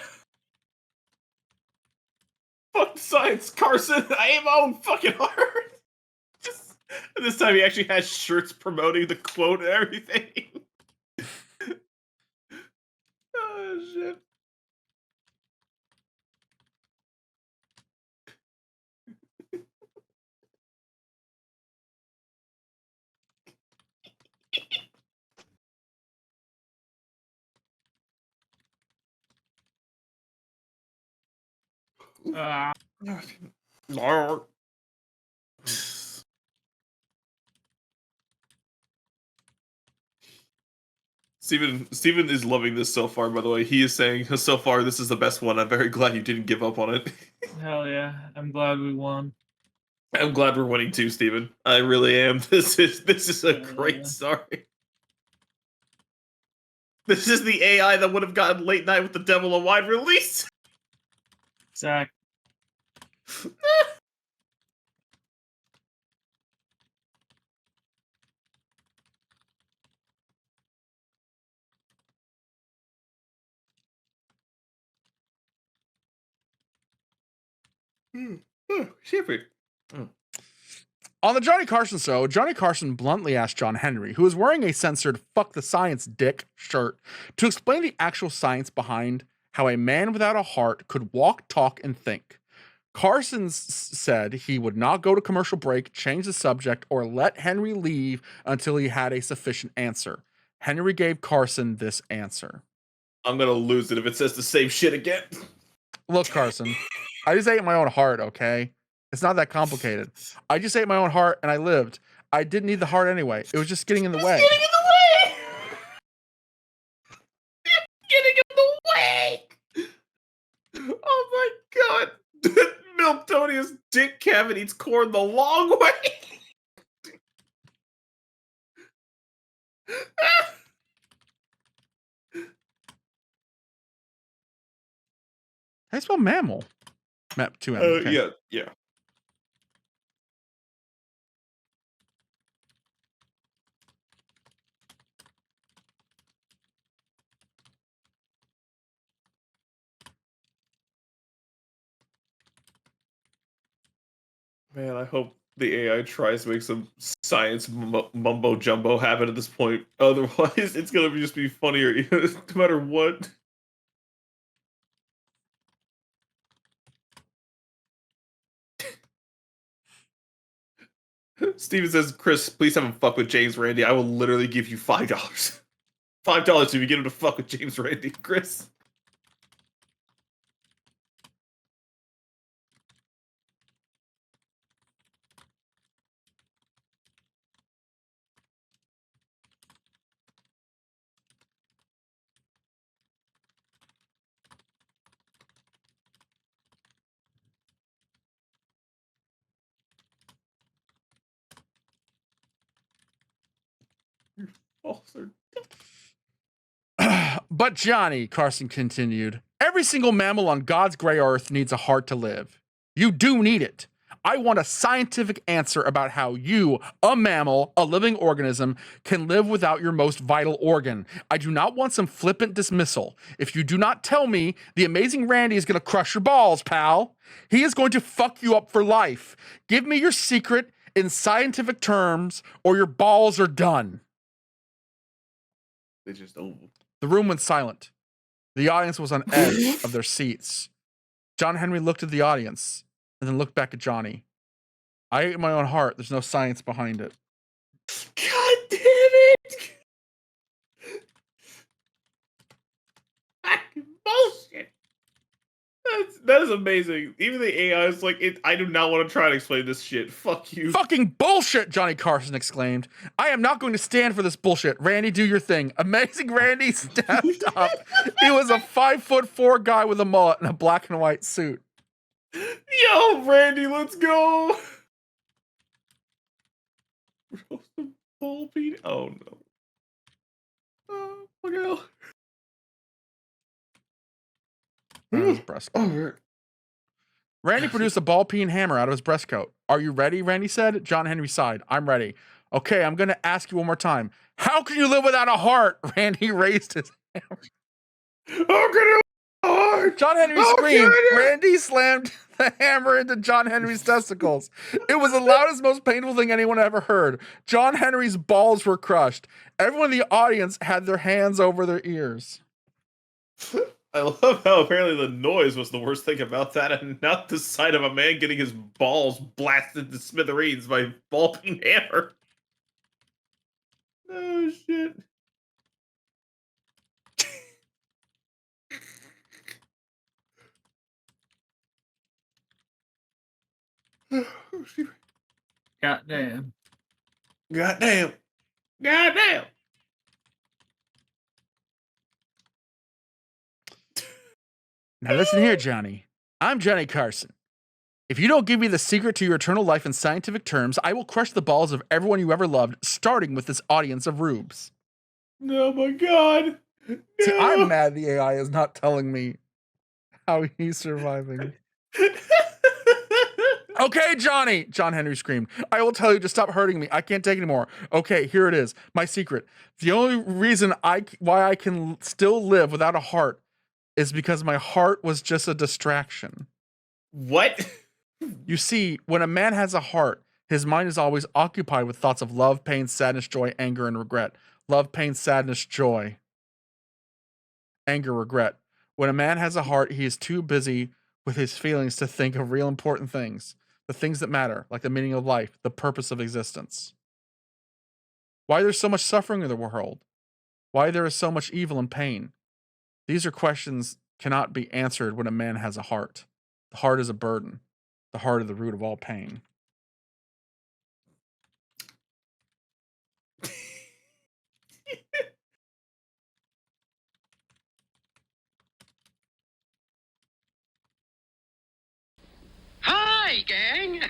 Fuck science, Carson. I aim my own fucking heart. Just this time he actually has shirts promoting the quote and everything. Oh shit. Steven is loving this so far, by the way. He is saying, so far, this is the best one. I'm very glad you didn't give up on it. Hell yeah. I'm glad we won. I'm glad we're winning too, Steven. I really am. This is a great story. This is the AI that would have gotten Late Night with the Devil a wide release. Zach. Shippy. On the Johnny Carson show, Johnny Carson bluntly asked John Henry, who was wearing a censored "fuck the science dick" shirt, to explain the actual science behind how a man without a heart could walk, talk, and think. Carson said he would not go to commercial break, change the subject, or let Henry leave until he had a sufficient answer. Henry gave Carson this answer. I'm gonna lose it if it says the same shit again. Look, Carson, I just ate my own heart, okay? It's not that complicated. I just ate my own heart and I lived. I didn't need the heart anyway. It was just getting in the way. Getting in the way! Getting in the way! Oh my god! Miltonia's dick Kevin eats corn the long way! How do you spell mammal? Map 2M. Okay. Yeah. Man, I hope the AI tries to make some science mumbo jumbo happen at this point. Otherwise, it's gonna just be funnier no matter what. Steven says, Chris, please have him fuck with James Randi. I will literally give you $5. $5 if you get him to fuck with James Randi, Chris. Oh, sir. But Johnny, Carson continued, every single mammal on God's gray earth needs a heart to live. You do need it. I want a scientific answer about how you, a mammal, a living organism, can live without your most vital organ. I do not want some flippant dismissal. If you do not tell me, the amazing Randy is going to crush your balls, pal. He is going to fuck you up for life. Give me your secret in scientific terms, or your balls are done. They just don't. The room went silent. The audience was on edge of their seats. John Henry looked at the audience and then looked back at Johnny. I ate my own heart. There's no science behind it. God damn it! Bullshit. That is amazing. Even the AI is like, I do not want to try to explain this shit. Fuck you. Fucking bullshit, Johnny Carson exclaimed. I am not going to stand for this bullshit. Randy, do your thing. Amazing Randy stepped up. He was a 5'4" guy with a mullet and a black and white suit. Yo, Randy, let's go. Ball beat. Oh no. Oh, look out. His breast coat. Randy produced a ball peen hammer out of his breast coat. Are you ready? Randy said. John Henry sighed. I'm ready. Okay, I'm gonna ask you one more time. How can you live without a heart? Randy raised his hammer. How can you heart? John Henry screamed. Randy slammed the hammer into John Henry's testicles. It was the loudest, most painful thing anyone ever heard. John Henry's balls were crushed. Everyone in the audience had their hands over their ears. I love how apparently the noise was the worst thing about that, and not the sight of a man getting his balls blasted to smithereens by a ball-peen hammer. Oh, shit. Goddamn. Goddamn. Goddamn. Now listen here, Johnny. I'm Johnny Carson. If you don't give me the secret to your eternal life in scientific terms, I will crush the balls of everyone you ever loved, starting with this audience of rubes. Oh my god. No. See, I'm mad the AI is not telling me how he's surviving. Okay, Johnny, John Henry screamed. I will tell you to stop hurting me. I can't take it anymore. Okay, here it is. My secret. The only reason why I can still live without a heart is because my heart was just a distraction. What? You see, when a man has a heart, his mind is always occupied with thoughts of love, pain, sadness, joy, anger, and regret. Love, pain, sadness, joy, anger, regret. When a man has a heart, he is too busy with his feelings to think of real important things, the things that matter, like the meaning of life, the purpose of existence. Why there's so much suffering in the world? Why there is so much evil and pain? These are questions cannot be answered when a man has a heart. The heart is a burden. The heart is the root of all pain. Hi, gang.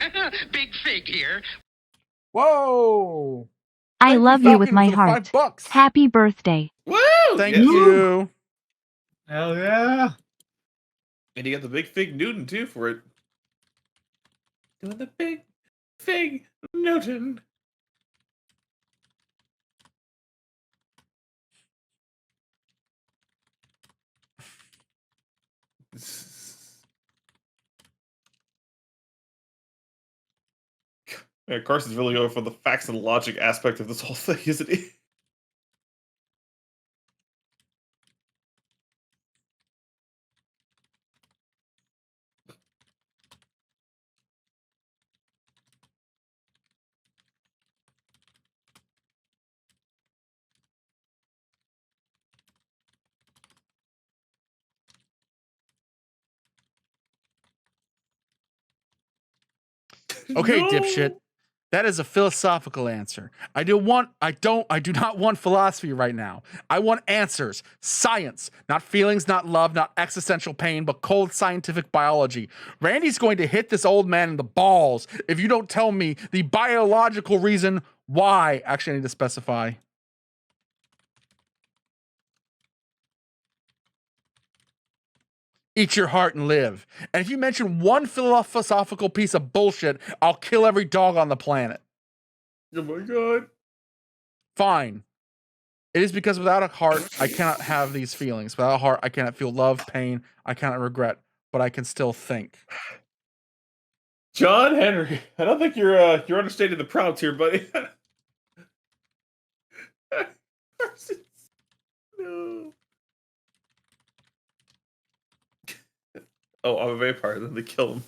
Big Fig here. Whoa! I love you with my for the heart. $5. Happy birthday. Woo! Thank Yes. you. Hell yeah. And you got the big Fig Newton too for it. Doing the big Fig Newton. Yeah, Carson's really going for the facts and logic aspect of this whole thing, isn't he? Okay, No. dipshit. That is a philosophical answer. I do not want philosophy right now. I want answers. Science. Not feelings, not love, not existential pain, but cold scientific biology. Randy's going to hit this old man in the balls if you don't tell me the biological reason why. Actually, I need to specify. Eat your heart and live. And if you mention one philosophical piece of bullshit, I'll kill every dog on the planet. Oh my god. Fine. It is because without a heart, I cannot have these feelings. Without a heart, I cannot feel love, pain, I cannot regret, but I can still think. John Henry, I don't think you're understating the prompts here, buddy. No. Oh, I'm a vampire, then they kill him.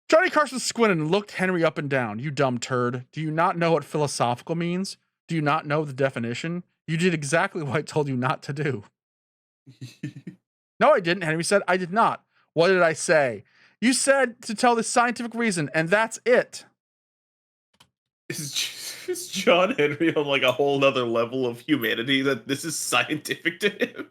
Johnny Carson squinted and looked Henry up and down. You dumb turd. Do you not know what philosophical means? Do you not know the definition? You did exactly what I told you not to do. No, I didn't. Henry said, I did not. What did I say? You said to tell the scientific reason, and that's it. Is John Henry on like a whole nother level of humanity that this is scientific to him?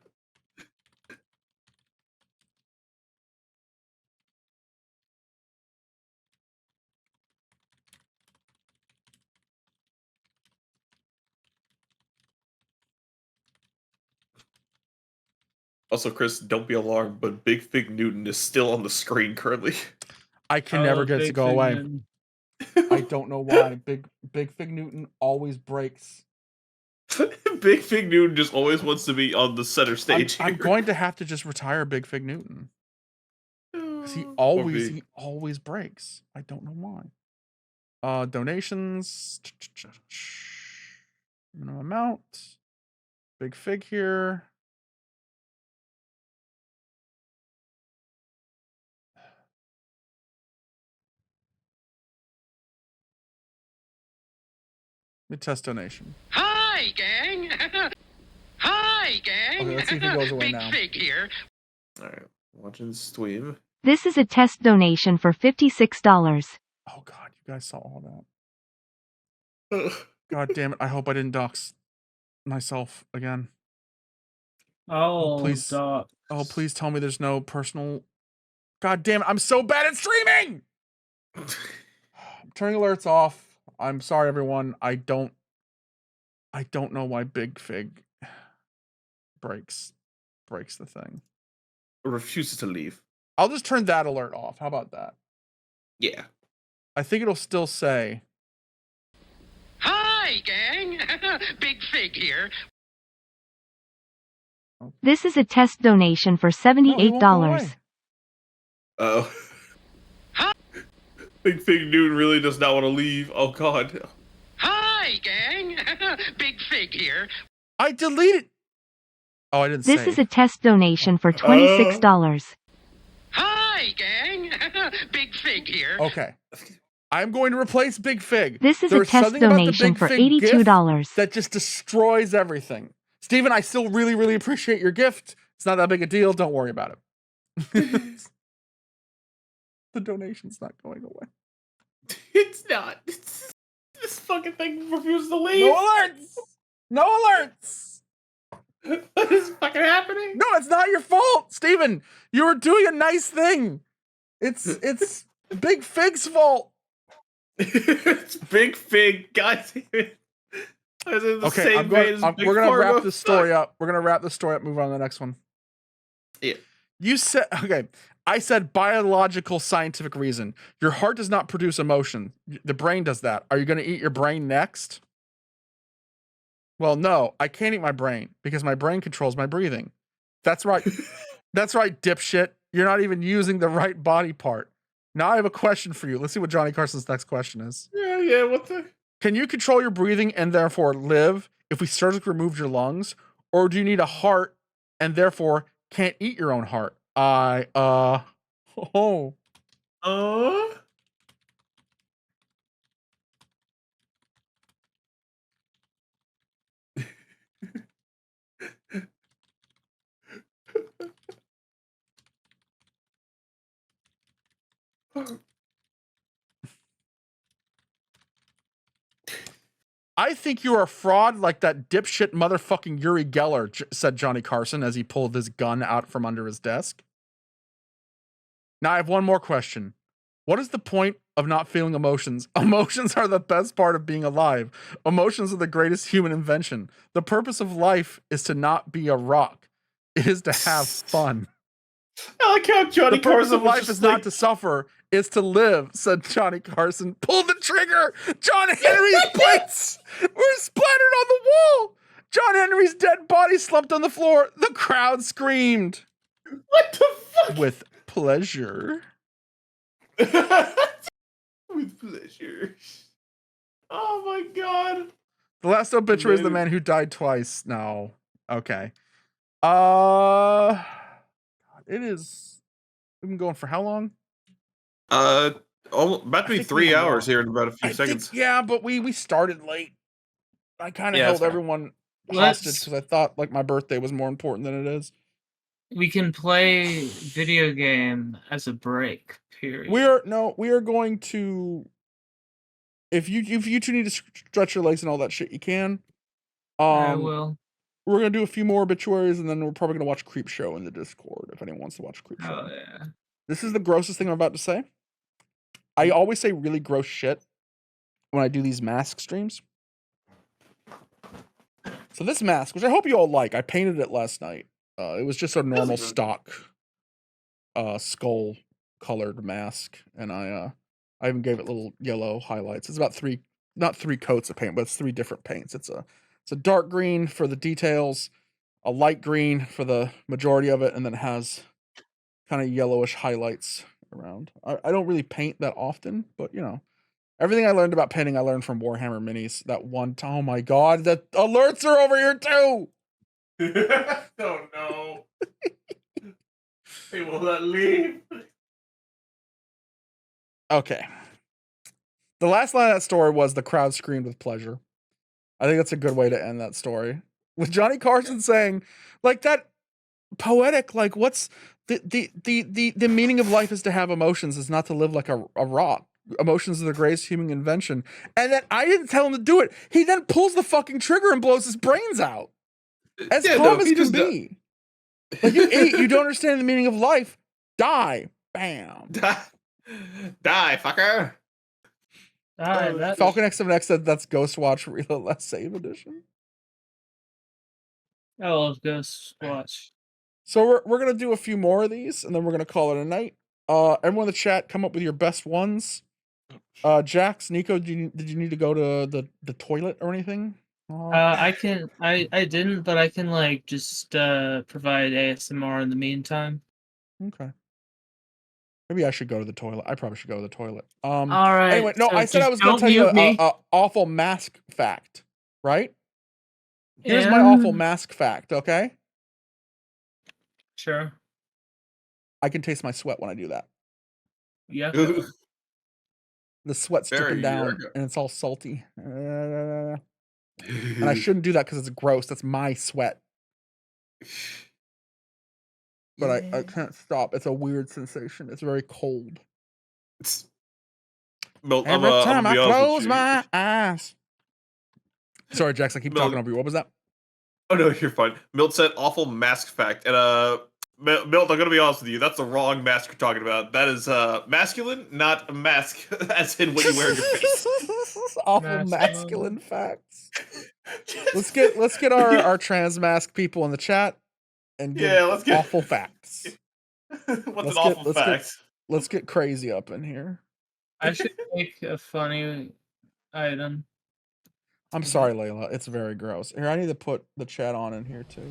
Also, Chris, don't be alarmed, but Big Fig Newton is still on the screen currently. I can never get it to go away. I don't know why. Big Fig Newton always breaks. Big Fig Newton just always wants to be on the center stage. I'm going to have to just retire Big Fig Newton. Because he always breaks. I don't know why. Donations. Minimum amount. Big Fig here. Let me test donation. Hi, gang. Hi, gang. Okay, let's see if he goes away Big now. Fig here. Alright, watching the stream. This is a test donation for $56. Oh god, you guys saw all that. God damn it, I hope I didn't dox myself again. Oh, please. Oh, please tell me there's no personal... God damn it, I'm so bad at streaming! I'm turning alerts off. I'm sorry, everyone. I don't know why Big Fig breaks the thing. Refuses to leave. I'll just turn that alert off. How about that? Yeah. I think it'll still say... Hi, gang. Big Fig here. This is a test donation for $78. Oh. Big Fig Newton really does not want to leave. Oh god. Hi, gang. Big Fig here. I deleted... Oh, I didn't say. This is a test donation for $26. Hi, gang. Big Fig here. Okay. I'm going to replace Big Fig. This is a test donation for $82. That just destroys everything. Steven, I still really, really appreciate your gift. It's not that big a deal. Don't worry about it. The donation's not going away. It's not. This fucking thing refuses to leave. No alerts! No alerts! What is fucking happening? No, it's not your fault, Steven. You were doing a nice thing. It's Big Fig's fault. It's Big Fig. God damn it. Okay, we're gonna wrap this story up. We're gonna wrap this story up. Move on to the next one. Yeah. You said okay. I said biological scientific reason. Your heart does not produce emotion. The brain does that. Are you gonna eat your brain next? Well, no, I can't eat my brain because my brain controls my breathing. That's right. That's right, dipshit. You're not even using the right body part. Now I have a question for you. Let's see what Johnny Carson's next question is. Yeah, what the? Can you control your breathing and therefore live if we surgically removed your lungs? Or do you need a heart and therefore can't eat your own heart? I think you're a fraud like that dipshit motherfucking Uri Geller, said Johnny Carson as he pulled his gun out from under his desk. Now I have one more question. What is the point of not feeling emotions? Emotions are the best part of being alive. Emotions are the greatest human invention. The purpose of life is to not be a rock. It is to have fun. I like how Johnny The purpose Carson of life is not to suffer, it's to live, said Johnny Carson. Pull the trigger! John Henry's plates were splattered on the wall! John Henry's dead body slumped on the floor. The crowd screamed. What the fuck? With pleasure. With pleasure. Oh my god. The last obituary is the man who died twice. No. Okay. It is. We've been going for how long? About to be 3 hours here in about a few seconds. Yeah, but we started late. I kind of held everyone hostage because I thought like my birthday was more important than it is. We can play video game as a break. Period. We are going to. If you two need to stretch your legs and all that shit, you can. I will. We're gonna do a few more obituaries, and then we're probably gonna watch Creep Show in the Discord if anyone wants to watch Creep Show. Oh yeah. This is the grossest thing I'm about to say. I always say really gross shit when I do these mask streams. So this mask, which I hope you all like, I painted it last night. It was just a normal stock skull colored mask, and I even gave it little yellow highlights. It's about not 3 coats of paint, but it's 3 different paints. It's a dark green for the details, a light green for the majority of it, and then it has kind of yellowish highlights around. I don't really paint that often, but everything I learned about painting, I learned from Warhammer Minis. That one time, oh my god, the alerts are over here too! Oh no. They will not leave. Okay. The last line of that story was the crowd screamed with pleasure. I think that's a good way to end that story. With Johnny Carson saying, like, that poetic, like, what's the meaning of life is to have emotions, is not to live like a rock. Emotions are the greatest human invention. And then I didn't tell him to do it. He then pulls the fucking trigger and blows his brains out. As calm as can be. Like, you idiot, you don't understand the meaning of life. Die. Bam. Die, fucker. Falcon X7X said that's Ghostwatch Reload Last Save Edition. I love Ghostwatch. So we're gonna do a few more of these, and then we're gonna call it a night. Everyone in the chat, come up with your best ones. Jax, Nico, did you need to go to the toilet or anything? I didn't, but I can like just provide ASMR in the meantime. Okay. Maybe I should go to the toilet. I probably should go to the toilet. All right. Anyway, no, so I said I was going to tell you a awful mask fact, right? Here's my awful mask fact, okay? Sure. I can taste my sweat when I do that. Yeah. The sweat's dripping down, and it's all salty. And I shouldn't do that because it's gross. That's my sweat. But I can't stop. It's a weird sensation. It's very cold. Every time I close my eyes. Sorry, Jax, I keep talking over you. What was that? Oh no, you're fine. Milt said awful mask fact. And Milt, I'm gonna be honest with you, that's the wrong mask you're talking about. That is masculine, not a mask, as in what you wear in your face. Awful masculine facts. Let's get our trans mask people in the chat and let's get awful facts. What's an awful fact? Let's get crazy up in here. I should make a funny item. I'm sorry, Layla. It's very gross. Here, I need to put the chat on in here too.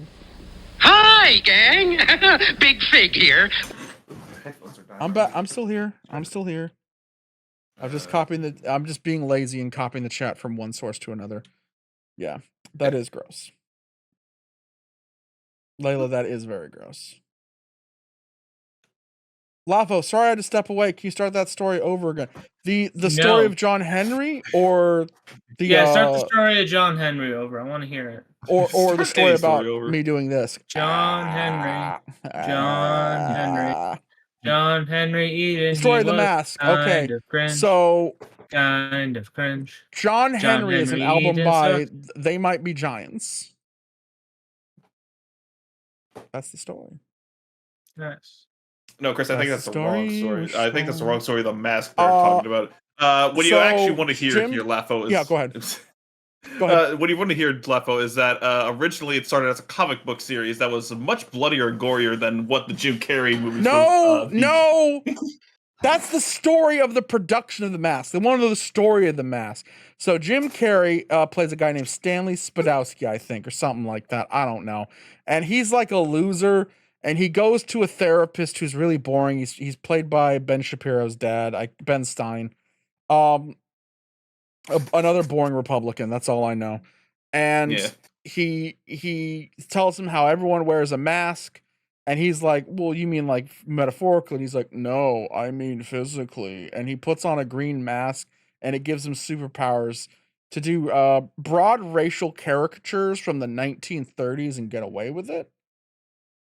Hi, gang. Big Fig here. I'm back. I'm still here. I'm just being lazy and copying the chat from one source to another. Yeah, that is gross. Layla, that is very gross. Lavo, sorry I had to step away. Can you start that story over again? The story of John Henry, or the start the story of John Henry over. I want to hear it. Or the story about me doing this. John Henry eating. The story of the mask. Okay, so kind of cringe. John Henry is an album by They Might Be Giants. That's the story. Nice. No, Chris, I think that's the wrong story. I think that's the wrong story of the mask they're talking about. What you actually want to hear here, Lafo, is... Yeah, go ahead. Go ahead. What you want to hear, Lefo, is that originally it started as a comic book series that was much bloodier and gorier than what the Jim Carrey movies were. No! That's the story of the production of The Mask. They want to know the story of The Mask. So Jim Carrey plays a guy named Stanley Spadowski, I think, or something like that. I don't know. And he's like a loser, and he goes to a therapist who's really boring. He's played by Ben Shapiro's dad, Ben Stein. Another boring Republican. That's all I know. And he tells him how everyone wears a mask. And he's like, well, you mean like metaphorically? And he's like, no, I mean physically. And he puts on a green mask, and it gives him superpowers to do broad racial caricatures from the 1930s and get away with it.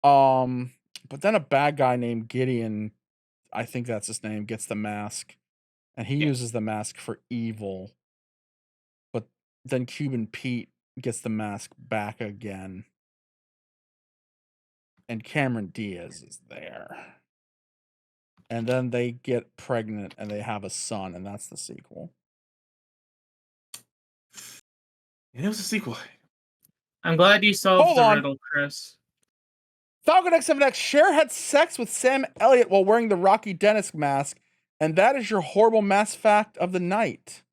But then a bad guy named Gideon, I think that's his name, gets the mask. And he uses the mask for evil. But then Cuban Pete gets the mask back again. And Cameron Diaz is there. And then they get pregnant and they have a son, and that's the sequel. And it was a sequel. I'm glad you solved the riddle, Chris. Falcon X7X, Cher had sex with Sam Elliott while wearing the Rocky Dennis mask, and that is your horrible mass fact of the night.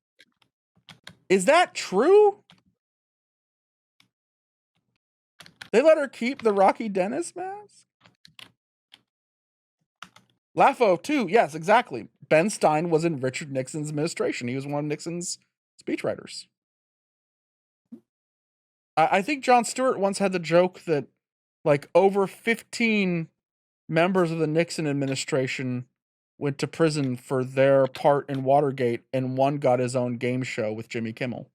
Is that true? They let her keep the Rocky Dennis mask? Laffo, too. Yes, exactly. Ben Stein was in Richard Nixon's administration. He was one of Nixon's speechwriters. I think Jon Stewart once had the joke that, like, over 15 members of the Nixon administration went to prison for their part in Watergate, and one got his own game show with Jimmy Kimmel.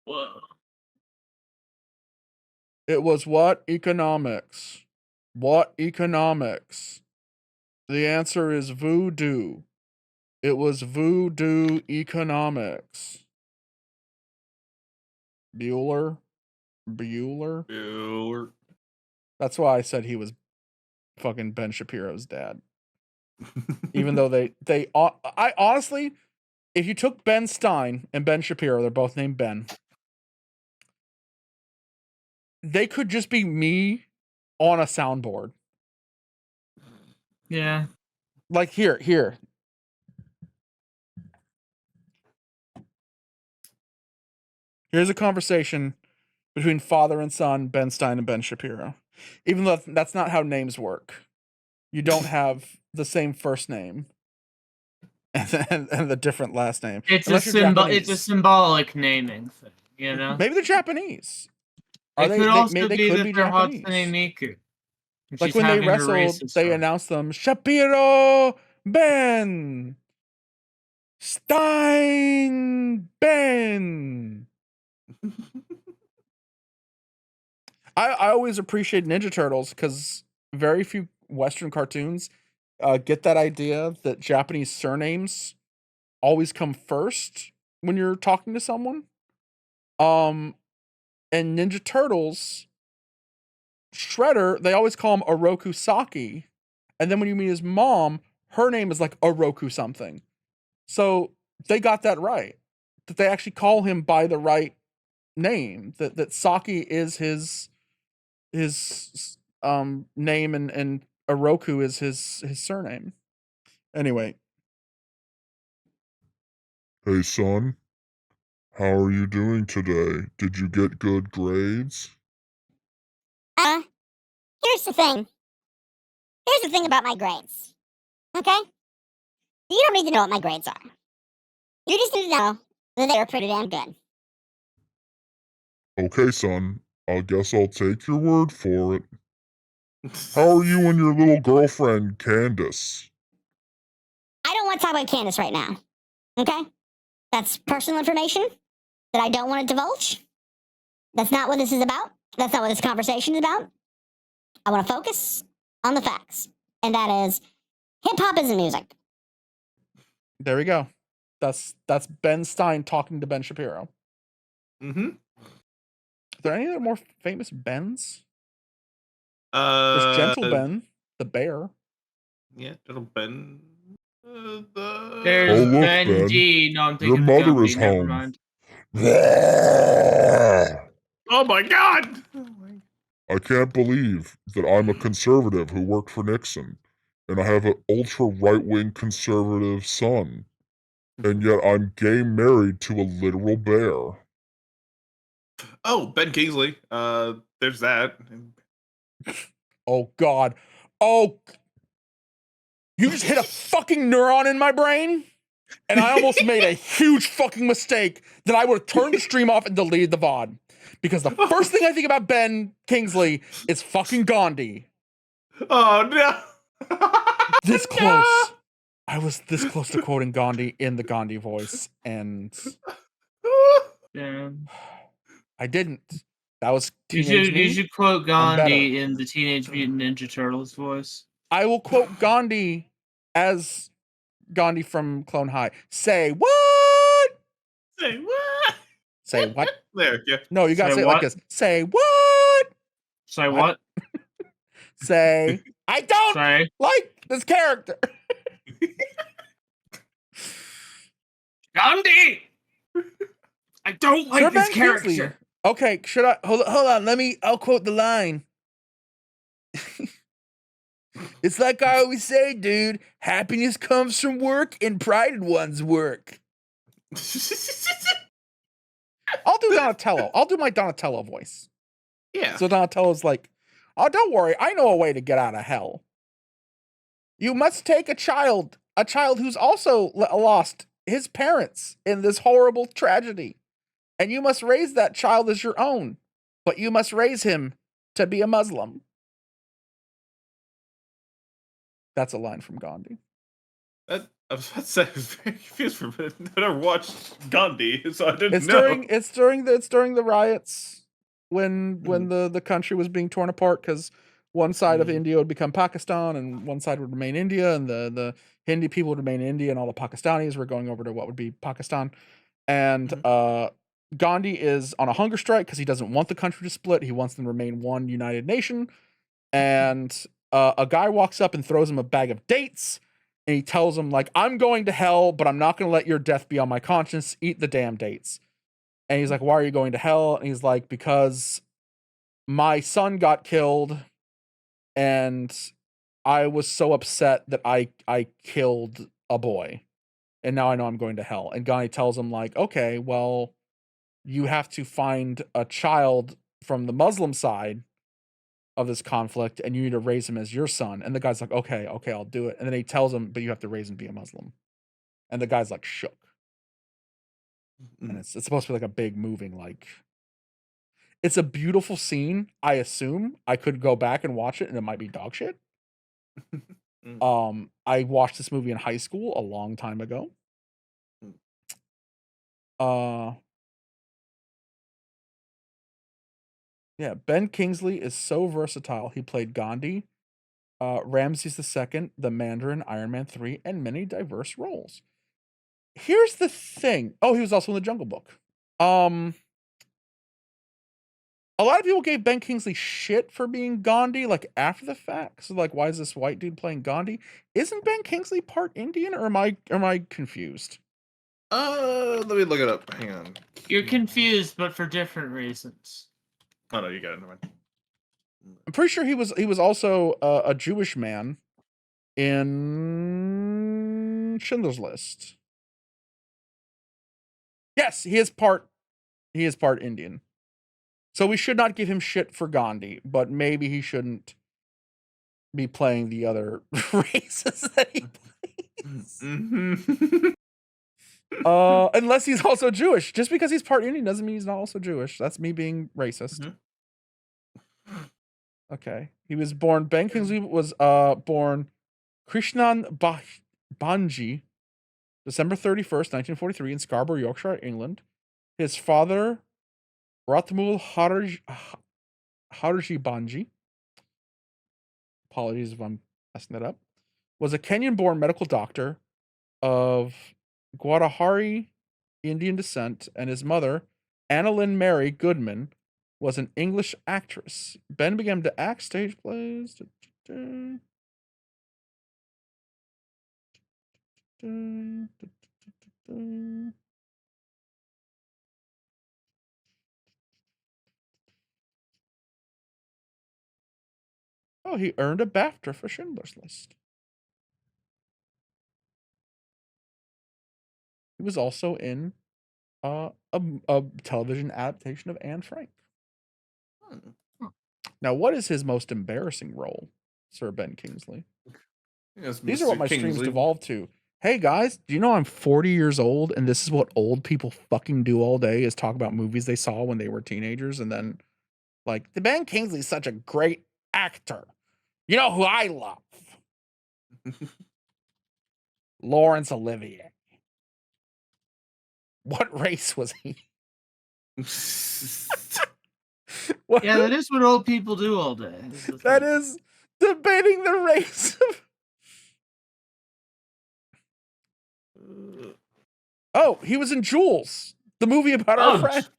Whoa. It was what economics? What economics? The answer is voodoo. It was voodoo economics. Bueller? That's why I said he was fucking Ben Shapiro's dad. Even though I honestly, if you took Ben Stein and Ben Shapiro, they're both named Ben, they could just be me on a soundboard. Yeah. Like here. Here's a conversation between father and son, Ben Stein and Ben Shapiro. Even though that's not how names work. You don't have the same first name and the different last name. It's a symbolic naming thing, you know? Maybe they're Japanese. They could also be that they're Hatsune Miku. Like when they wrestled, they announced them Shapiro Ben Stein Ben. I always appreciate Ninja Turtles because very few Western cartoons get that idea that Japanese surnames always come first when you're talking to someone. And Ninja Turtles, Shredder, they always call him Oroku Saki. And then when you meet his mom, her name is like Oroku something. So they got that right. That they actually call him by the right name. That Saki is his name and Oroku is his surname. Anyway. Hey son, how are you doing today? Did you get good grades? Here's the thing. Here's the thing about my grades. Okay? You don't need to know what my grades are. You just need to know that they are pretty damn good. Okay, son. I guess I'll take your word for it. How are you and your little girlfriend, Candace? I don't want to talk about Candace right now. Okay? That's personal information that I don't want to divulge. That's not what this is about. That's not what this conversation is about. I want to focus on the facts. And that is, hip-hop isn't music. There we go. That's Ben Stein talking to Ben Shapiro. Mm-hmm. Are there any other more famous Bens? There's Gentle Ben, the bear. Yeah, Gentle Ben. There's look, Ben D. No, I'm thinking your mother Gumby. is Never home. mind. Oh my god! I can't believe that I'm a conservative who worked for Nixon, and I have an ultra-right-wing conservative son, and yet I'm gay married to a literal bear. Oh, Ben Kingsley. There's that. Oh god. Oh, you just hit a fucking neuron in my brain, and I almost made a huge fucking mistake that I would have turned the stream off and deleted the VOD. Because the first thing I think about Ben Kingsley is fucking Gandhi. Oh no! This close. No! I was this close to quoting Gandhi in the Gandhi voice, and Damn. I didn't. That was teenage me. You should quote Gandhi in the Teenage Mutant Ninja Turtles voice. I will quote Gandhi as Gandhi from Clone High. Say what? Say what? Say what? There, yeah. No, you gotta say it like this. Say what? Say what? Say, I don't like this character. Gandhi! I don't like this character. Kingsley Okay, should I hold on? I'll quote the line. It's like I always say, dude. Happiness comes from work, and pride in one's work. I'll do Donatello. I'll do my Donatello voice. Yeah. So Donatello's like, "Oh, don't worry. I know a way to get out of hell. You must take a child who's also lost his parents in this horrible tragedy, and you must raise that child as your own, but you must raise him to be a Muslim." That's a line from Gandhi. I was about to say, I was very confused for a minute. I never watched Gandhi, so I didn't know. It's during the riots when the country was being torn apart because one side of India would become Pakistan and one side would remain India, and the Hindi people would remain India, and all the Pakistanis were going over to what would be Pakistan. And Gandhi is on a hunger strike because he doesn't want the country to split. He wants them to remain one united nation. And a guy walks up and throws him a bag of dates. And he tells him, like, I'm going to hell, but I'm not going to let your death be on my conscience. Eat the damn dates. And he's like, why are you going to hell? And he's like, because my son got killed and I was so upset that I killed a boy. And now I know I'm going to hell. And Gandhi tells him, like, okay, well, you have to find a child from the Muslim side of this conflict and you need to raise him as your son. And the guy's like, okay, I'll do it. And then he tells him, but you have to raise him to be a Muslim. And the guy's like shook. And it's supposed to be like a big moving, like, it's a beautiful scene. I assume I could go back and watch it and it might be dog shit. I watched this movie in high school a long time ago. Yeah, Ben Kingsley is so versatile. He played Gandhi, Ramses II, the Mandarin, Iron Man 3, and many diverse roles. Here's the thing. Oh, he was also in the Jungle Book. A lot of people gave Ben Kingsley shit for being Gandhi, like, after the fact. So, like, why is this white dude playing Gandhi? Isn't Ben Kingsley part Indian, or am I confused? Let me look it up. Hang on. You're confused, but for different reasons. Oh no, you got it. Never mind. I'm pretty sure he was also a Jewish man in Schindler's List. Yes, he is part Indian. So we should not give him shit for Gandhi, but maybe he shouldn't be playing the other races that he plays. Unless he's also Jewish. Just because he's part Indian doesn't mean he's not also Jewish. That's me being racist. Okay. He was born, Ben Kingsley was born Krishnan Banji, December 31st, 1943, in Scarborough, Yorkshire, England. His father, Ratmul Harji Banji, apologies if I'm messing that up, was a Kenyan-born medical doctor of Guadalajara Indian descent, and his mother, Annalyn Mary Goodman, was an English actress. Ben began to act stage plays. Oh, he earned a BAFTA for Schindler's List. He was also in a television adaptation of Anne Frank. Now, what is his most embarrassing role, Sir Ben Kingsley? Yes, These Mr. are what my Kingsley. streams devolved to. Hey guys, do you know I'm 40 years old and this is what old people fucking do all day, is talk about movies they saw when they were teenagers, and then, like, the Ben Kingsley's such a great actor. You know who I love? Laurence Olivier. What race was he? Yeah, that is what old people do all day. That is debating the race of... Oh, he was in Jules, the movie about our friend.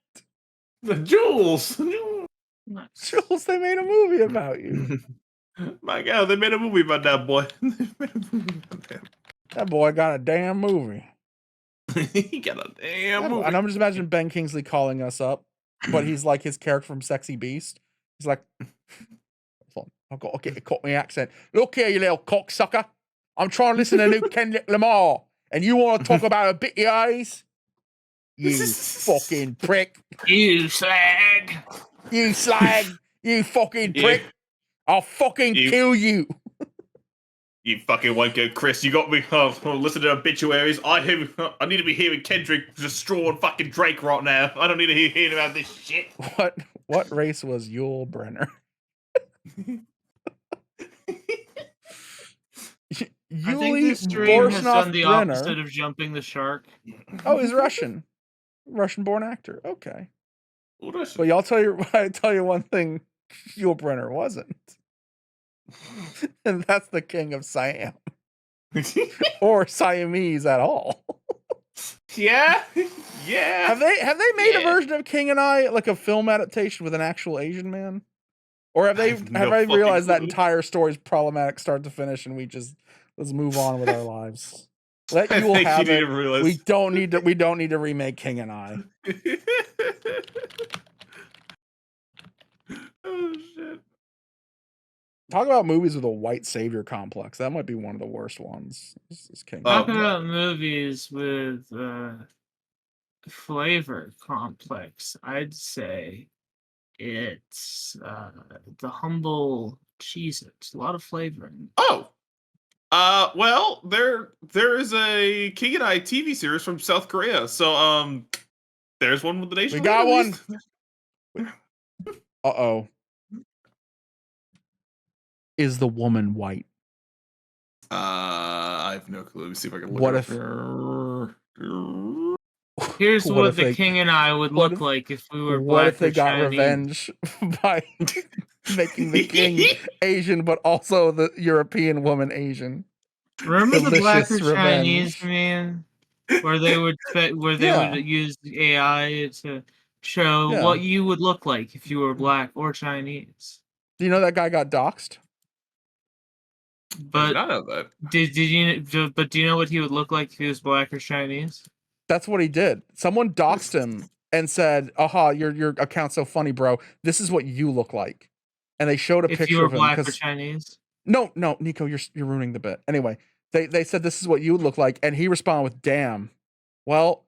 The Jules! Jules, they made a movie about you. My God, they made a movie about that boy. That boy got a damn movie. He got a damn movie. And I'm just imagining Ben Kingsley calling us up. but he's like his character from Sexy Beast. He's like, hold on, I've got to get a Cockney accent. Look here, you little cocksucker. I'm trying to listen to new Kendrick Lamar, and you want to talk about Obituaries? You fucking prick. You slag. You slag. You fucking prick. I'll fucking kill you. You fucking wanker, Chris. You got me. Listen to Obituaries. I need to be hearing Kendrick destroying fucking Drake right now. I don't need to hear about this shit. What race was Yul Brynner? I think this stream has done the opposite of jumping the shark. Oh, he's Russian. Russian-born actor. Okay. But I'll tell you one thing Yul Brynner wasn't. And that's the king of Siam. Or Siamese at all. Yeah. Have they made a version of King and I, like a film adaptation with an actual Asian man? Or have I realized that entire story's problematic start to finish and let's move on with our lives? Let Yul have it. We don't need to remake King and I. Oh shit. Talk about movies with a white savior complex. That might be one of the worst ones. Talk about movies with flavor complex. I'd say it's the humble Cheez-Its. A lot of flavoring. Oh. Well, there is a King and I TV series from South Korea. So there's one with the nation. We got one. Uh-oh. Is the woman white? I have no clue. Let me see if I can look what it if up. Here's what the King and I would look like if we were black. What if they got Chinese. revenge by making the king Asian, but also the European woman Asian? Remember Delicious the black or revenge. Chinese man, where they would would use AI to show what you would look like if you were black or Chinese. Do you know that guy got doxxed? But I did not know that. Did you? But do you know what he would look like if he was black or Chinese? That's what he did. Someone doxed him and said, "Aha, your account's so funny, bro. This is what you look like." And they showed a if picture you were of him. Black or Chinese? No, Nico, you're ruining the bit. Anyway, they said this is what you would look like, and he responded with, "Damn, well,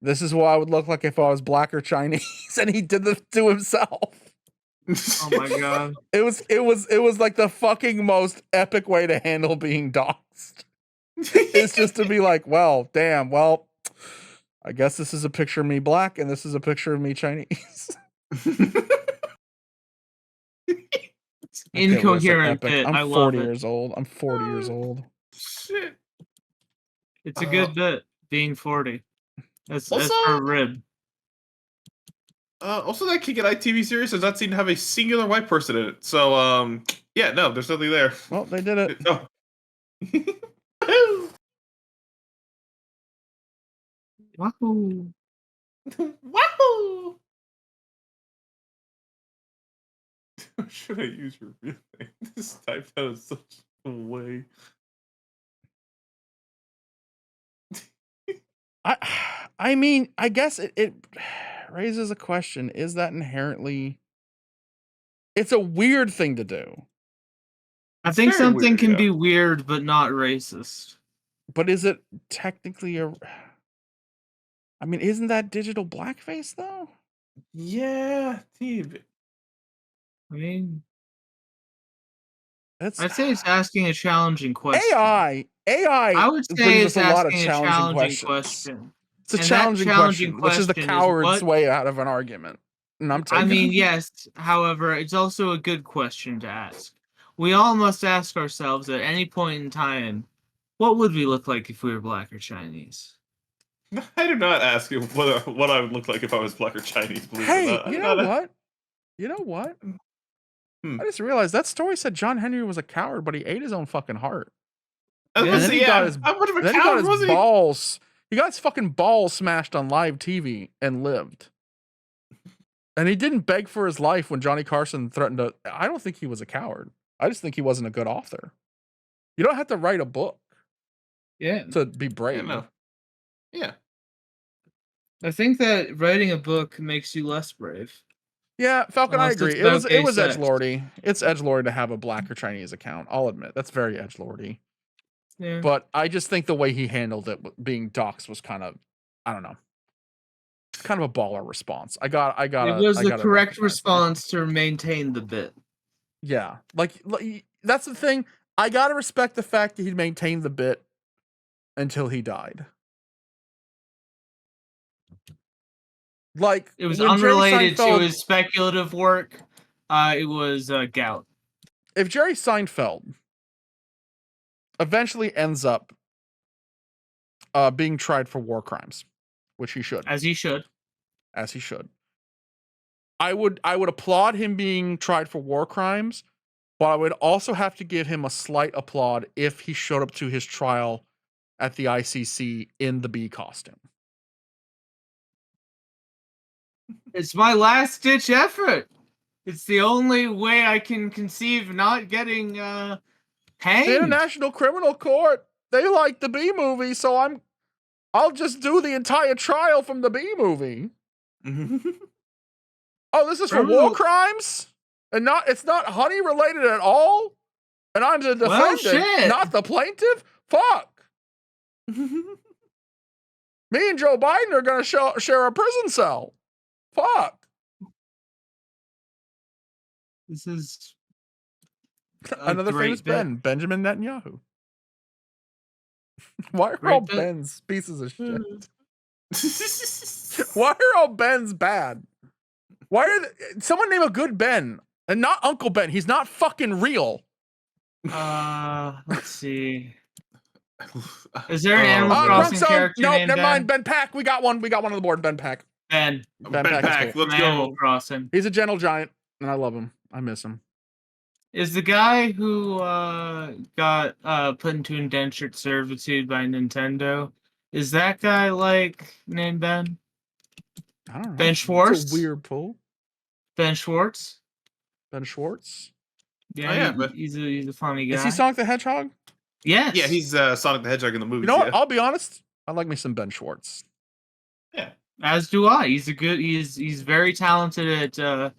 this is what I would look like if I was black or Chinese." And he did this to himself. Oh my god! It was like the fucking most epic way to handle being doxxed. It's just to be like, well, damn, well, I guess this is a picture of me black and this is a picture of me Chinese. Incoherent bit. I'm 40 years old. I'm 40 years old. Shit. It's a good bit, being 40. That's Also, her rib. Also, that King and I TV series does not seem to have a singular white person in it. So, yeah, no, there's nothing there. Well, they did it. No. Wahoo! Wahoo! Should I use your real name? This is typed out in such a way. I mean, I guess it raises a question. Is that inherently... It's a weird thing to do. I think something can be weird, but not racist. But is it technically a... I mean, isn't that digital blackface, though? Yeah, dude. I mean... I'd say it's asking a challenging question. AI I would say it's a lot of asking challenging question. It's a challenging question, which is the coward's way out of an argument. And I mean, yes. However, it's also a good question to ask. We all must ask ourselves at any point in time, what would we look like if we were black or Chinese? I do not ask you what I would look like if I was black or Chinese. Hey, you know what? You know what? I just realized that story said John Henry was a coward, but he ate his own fucking heart. And then he got his balls. He got his fucking balls smashed on live TV and lived. And he didn't beg for his life when Johnny Carson threatened to... I don't think he was a coward. I just think he wasn't a good author. You don't have to write a book. Yeah. To be brave. Yeah. I think that writing a book makes you less brave. Yeah, Falcon, Unless I agree. it's It was about gay sex. edgelordy. It's edgelordy to have a black or Chinese account. I'll admit that's very edgelordy. Yeah. But I just think the way he handled it, being doxxed, was kind of, I don't know, kind of a baller response. It was the correct response to maintain the bit. Yeah, like that's the thing. I gotta respect the fact that he maintained the bit until he died. Like, it was when Jerry unrelated to Seinfeld- his speculative work. It was gout. If Jerry Seinfeld eventually ends up being tried for war crimes, which he should, as he should, I would applaud him being tried for war crimes, but I would also have to give him a slight applaud if he showed up to his trial at the ICC in the bee costume. It's my last ditch effort. It's the only way I can conceive not getting hanged. The International Criminal Court, they like the Bee Movie, so I'll just do the entire trial from the Bee Movie. Oh, this is for war crimes? And it's not honey related at all? And I'm the defendant, not the plaintiff? Fuck. Me and Joe Biden are going to share a prison cell. Fuck. This is another famous Ben, Benjamin Netanyahu. Why are all Bens pieces of shit? Why are all Bens bad? Why are someone name a good Ben and not Uncle Ben? He's not fucking real. Let's see. Is there an Animal Crossing character named never mind. Ben Pack. We got one. We got one on the board. Ben Pack. Ben Pack. Cool. Let's go. Animal Crossing. He's a gentle giant, and I love him. I miss him. Is the guy who got put into indentured servitude by Nintendo? Is that guy named Ben? I don't know. Ben Schwartz. It's a weird pull. Ben Schwartz. Ben Schwartz. Yeah, he's a funny guy. Is he Sonic the Hedgehog? Yes. Yeah, he's Sonic the Hedgehog in the movie. You know what? I'll be honest. I like me some Ben Schwartz. Yeah. As do I. He's very talented at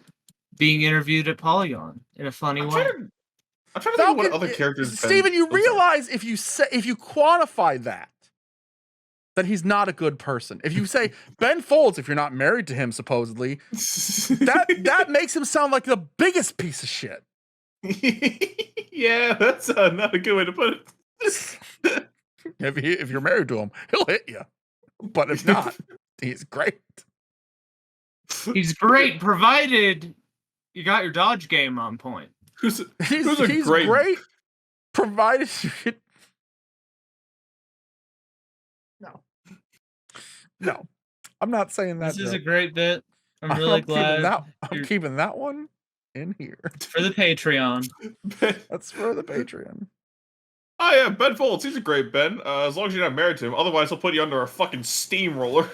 being interviewed at Polygon in a funny way. I'm trying to think of what other characters. Steven, you realize if you quantify that he's not a good person. If you say Ben Folds, if you're not married to him, supposedly, that makes him sound like the biggest piece of shit. Yeah, that's not a good way to put it. If you're married to him, he'll hit you. But if not, he's great. He's great, provided you got your dodge game on point. He's great, provided you get... No, I'm not saying that. This is a great bit. I'm really glad. I'm keeping that one in here. For the Patreon. That's for the Patreon. Oh yeah, Ben Folds. He's a great Ben. As long as you're not married to him. Otherwise, he'll put you under a fucking steamroller.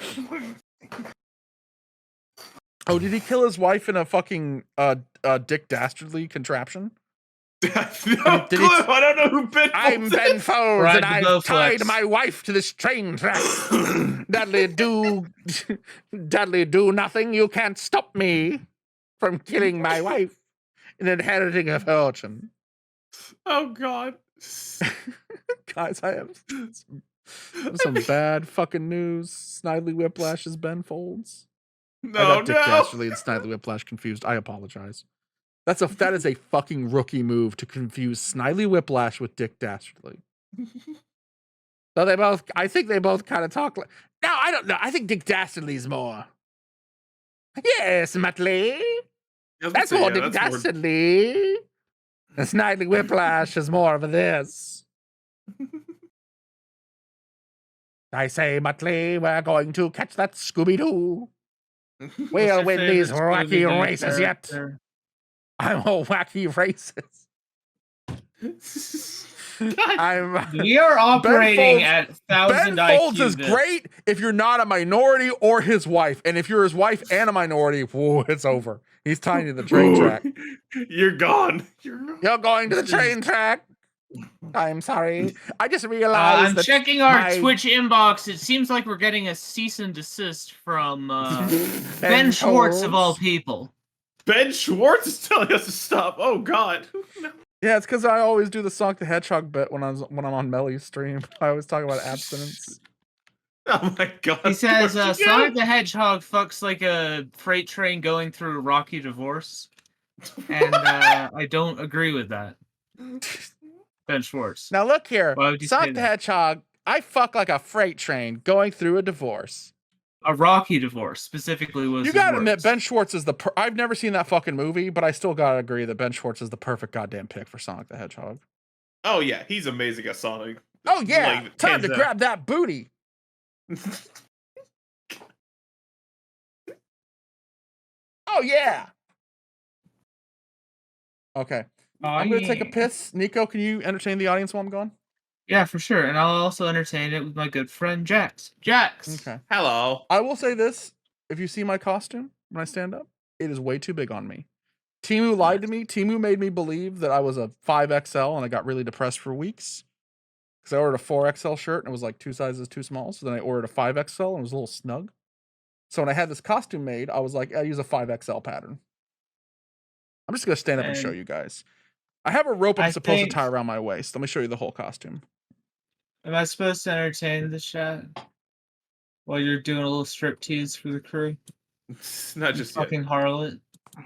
Oh, did he kill his wife in a fucking Dick Dastardly contraption? I don't know who Ben Folds I'm Ben is. Folds, and I've tied my wife to this train track. Dudley do nothing. You can't stop me from killing my wife and inheriting a fortune. Oh God. Guys, I have some bad fucking news. Snidely Whiplash is Ben Folds. I got Dick Dastardly and Snidely Whiplash confused. I apologize. That is a fucking rookie move to confuse Snidely Whiplash with Dick Dastardly. So I think they both kind of talk like... No, I don't know. I think Dick Dastardly's more... Yes, Muttley. That's more Dick Dastardly. And Snidely Whiplash is more of a this. I say, Muttley, we're going to catch that Scooby-Doo. We'll win these wacky races yet. I'm a wacky racist. We are operating at 1,000 Ben Folds IQ is great if you're not a minority or his wife. And if you're his wife and a minority, whoa, it's over. He's tying to the train track. You're gone. You're going to the train track. I'm sorry. I just realized I'm that checking our my Twitch inbox. It seems like we're getting a cease and desist from Ben Ben Schwartz of all Schwartz. people. Ben Schwartz is telling us to stop. Oh God. Yeah, it's because I always do the Sonic the Hedgehog bit when I'm on Melly's stream. I always talk about abstinence. Oh my God. He says Where'd you go? Sonic the Hedgehog fucks like a freight train going through a rocky divorce. And I don't agree with that. Ben Schwartz. Now look here, Why would you Sonic say the that? Hedgehog. I fuck like a freight train going through a divorce. A rocky divorce, specifically, was You his gotta admit, words. Ben Schwartz is the. I've never seen that fucking movie, but I still gotta agree that Ben Schwartz is the perfect goddamn pick for Sonic the Hedgehog. Oh yeah, he's amazing at Sonic. Oh yeah, Like, time hands to down. grab that booty. Oh yeah. Okay, I'm gonna take a piss. Nico, can you entertain the audience while I'm gone? Yeah, for sure. And I'll also entertain it with my good friend Jax. Jax! Okay. Hello. I will say this: if you see my costume when I stand up, it is way too big on me. Timu lied to me. Timu made me believe that I was a 5XL, and I got really depressed for weeks. Because I ordered a 4XL shirt and it was like 2 sizes too small. So then I ordered a 5XL and it was a little snug. So when I had this costume made, I was like, I use a 5XL pattern. I'm just gonna stand up and show you guys. I have a rope I'm supposed to tie around my waist. Let me show you the whole costume. Am I supposed to entertain the chat while you're doing a little striptease for the crew? It's not just yet. Fucking harlot.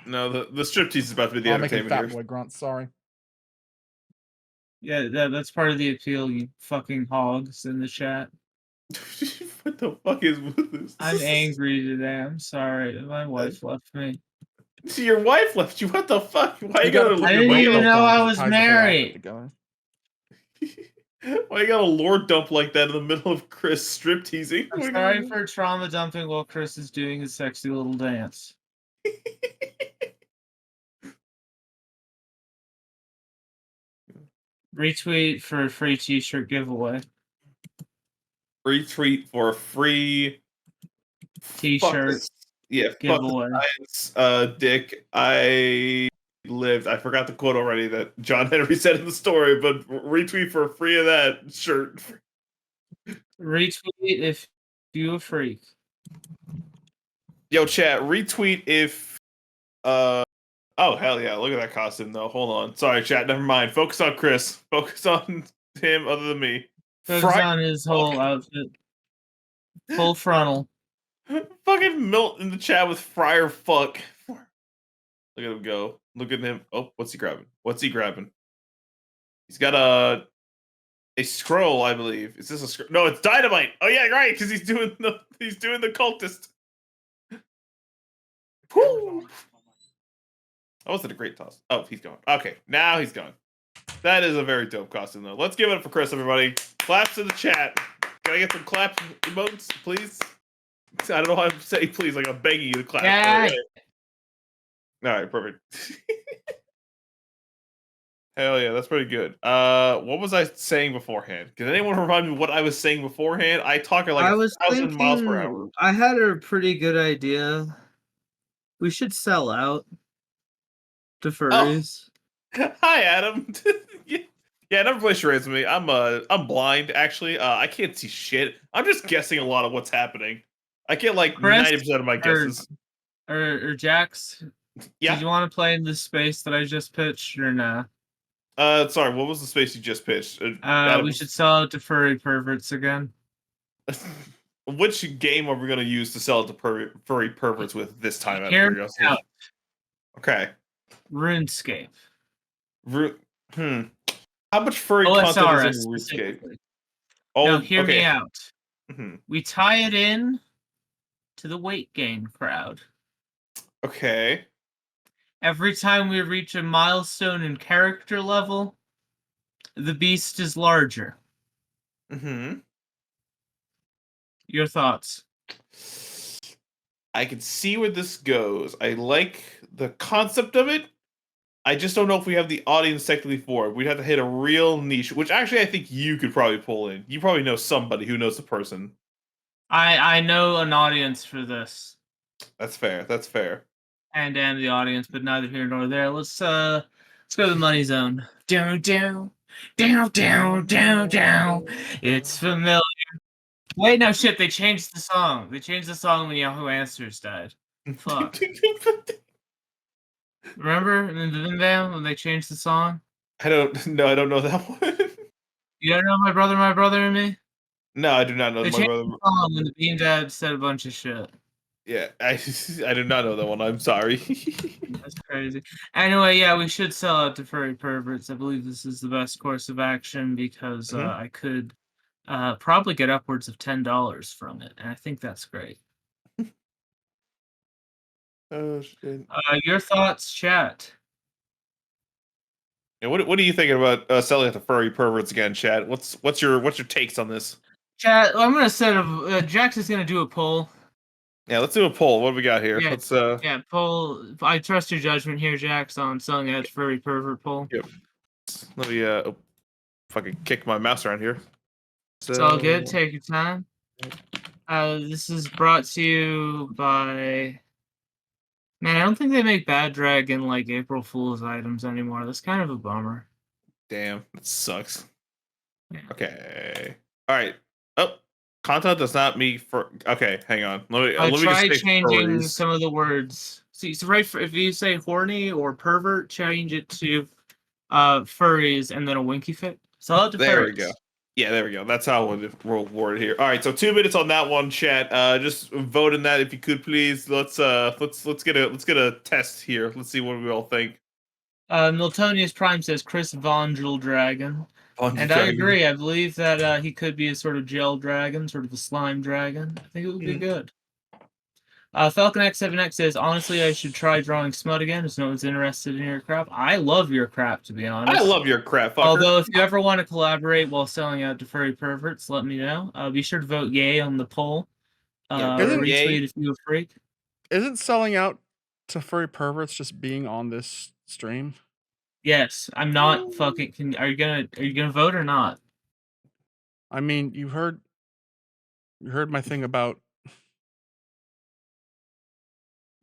No, the striptease is about to be the I'm making entertainment fat here. boy grunts. Sorry. Yeah, that's part of the appeal, you fucking hogs in the chat. What the fuck is with this? I'm angry today. I'm sorry. My wife left me. See, your wife left you. What the fuck? Why you gotta? I didn't even know I was married. Why you got a lore dump like that in the middle of Chris strip teasing? I'm sorry for trauma dumping while Chris is doing his sexy little dance. Retweet for a free t-shirt giveaway. Retweet for a free t-shirt giveaway. Dick, I lived. I forgot the quote already that John Henry said in the story, but retweet for free of that shirt. Retweet if you a freak. Yo, chat, retweet if oh hell yeah, look at that costume though. Hold on. Sorry, chat, never mind. Focus on Chris. Focus on him other than me. Focus on his whole outfit. Full frontal. Fucking Milt in the chat with Friar fuck. Look at him go. Look at him. Oh, what's he grabbing? What's he grabbing? He's got a scroll, I believe. Is this a scroll? No, it's dynamite. Oh yeah, right, because he's doing the cultist. Woo! That wasn't a great toss. Oh, he's gone. Okay, now he's gone. That is a very dope costume, though. Let's give it up for Chris, everybody. Claps in the chat. Can I get some clap emotes, please? I don't know how to say please, like I'm begging you to clap. Yeah. All right, perfect. Hell yeah, that's pretty good. What was I saying beforehand? Can anyone remind me what I was saying beforehand? I talk at like 1,000 miles per hour. I had a pretty good idea. We should sell out to furries. Oh. Hi, Adam. Yeah, never play charades with me. I'm blind actually. I can't see shit. I'm just guessing a lot of what's happening. I get like 90% of my guesses. Or Jax. Yeah. Did you want to play in the space that I just pitched or nah? Sorry, what was the space you just pitched? We should sell out to furry perverts again. Which game are we going to use to sell it to furry perverts with this time? Out of Hear curiosity. out. Okay. RuneScape. How much furry content is in RuneScape? Oh, now hear me out. We tie it in to the weight gain crowd. Okay. Every time we reach a milestone in character level, the beast is larger. Your thoughts? I can see where this goes. I like the concept of it. I just don't know if we have the audience technically for it. We'd have to hit a real niche, which actually I think you could probably pull in. You probably know somebody who knows the person. I know an audience for this. That's fair. That's fair. And the audience, but neither here nor there. Let's go to the money zone. Down. Down, down, down, down. It's familiar. Wait, no shit. They changed the song. They changed the song when Yahoo Answers died. Fuck. Remember when they changed the song? I don't know that one. You don't know My Brother and Me? No, I do not know They my changed brother. the song when the Bean Dad said a bunch of shit. Yeah, I do not know that one. I'm sorry. That's crazy. Anyway, yeah, we should sell out to furry perverts. I believe this is the best course of action because I could probably get upwards of $10 from it, and I think that's great. Oh shit. Your thoughts, chat. Yeah, what are you thinking about selling it to furry perverts again, Chad? What's your takes on this? Chat, I'm gonna set a Jax is gonna do a poll. Yeah, let's do a poll. What do we got here? Yeah, Let's yeah, poll. I trust your judgment here, Jax, on selling it to furry pervert poll. Yep. Let me fucking kick my mouse around here. It's all good. Take your time. This is brought to you by. Man, I don't think they make Bad Dragon like April Fool's items anymore. That's kind of a bummer. Damn, that sucks. Yeah. Okay. All right. Oh, content does not meet for. Okay, hang on. Let me Try just say changing furries. some of the words. See, so right, if you say horny or pervert, change it to furries and then a winky fit. Sell it to There we furries. go. Yeah, there we go. That's how we'll word it here. All right, so 2 minutes on that one, chat. Just vote in that if you could, please. Let's get a test here. Let's see what we all think. Miltonius Prime says Chris Vongel Dragon. And I agree. I believe that he could be a sort of gel dragon, sort of a slime dragon. I think it would be good. Falcon X7X says, honestly, I should try drawing smut again, as no one's interested in your crap. I love your crap, to be honest. I love your crap, fucker. Although, if you ever want to collaborate while selling out to furry perverts, let me know. Be sure to vote yay on the poll. Retweet if you a freak. Isn't selling out to furry perverts just being on this stream? Yes, I'm not fucking. Are you gonna vote or not? I mean, you heard my thing about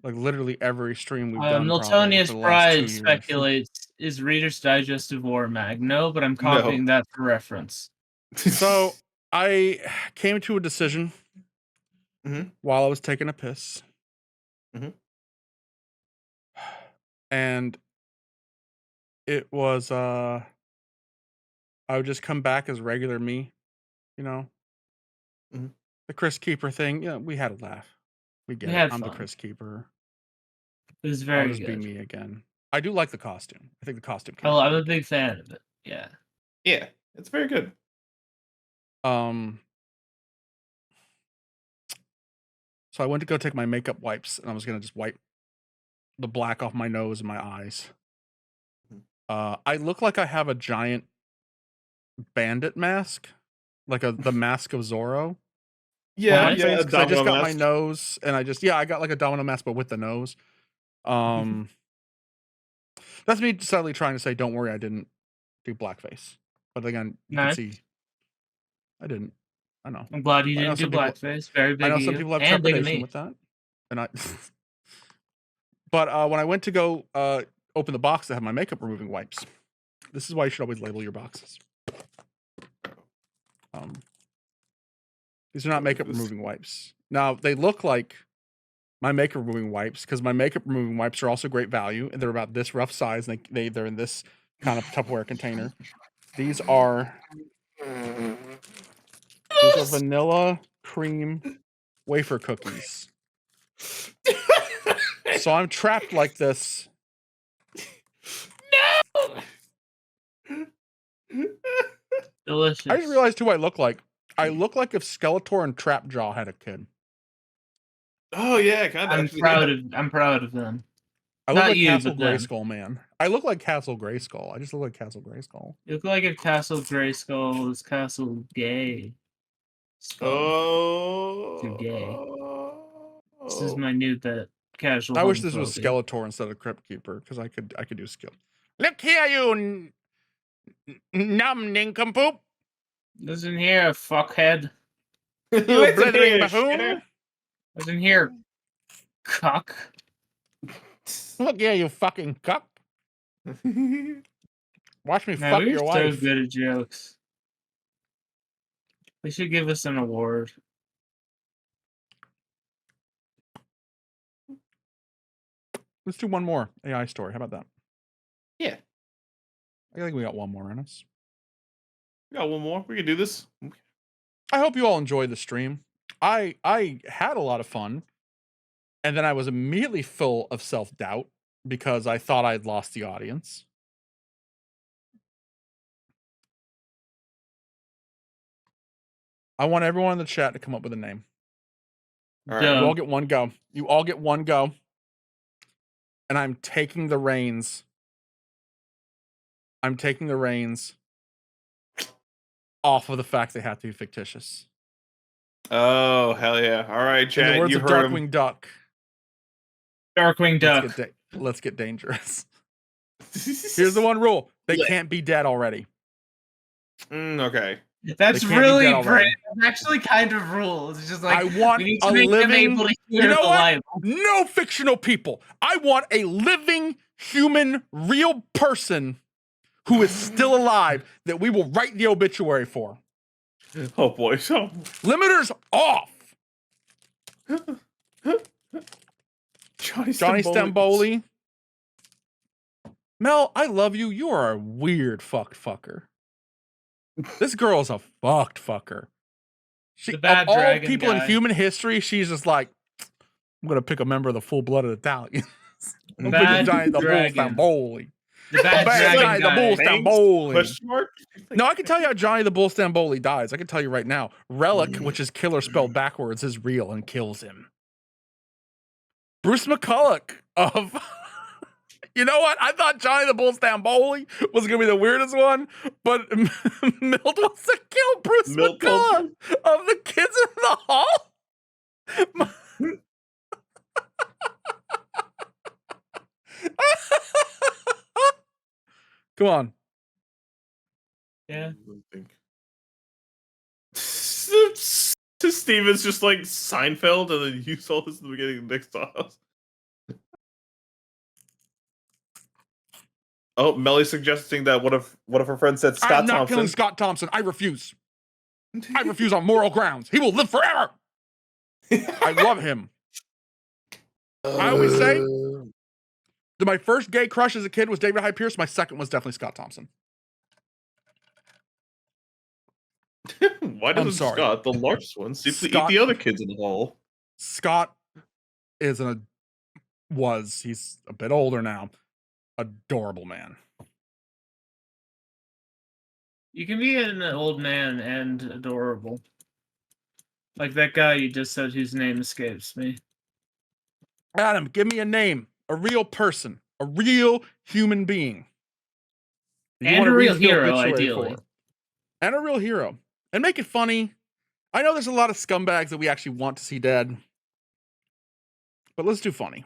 like literally every stream we've done. Miltonius for the last 2 Pride years. speculates, is Reader's Digest of War mag? No, but I'm copying that for reference. So I came to a decision while I was taking a piss. And it was I would just come back as regular me, you know. The Chris Keeper thing, yeah, we had a laugh. We get it. I'm the Chris Keeper. It was very I'll just good. be me again. I do like the costume. I think the costume. Oh, I'm a big fan of it. Yeah. Yeah, it's very good. So I went to go take my makeup wipes, and I was gonna just wipe the black off my nose and my eyes. I look like I have a giant bandit mask, like the mask of Zorro. Yeah, I just got my nose, and I got like a domino mask, but with the nose. That's me subtly trying to say, don't worry, I didn't do blackface. But again, you can see I didn't. I know. I'm glad you didn't do blackface. Very big. I know some people have trepidation with that, and I. But when I went to go open the box that had my makeup removing wipes, this is why you should always label your boxes. These are not makeup removing wipes. Now they look like my makeup removing wipes because my makeup removing wipes are also great value, and they're about this rough size. And they're in this kind of Tupperware container. These are vanilla cream wafer cookies. So I'm trapped like this. No. Delicious. I didn't realize who I look like. I look like if Skeletor and Trapjaw had a kid. Oh yeah, kind of. I'm proud of them. I look like Castle Grayskull, man. I look like Castle Grayskull. I just look like Castle Grayskull. You look like if Castle Grayskull is Castle Gay. Too gay. This is my new bet. Casual. I wish this was Skeletor instead of Crypt Keeper because I could do skill. Look here, you numb nincompoop. Listen here, fuckhead. You blithering buffoon. Listen here, cuck. Look here, you fucking cuck. Watch me Man, fuck we your were so wife. good at jokes. They should give us an award. Let's do one more AI story. How about that? Yeah. I think we got one more in us. We got one more. We can do this. I hope you all enjoyed the stream. I had a lot of fun. And then I was immediately full of self-doubt because I thought I'd lost the audience. I want everyone in the chat to come up with a name. All right. You all get one go. You all get one go. And I'm taking the reins. I'm taking the reins off of the fact they have to be fictitious. Oh, hell yeah. All right, In the chat. words You of heard him. Darkwing Duck. Darkwing Duck. Let's get dangerous. Here's the one rule. They can't be dead already. Okay. That's really brave. That's actually kind of rules. It's just like, I want we need to a make them living. able to You hear know the what? light. No fictional people. I want a living, human, real person who is still alive that we will write the obituary for. Oh boy. So limiters off. Johnny Stamboli. Mel, I love you. You are a weird fucker. This girl is a fucked fucker. She, of all people in human history, she's just like, I'm gonna pick a member of the full-blooded Italians. I'm picking Johnny the Bull Stamboli. The bad Johnny the Bull Stamboli. Question mark? No, I can tell you how Johnny the Bull Stamboli dies. I can tell you right now. Relic, which is killer spelled backwards, is real and kills him. Bruce McCulloch of... You know what? I thought Johnny the Bull Stamboli was going to be the weirdest one, but Milt wants to kill Bruce McCulloch of the Kids in the Hall? Come on. Yeah. Steven's just like Seinfeld, and then you saw this in the beginning of Nick's house. Oh, Melly's suggesting that what if her friend said Scott I'm not Thompson? killing Scott Thompson. I refuse. I refuse on moral grounds. He will live forever. I love him. I always say that my first gay crush as a kid was David Hyde Pierce. My second was definitely Scott Thompson. Why doesn't Scott, the largest one, seem to eat the other kids in the hall? Scott is he's a bit older now. Adorable man. You can be an old man and adorable. Like that guy you just said whose name escapes me. Adam, give me a name. A real person. A real human being. And a real hero, ideally. And a real hero. And make it funny. I know there's a lot of scumbags that we actually want to see dead. But let's do funny.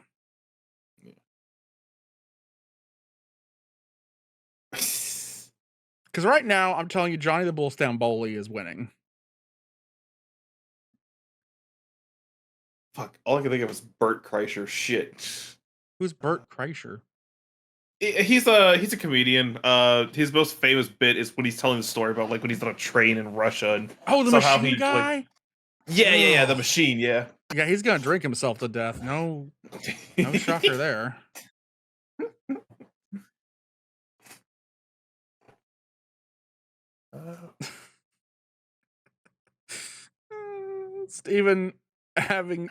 Because right now, I'm telling you, Johnny the Bull Stamboli is winning. Fuck, all I can think of is Bert Kreischer. Shit. Who's Bert Kreischer? He's a comedian. His most famous bit is when he's telling the story about like when he's on a train in Russia and the machine guy? Like, yeah, the machine, yeah. Yeah, he's gonna drink himself to death. No shocker there. Steven having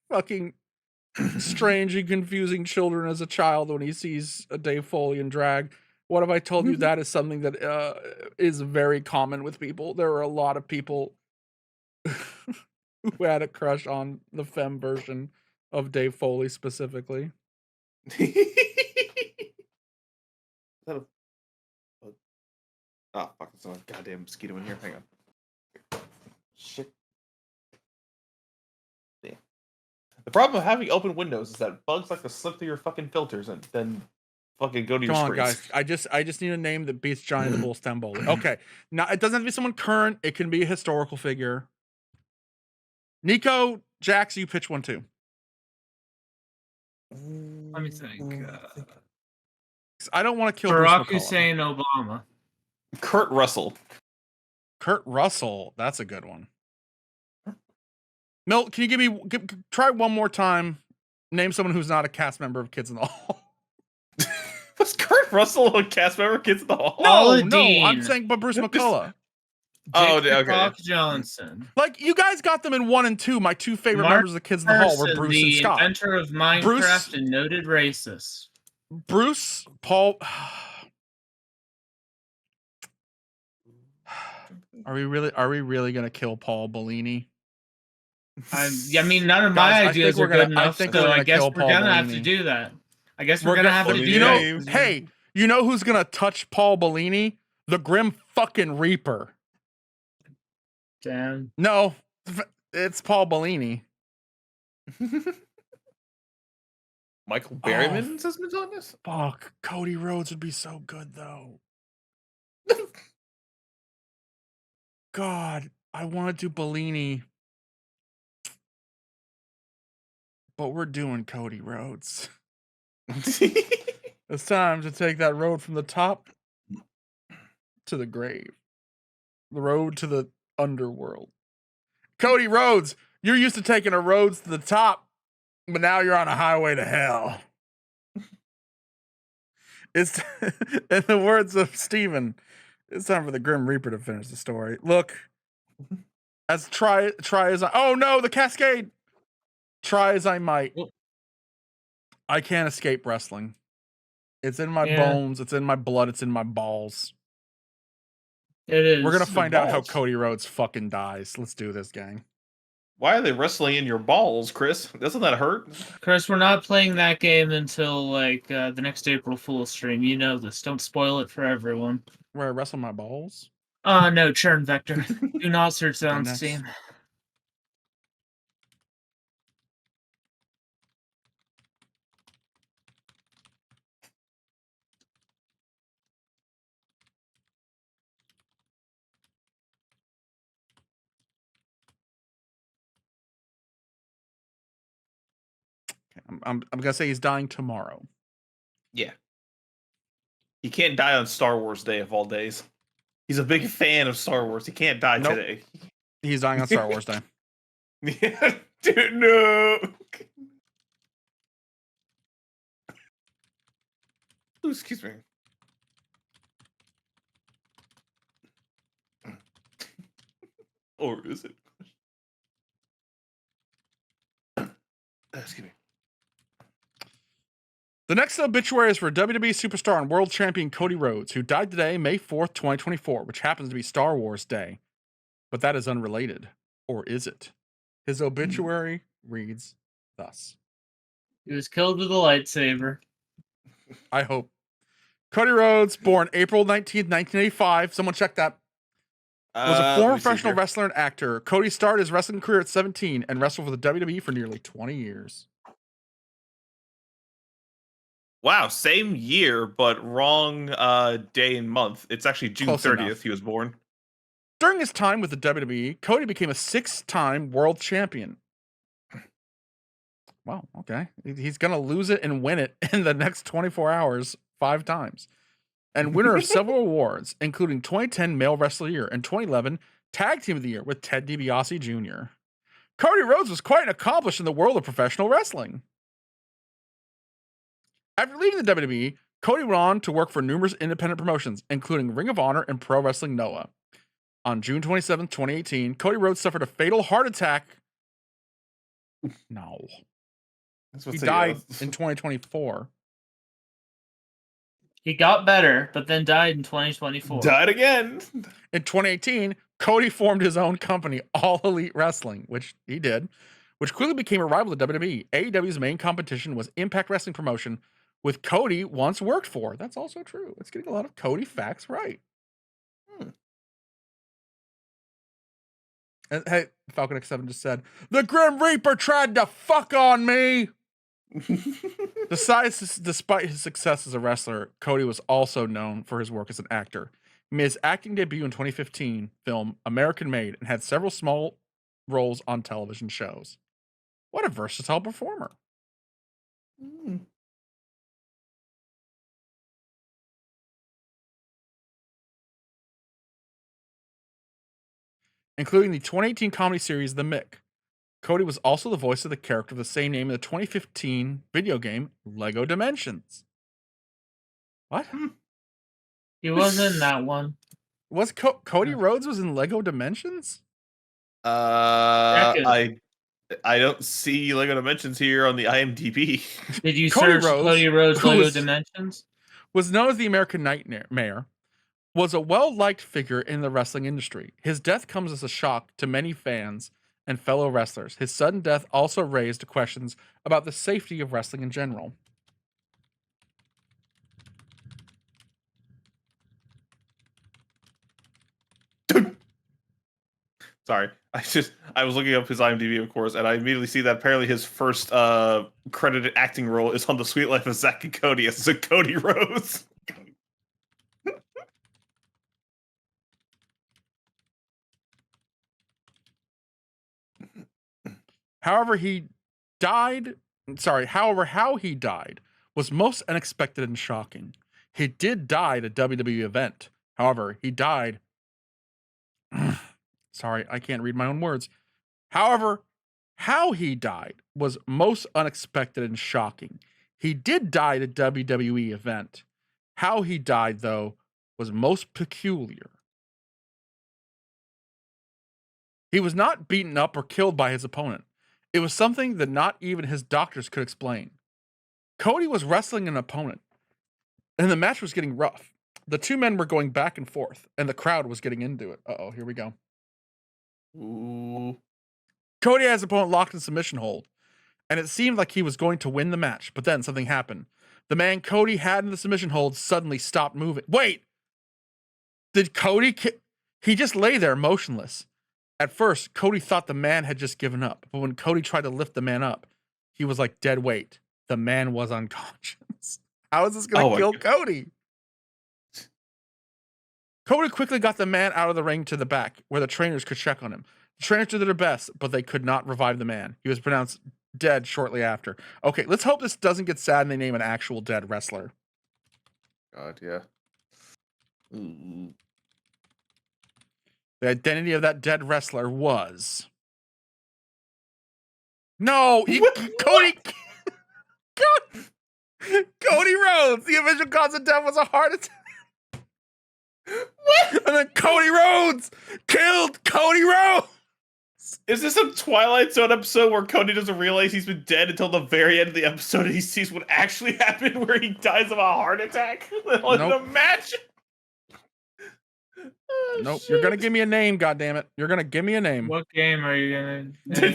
fucking strange and confusing children as a child when he sees a Dave Foley in drag. What have I told you? That is something that is very common with people. There are a lot of people who had a crush on the femme version of Dave Foley specifically. Oh, fuck, there's a goddamn mosquito in here. Hang on. Shit. Yeah. The problem of having open windows is that bugs like to slip through your fucking filters and then fucking go to your screens. Come on, guys. I just need a name that beats Johnny the Bull Stamboli. Okay. Now, it doesn't have to be someone current. It can be a historical figure. Nico, Jax, you pitch one too. Let me think. I don't want to kill Bruce Barack McCullough. Hussein Obama. Kurt Russell. Kurt Russell. That's a good one. Milt, can you try one more time? Name someone who's not a cast member of Kids in the Hall. Was Kurt Russell a cast member of Kids in the Hall? No, I'm saying but Bruce McCullough. Okay. Johnson. Like, you guys got them in 1 and 2. My 2 favorite members of the Kids in the Hall were Bruce and Scott. The inventor of Minecraft and noted racist. Bruce, Paul. Are we really gonna kill Paul Bellini? I mean, none of my ideas are good enough, so I guess we're gonna have to do that. I guess we're gonna have to do that. Hey, you know who's gonna touch Paul Bellini? The Grim fucking Reaper. Damn. No, it's Paul Bellini. Michael Berryman has been on this? Fuck. Cody Rhodes would be so good, though. God, I want to do Bellini. But we're doing Cody Rhodes. It's time to take that road from the top to the grave. The road to the underworld. Cody Rhodes, you're used to taking a roads to the top, but now you're on a highway to hell. It's in the words of Steven, it's time for the Grim Reaper to finish the story. Look, as try as I oh no, the cascade. Try as I might. I can't escape wrestling. It's in my bones, it's in my blood, it's in my balls. It is. We're gonna find out how Cody Rhodes fucking dies. Let's do this, gang. Why are they wrestling in your balls, Chris? Doesn't that hurt? Chris, we're not playing that game until like the next April Fool's stream. You know this. Don't spoil it for everyone. Where I wrestle my balls? No, Churn Vector. Do not search that on Steam. I'm gonna say he's dying tomorrow. Yeah. He can't die on Star Wars Day of all days. He's a big fan of Star Wars. He can't die today. He's dying on Star Wars Day. Yeah, dude, no. Ooh, excuse me. Or is it? Excuse me. The next obituary is for WWE superstar and world champion Cody Rhodes, who died today, May 4th, 2024, which happens to be Star Wars Day. But that is unrelated. Or is it? His obituary reads thus. He was killed with a lightsaber. I hope. Cody Rhodes, born April 19th, 1985. Someone check that. Was a former professional wrestler and actor. Cody started his wrestling career at 17 and wrestled for the WWE for nearly 20 years. Wow, same year, but wrong day and month. It's actually June 30th he was born. During his time with the WWE, Cody became a 6-time world champion. Wow, okay. He's going to lose it and win it in the next 24 hours 5 times. And winner of several awards, including 2010 Male Wrestler of the Year and 2011 Tag Team of the Year with Ted DiBiase Jr. Cody Rhodes was quite accomplished in the world of professional wrestling. After leaving the WWE, Cody went on to work for numerous independent promotions, including Ring of Honor and Pro Wrestling Noah. On June 27, 2018, Cody Rhodes suffered a fatal heart attack. No. He died in 2024. He got better, but then died in 2024. Died again. In 2018, Cody formed his own company, All Elite Wrestling, which he did, which quickly became a rival to WWE. AEW's main competition was Impact Wrestling promotion, with Cody once worked for. That's also true. It's getting a lot of Cody facts right. And, hey, Falcon X7 just said, the Grim Reaper tried to fuck on me. Despite his success as a wrestler, Cody was also known for his work as an actor. He made his acting debut in 2015 film American Made and had several small roles on television shows. What a versatile performer. including the 2018 comedy series The Mick. Cody was also the voice of the character of the same name in the 2015 video game Lego Dimensions. What? He was in that one. Was Cody Rhodes was in Lego Dimensions? I don't see Lego Dimensions here on the IMDb. Did you search Cody Rhodes Lego Dimensions? Was known as the American Nightmare, was a well-liked figure in the wrestling industry. His death comes as a shock to many fans and fellow wrestlers. His sudden death also raised questions about the safety of wrestling in general. Sorry, I was looking up his IMDb, of course, and I immediately see that apparently his first credited acting role is on The Sweet Life of Zack and Cody as Cody Rhodes. However, how he died was most unexpected and shocking. He did die at a WWE event. However, he died. Sorry, I can't read my own words. However, how he died was most unexpected and shocking. He did die at a WWE event. How he died, though, was most peculiar. He was not beaten up or killed by his opponent. It was something that not even his doctors could explain. Cody was wrestling an opponent, and the match was getting rough. The two men were going back and forth, and the crowd was getting into it. Uh-oh, here we go. Ooh. Cody had his opponent locked in submission hold, and it seemed like he was going to win the match, but then something happened. The man Cody had in the submission hold suddenly stopped moving. Wait! Did Cody... He just lay there motionless. At first, Cody thought the man had just given up, but when Cody tried to lift the man up, he was like dead weight. The man was unconscious. How is this going to kill Cody? Cody quickly got the man out of the ring to the back, where the trainers could check on him. The trainers did their best, but they could not revive the man. He was pronounced dead shortly after. Okay, let's hope this doesn't get sad and they name an actual dead wrestler. God, yeah. Mm. The identity of that dead wrestler was... No! Cody... Cody Rhodes! The official cause of death was a heart attack. What? And then Cody Rhodes killed Cody Rhodes! Is this a Twilight Zone episode where Cody doesn't realize he's been dead until the very end of the episode and he sees what actually happened where he dies of a heart attack in the match? Oh, nope. shit. You're gonna give me a name, goddammit. You're gonna give me a name. What game are you gonna...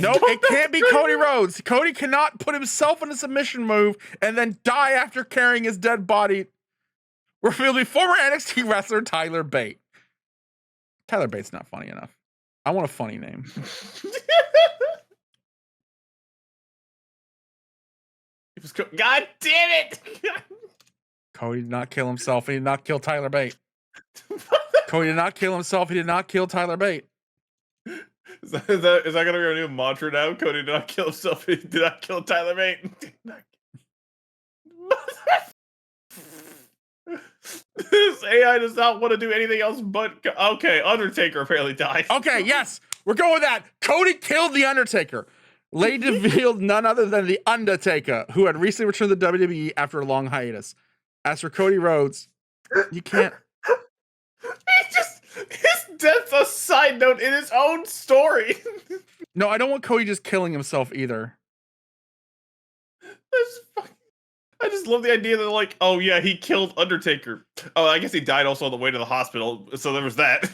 Nope, it can't be Cody Rhodes. Cody cannot put himself in a submission move and then die after carrying his dead body. Revealed to be former NXT wrestler Tyler Bate. Tyler Bate's not funny enough. I want a funny name. God damn it! Cody did not kill himself. He did not kill Tyler Bate. Cody did not kill himself. He did not kill Tyler Bate. Is that going to be our new mantra now? Cody did not kill himself. He did not kill Tyler Bate. This AI does not want to do anything else but... Okay, Undertaker apparently died. Okay, yes. We're going with that. Cody killed The Undertaker. Later revealed none other than The Undertaker, who had recently returned to the WWE after a long hiatus. As for Cody Rhodes, you can't... His death's a side note in his own story. No, I don't want Cody just killing himself either. I just love the idea that, like, oh yeah, he killed Undertaker. Oh, I guess he died also on the way to the hospital, so there was that.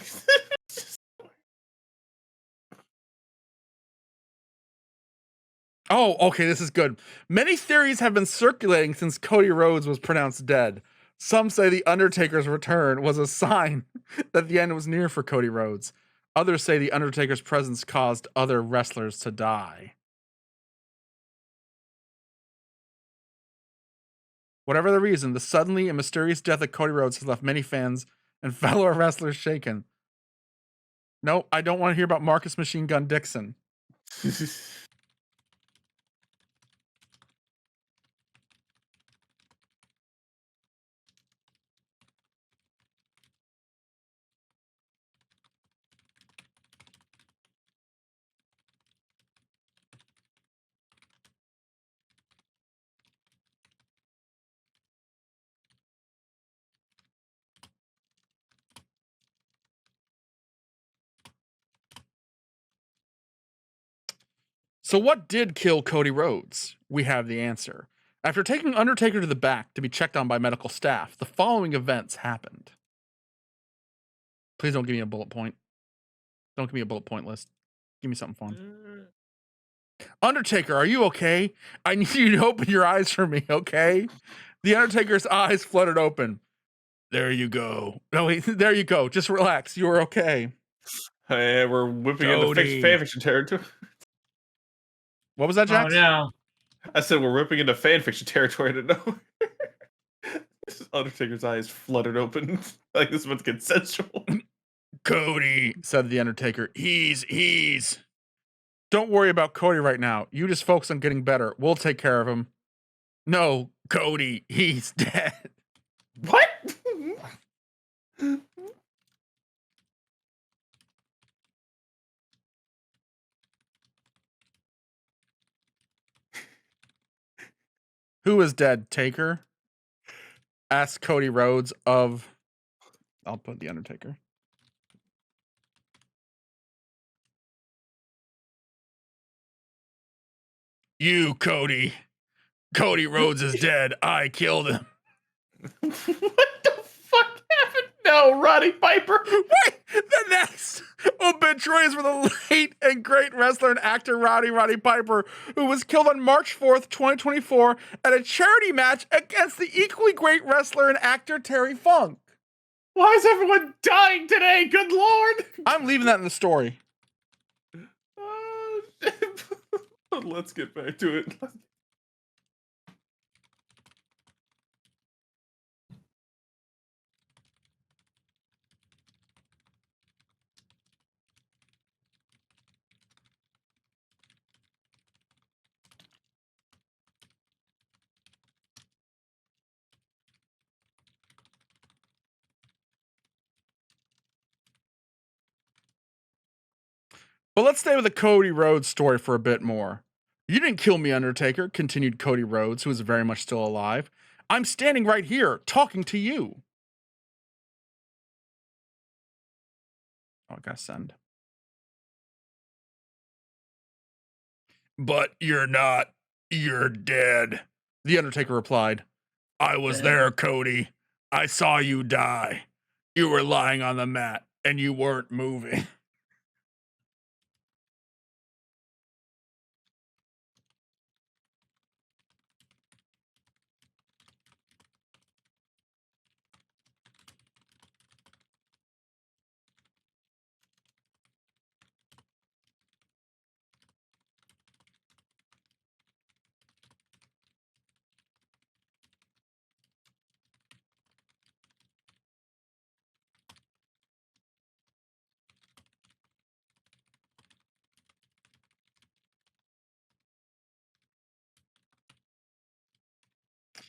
Oh, okay, this is good. Many theories have been circulating since Cody Rhodes was pronounced dead. Some say the Undertaker's return was a sign that the end was near for Cody Rhodes. Others say the Undertaker's presence caused other wrestlers to die. Whatever the reason, the suddenly and mysterious death of Cody Rhodes has left many fans and fellow wrestlers shaken. No, I don't want to hear about Marcus Machine Gun Dixon. So what did kill Cody Rhodes? We have the answer. After taking Undertaker to the back to be checked on by medical staff, the following events happened. Please don't give me a bullet point. Don't give me a bullet point list. Give me something fun. Undertaker, are you okay? I need you to open your eyes for me, okay? The Undertaker's eyes fluttered open. There you go. No, wait, there you go. Just relax. You're okay. Hey, we're whipping into fanfiction territory. What was that, Jax? Oh, no. I said we're ripping into fanfiction territory to know. Undertaker's eyes fluttered open. Like this one's consensual. Cody, said the Undertaker. He's. Don't worry about Cody right now. You just focus on getting better. We'll take care of him. No, Cody, he's dead. What? Who is dead, Taker? Asked Cody Rhodes of... I'll put the Undertaker. You, Cody. Cody Rhodes is dead. I killed him. What the fuck happened? No, Roddy Piper. Wait, the next obituaries for the late and great wrestler and actor Roddy Piper, who was killed on March 4th, 2024 at a charity match against the equally great wrestler and actor Terry Funk. Why is everyone dying today? Good Lord. I'm leaving that in the story. Let's get back to it. But let's stay with the Cody Rhodes story for a bit more. You didn't kill me, Undertaker, continued Cody Rhodes, who is very much still alive. I'm standing right here, talking to you. Oh, I gotta send. But you're not. You're dead, the Undertaker replied. I was there, Cody. I saw you die. You were lying on the mat, and you weren't moving.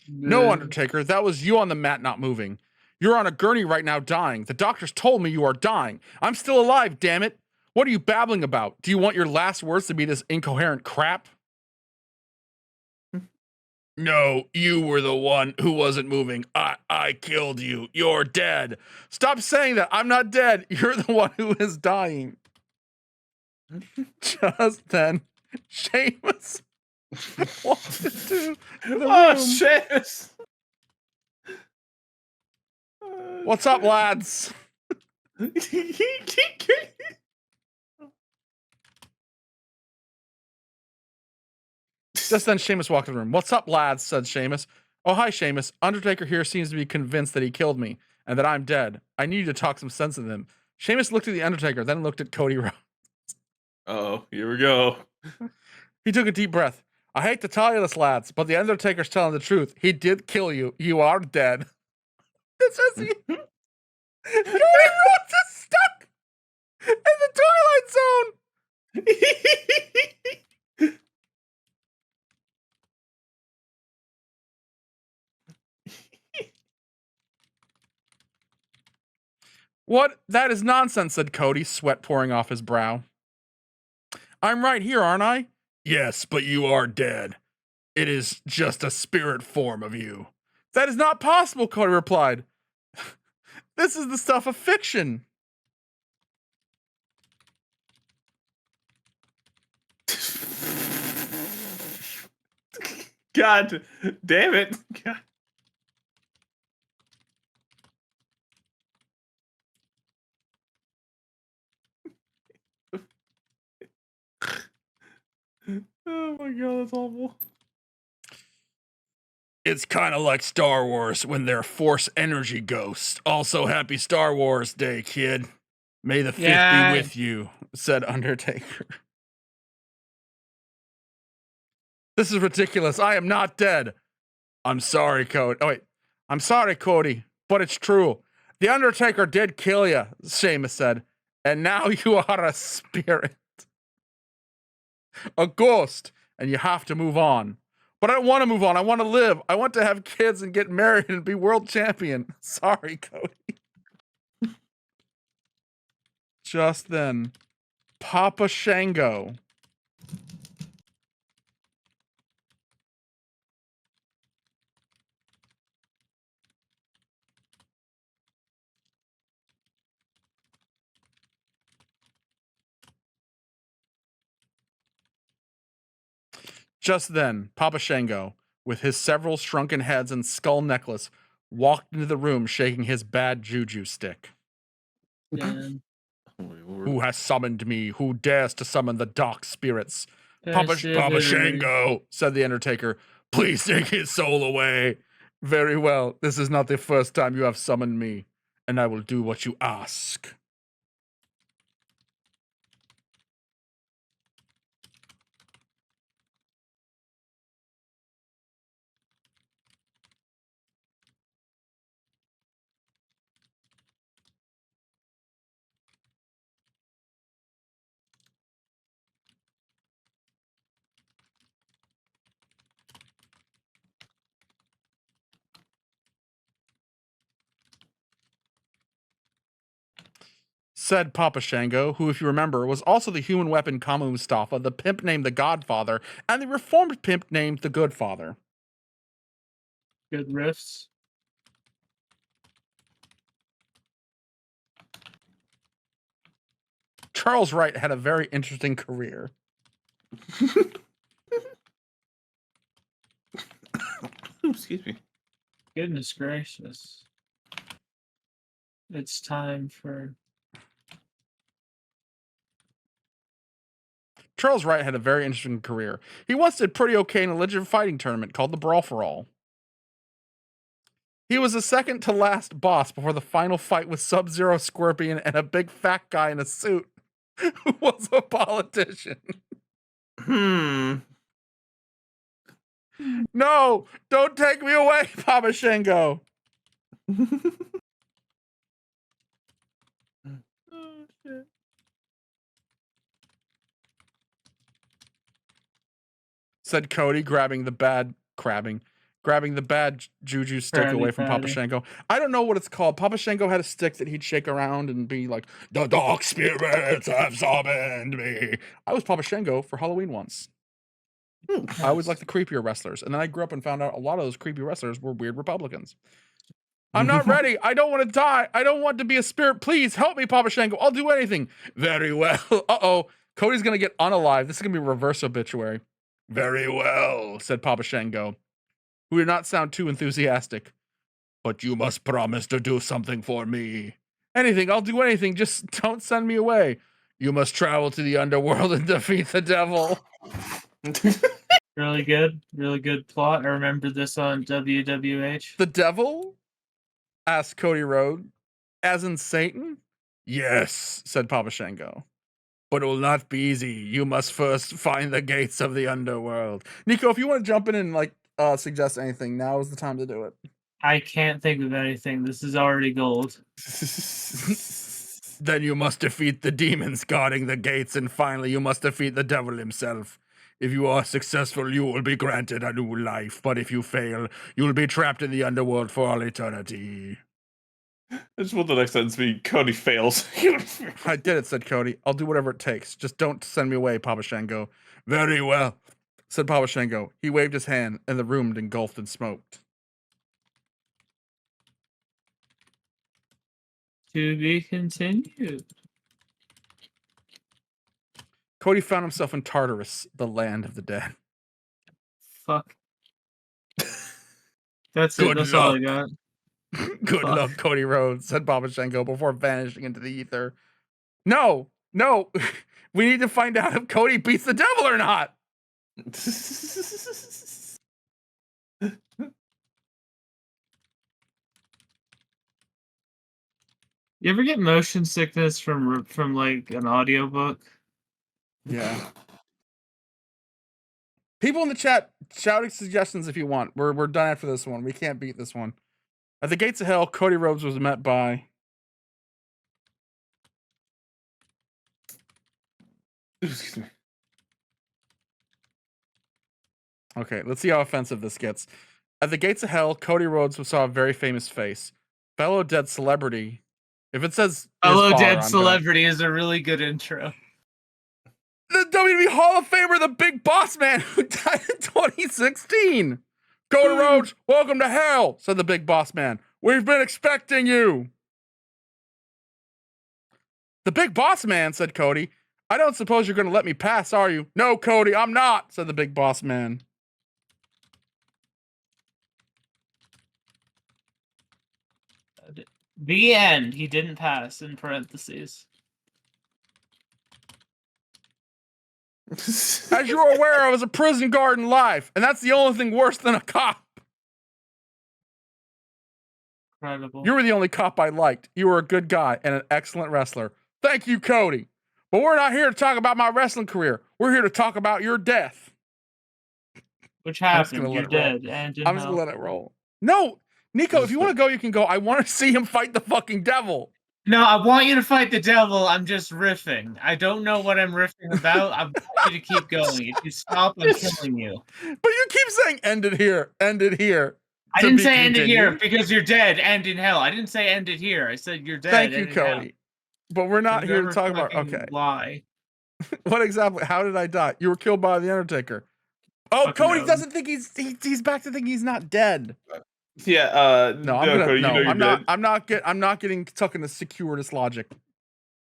No, Undertaker, that was you on the mat not moving. You're on a gurney right now dying. The doctors told me you are dying. I'm still alive, damn it. What are you babbling about? Do you want your last words to be this incoherent crap? No, you were the one who wasn't moving. I killed you. You're dead. Stop saying that. I'm not dead. You're the one who is dying. Just then, Sheamus walked into the room. Sheamus. What's up, lads? Just then, Sheamus walked in the room. What's up, lads? Said Sheamus. Oh, hi, Sheamus. Undertaker here seems to be convinced that he killed me and that I'm dead. I need you to talk some sense into him. Sheamus looked at the Undertaker, then looked at Cody Rhodes. Oh, here we go. He took a deep breath. I hate to tell you this, lads, but the Undertaker's telling the truth. He did kill you. You are dead. It says he... Cody Rhodes is stuck in the Twilight Zone. What? That is nonsense, said Cody, sweat pouring off his brow. I'm right here, aren't I? Yes, but you are dead. It is just a spirit form of you. That is not possible, Cody replied. This is the stuff of fiction. God damn it. God. Oh my god, that's awful. It's kind of like Star Wars when they're Force energy ghosts. Also, happy Star Wars Day, kid. May the 5th be with you, said Undertaker. This is ridiculous. I am not dead. I'm sorry, Cody. Oh, wait. I'm sorry, Cody, but it's true. The Undertaker did kill you, Sheamus said. And now you are a spirit. A ghost. And you have to move on. But I don't want to move on. I want to live. I want to have kids and get married and be world champion. Sorry, Cody. Just then, Papa Shango. Just then, Papa Shango, with his several shrunken heads and skull necklace, walked into the room shaking his bad juju stick. Damn. Who has summoned me? Who dares to summon the dark spirits? Papa Shango, said the Undertaker. Please take his soul away. Very well. This is not the first time you have summoned me, and I will do what you ask. Said Papa Shango, who, if you remember, was also the human weapon Kama Mustafa, the pimp named the Godfather, and the reformed pimp named the Good Father. Good riffs. Charles Wright had a very interesting career. Excuse me. Goodness gracious. It's time for... Charles Wright had a very interesting career. He once did pretty okay in a legit fighting tournament called the Brawl for All. He was the second to last boss before the final fight with Sub-Zero, Scorpion, and a big fat guy in a suit who was a politician. No, don't take me away, Papa Shango. Oh, shit. Said Cody, grabbing the bad juju stick away from Papa Shango. I don't know what it's called. Papa Shango had a stick that he'd shake around and be like, "The dark spirits have summoned me." I was Papa Shango for Halloween once. I always liked the creepier wrestlers. And then I grew up and found out a lot of those creepy wrestlers were weird Republicans. I'm not ready. I don't want to die. I don't want to be a spirit. Please help me, Papa Shango. I'll do anything. Very well. Uh-oh. Cody's going to get unalive. This is going to be a reverse obituary. Very well, said Papa Shango, who did not sound too enthusiastic. But you must promise to do something for me. Anything. I'll do anything. Just don't send me away. You must travel to the underworld and defeat the devil. Really good plot. I remember this on WWH. The devil? Asked Cody Rhodes. As in Satan? Yes, said Papa Shango. But it will not be easy. You must first find the gates of the underworld. Nico, if you want to jump in and suggest anything, now is the time to do it. I can't think of anything. This is already gold. Then you must defeat the demons guarding the gates, and finally you must defeat the devil himself. If you are successful, you will be granted a new life, but if you fail, you will be trapped in the underworld for all eternity. I just want the next sentence to be, Cody fails. I did it, said Cody. I'll do whatever it takes. Just don't send me away, Papa Shango. Very well, said Papa Shango. He waved his hand, and the room engulfed and smoked. To be continued. Cody found himself in Tartarus, the land of the dead. Fuck. That's it. That's all I got. Good luck, Cody Rhodes, said Babashenko before vanishing into the ether. No, we need to find out if Cody beats the devil or not. You ever get motion sickness from like an audiobook? Yeah. People in the chat shouting suggestions if you want. We're done after this one. We can't beat this one. At the gates of hell, Cody Rhodes was met by. Excuse me. Okay, let's see how offensive this gets. At the gates of hell, Cody Rhodes saw a very famous face. Fellow dead celebrity. If it says Fellow father, dead celebrity is a really good intro. The WWE Hall of Famer, the Big Boss Man, who died in 2016. Cody Rhodes, welcome to hell, said the Big Boss Man. We've been expecting you. The Big Boss Man, said Cody. I don't suppose you're going to let me pass, are you? No, Cody, I'm not, said the Big Boss Man. The end. He didn't pass, in parentheses. As you're aware, I was a prison guard in life, and that's the only thing worse than a cop. Incredible. You were the only cop I liked. You were a good guy and an excellent wrestler. Thank you, Cody. But we're not here to talk about my wrestling career. We're here to talk about your death. Which happened. You're dead. And I'm just gonna let it roll. No, Nico, if you want to go, you can go. I want to see him fight the fucking devil. No, I want you to fight the devil. I'm just riffing. I don't know what I'm riffing about. I want you to keep going. If you stop, I'm killing you. But you keep saying end it here, end it here. I didn't say end it here because you're dead and in hell. I didn't say end it here. I said you're dead. Thank you, Cody. But we're not here to talk about. Okay. Lie. What exactly? How did I die? You were killed by the Undertaker. Oh, Cody doesn't think he's back to think he's not dead. Yeah. No, I'm not getting stuck in a circuitous logic.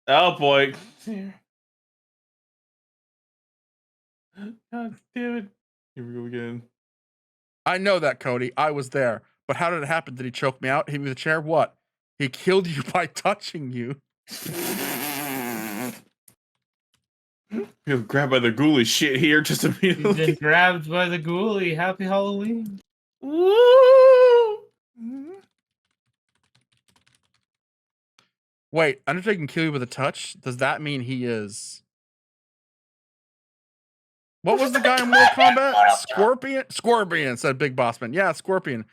Oh boy. God damn it! Here we go again. I know that, Cody. I was there. But how did it happen? Did he choke me out? Hit me with a chair? What? He killed you by touching you. Feel grabbed by the ghoulie shit here just immediately. You've been grabbed by the ghoulie. Happy Halloween. Woo! Wait, Undertaker can kill you with a touch? Does that mean he is... What was the guy in Mortal Kombat? Scorpion? Scorpion, said Big Boss Man. Yeah, Scorpion.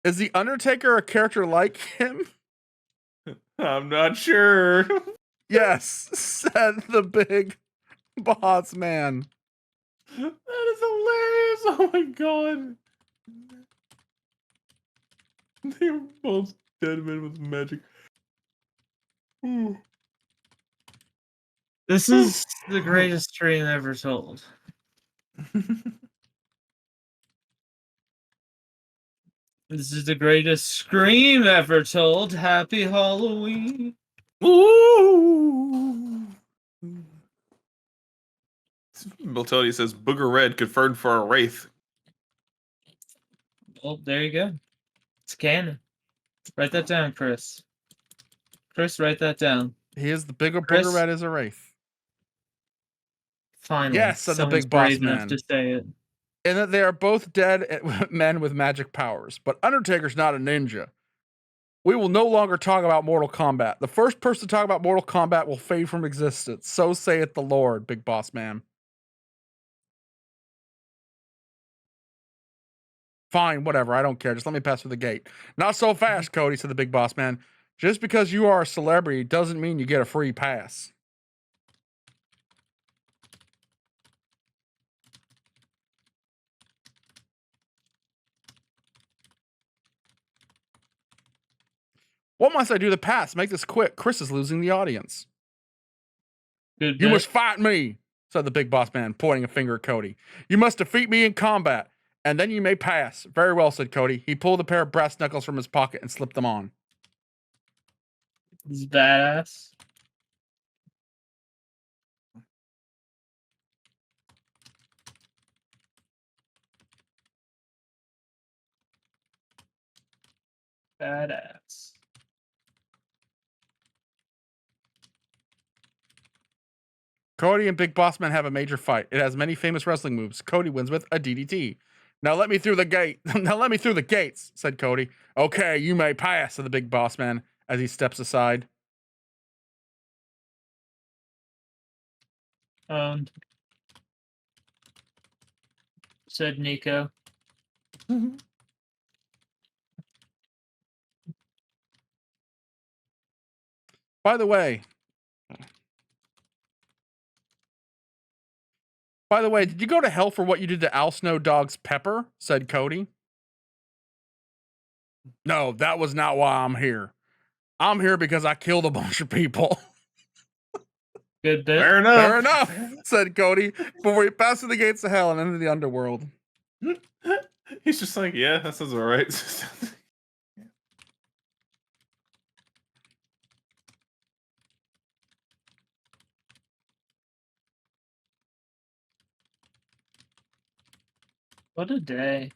Is the Undertaker a character like him? I'm not sure. Yes, said the Big Boss Man. That is hilarious. Oh my god. They're both dead men with magic. This is the greatest dream ever told. This is the greatest scream ever told. Happy Halloween. Ooh. Motility says Booger Red confirmed for a Wraith. Well, there you go. It's canon. Write that down, Chris. Chris, write that down. He is the bigger Booger Red is a Wraith. Finally, yes, said the Big Boss Man. To say it. And that they are both dead men with magic powers. But Undertaker's not a ninja. We will no longer talk about Mortal Kombat. The first person to talk about Mortal Kombat will fade from existence. So saith the Lord, Big Boss Man. Fine, whatever. I don't care. Just let me pass through the gate. Not so fast, Cody, said the Big Boss Man. Just because you are a celebrity doesn't mean you get a free pass. What must I do to pass? Make this quick. Chris is losing the audience. You must fight me, said the Big Boss Man, pointing a finger at Cody. You must defeat me in combat, and then you may pass. Very well, said Cody. He pulled a pair of brass knuckles from his pocket and slipped them on. This is badass. Badass. Cody and Big Boss Man have a major fight. It has many famous wrestling moves. Cody wins with a DDT. Now let me through the gate. Now let me through the gates, said Cody. Okay, you may pass, said the Big Boss Man as he steps aside. Said Nico. By the way, did you go to hell for what you did to Al Snow Dog's Pepper? Said Cody. No, that was not why I'm here. I'm here because I killed a bunch of people. Good bit. Fair enough. Fair enough, said Cody, before he passed through the gates of hell and into the underworld. He's just like, yeah, that sounds alright. What a day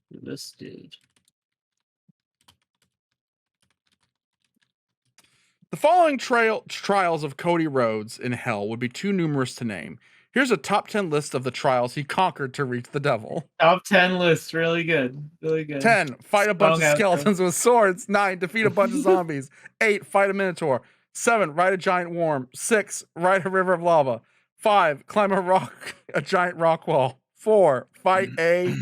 for this dude. The following trials of Cody Rhodes in hell would be too numerous to name. Here's a top 10 list of the trials he conquered to reach the devil. Top 10 list, really good. Really good. 10. Fight a bunch of skeletons with swords. 9. Defeat a bunch of zombies. 8. Fight a minotaur. 7. Ride a giant worm. 6. Ride a river of lava. 5. Climb a giant rock wall. 4. Fight a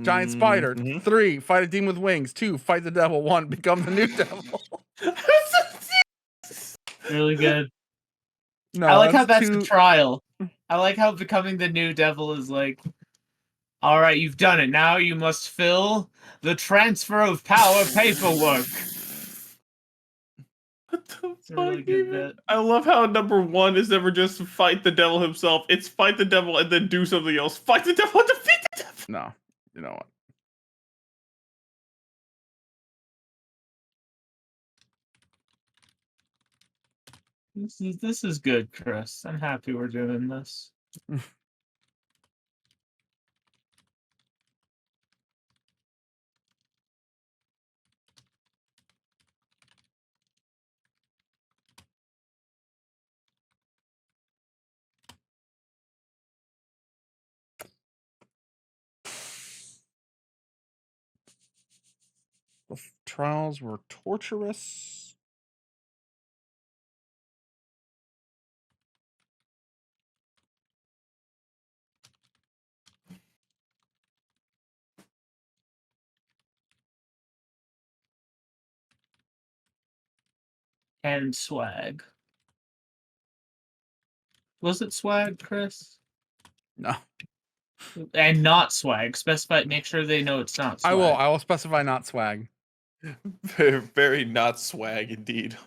giant spider. 3. Fight a demon with wings. 2. Fight the devil. 1. Become the new devil. Really good. No, I like how that's a trial. I like how becoming the new devil is like, all right, you've done it. Now you must fill the transfer of power paperwork. What the fuck, really good bit. I love how number 1 is never just fight the devil himself. It's fight the devil and then do something else. Fight the devil and defeat the devil. No, you know what? This is good, Chris. I'm happy we're doing this. The trials were torturous. And swag. Was it swag, Chris? No. And not swag. Specify. Make sure they know it's not swag. I will specify not swag. Very, very not swag indeed.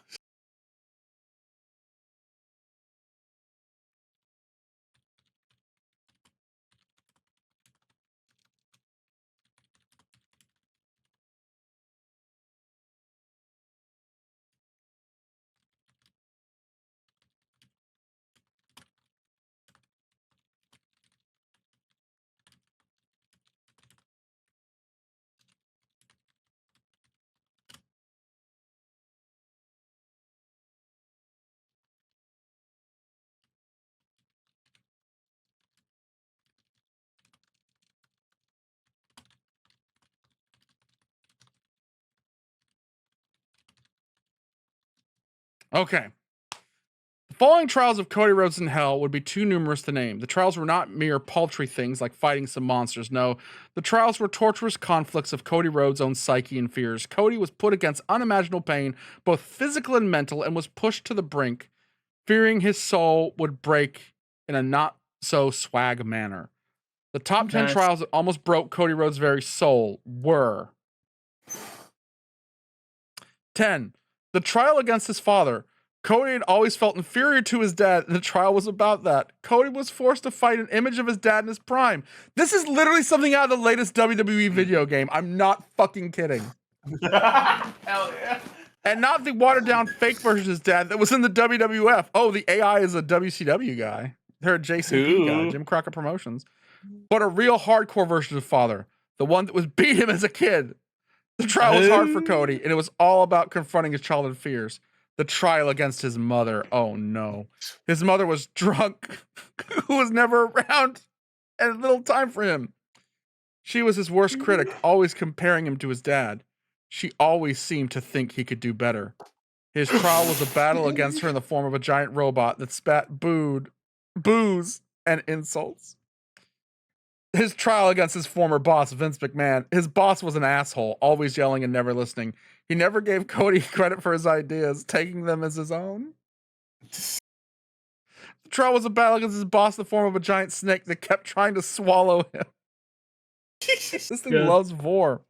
Okay. The following trials of Cody Rhodes in hell would be too numerous to name. The trials were not mere paltry things like fighting some monsters. No, the trials were torturous conflicts of Cody Rhodes' own psyche and fears. Cody was put against unimaginable pain, both physical and mental, and was pushed to the brink, fearing his soul would break in a not-so-swag manner. The top 10 trials that almost broke Cody Rhodes' very soul were 10. The trial against his father. Cody had always felt inferior to his dad, and the trial was about that. Cody was forced to fight an image of his dad in his prime. This is literally something out of the latest WWE video game. I'm not fucking kidding. Hell yeah. And not the watered-down fake version of his dad that was in the WWF. Oh, the AI is a WCW guy. They're a JCP guy, Jim Crockett Promotions. But a real hardcore version of father. The one that was beat him as a kid. The trial was hard for Cody, and it was all about confronting his childhood fears. The trial against his mother. Oh no. His mother was drunk, who was never around, and had little time for him. She was his worst critic, always comparing him to his dad. She always seemed to think he could do better. His trial was a battle against her in the form of a giant robot that spat booze, and insults. His trial against his former boss, Vince McMahon. His boss was an asshole, always yelling and never listening. He never gave Cody credit for his ideas, taking them as his own. The trial was a battle against his boss in the form of a giant snake that kept trying to swallow him. This thing loves vor.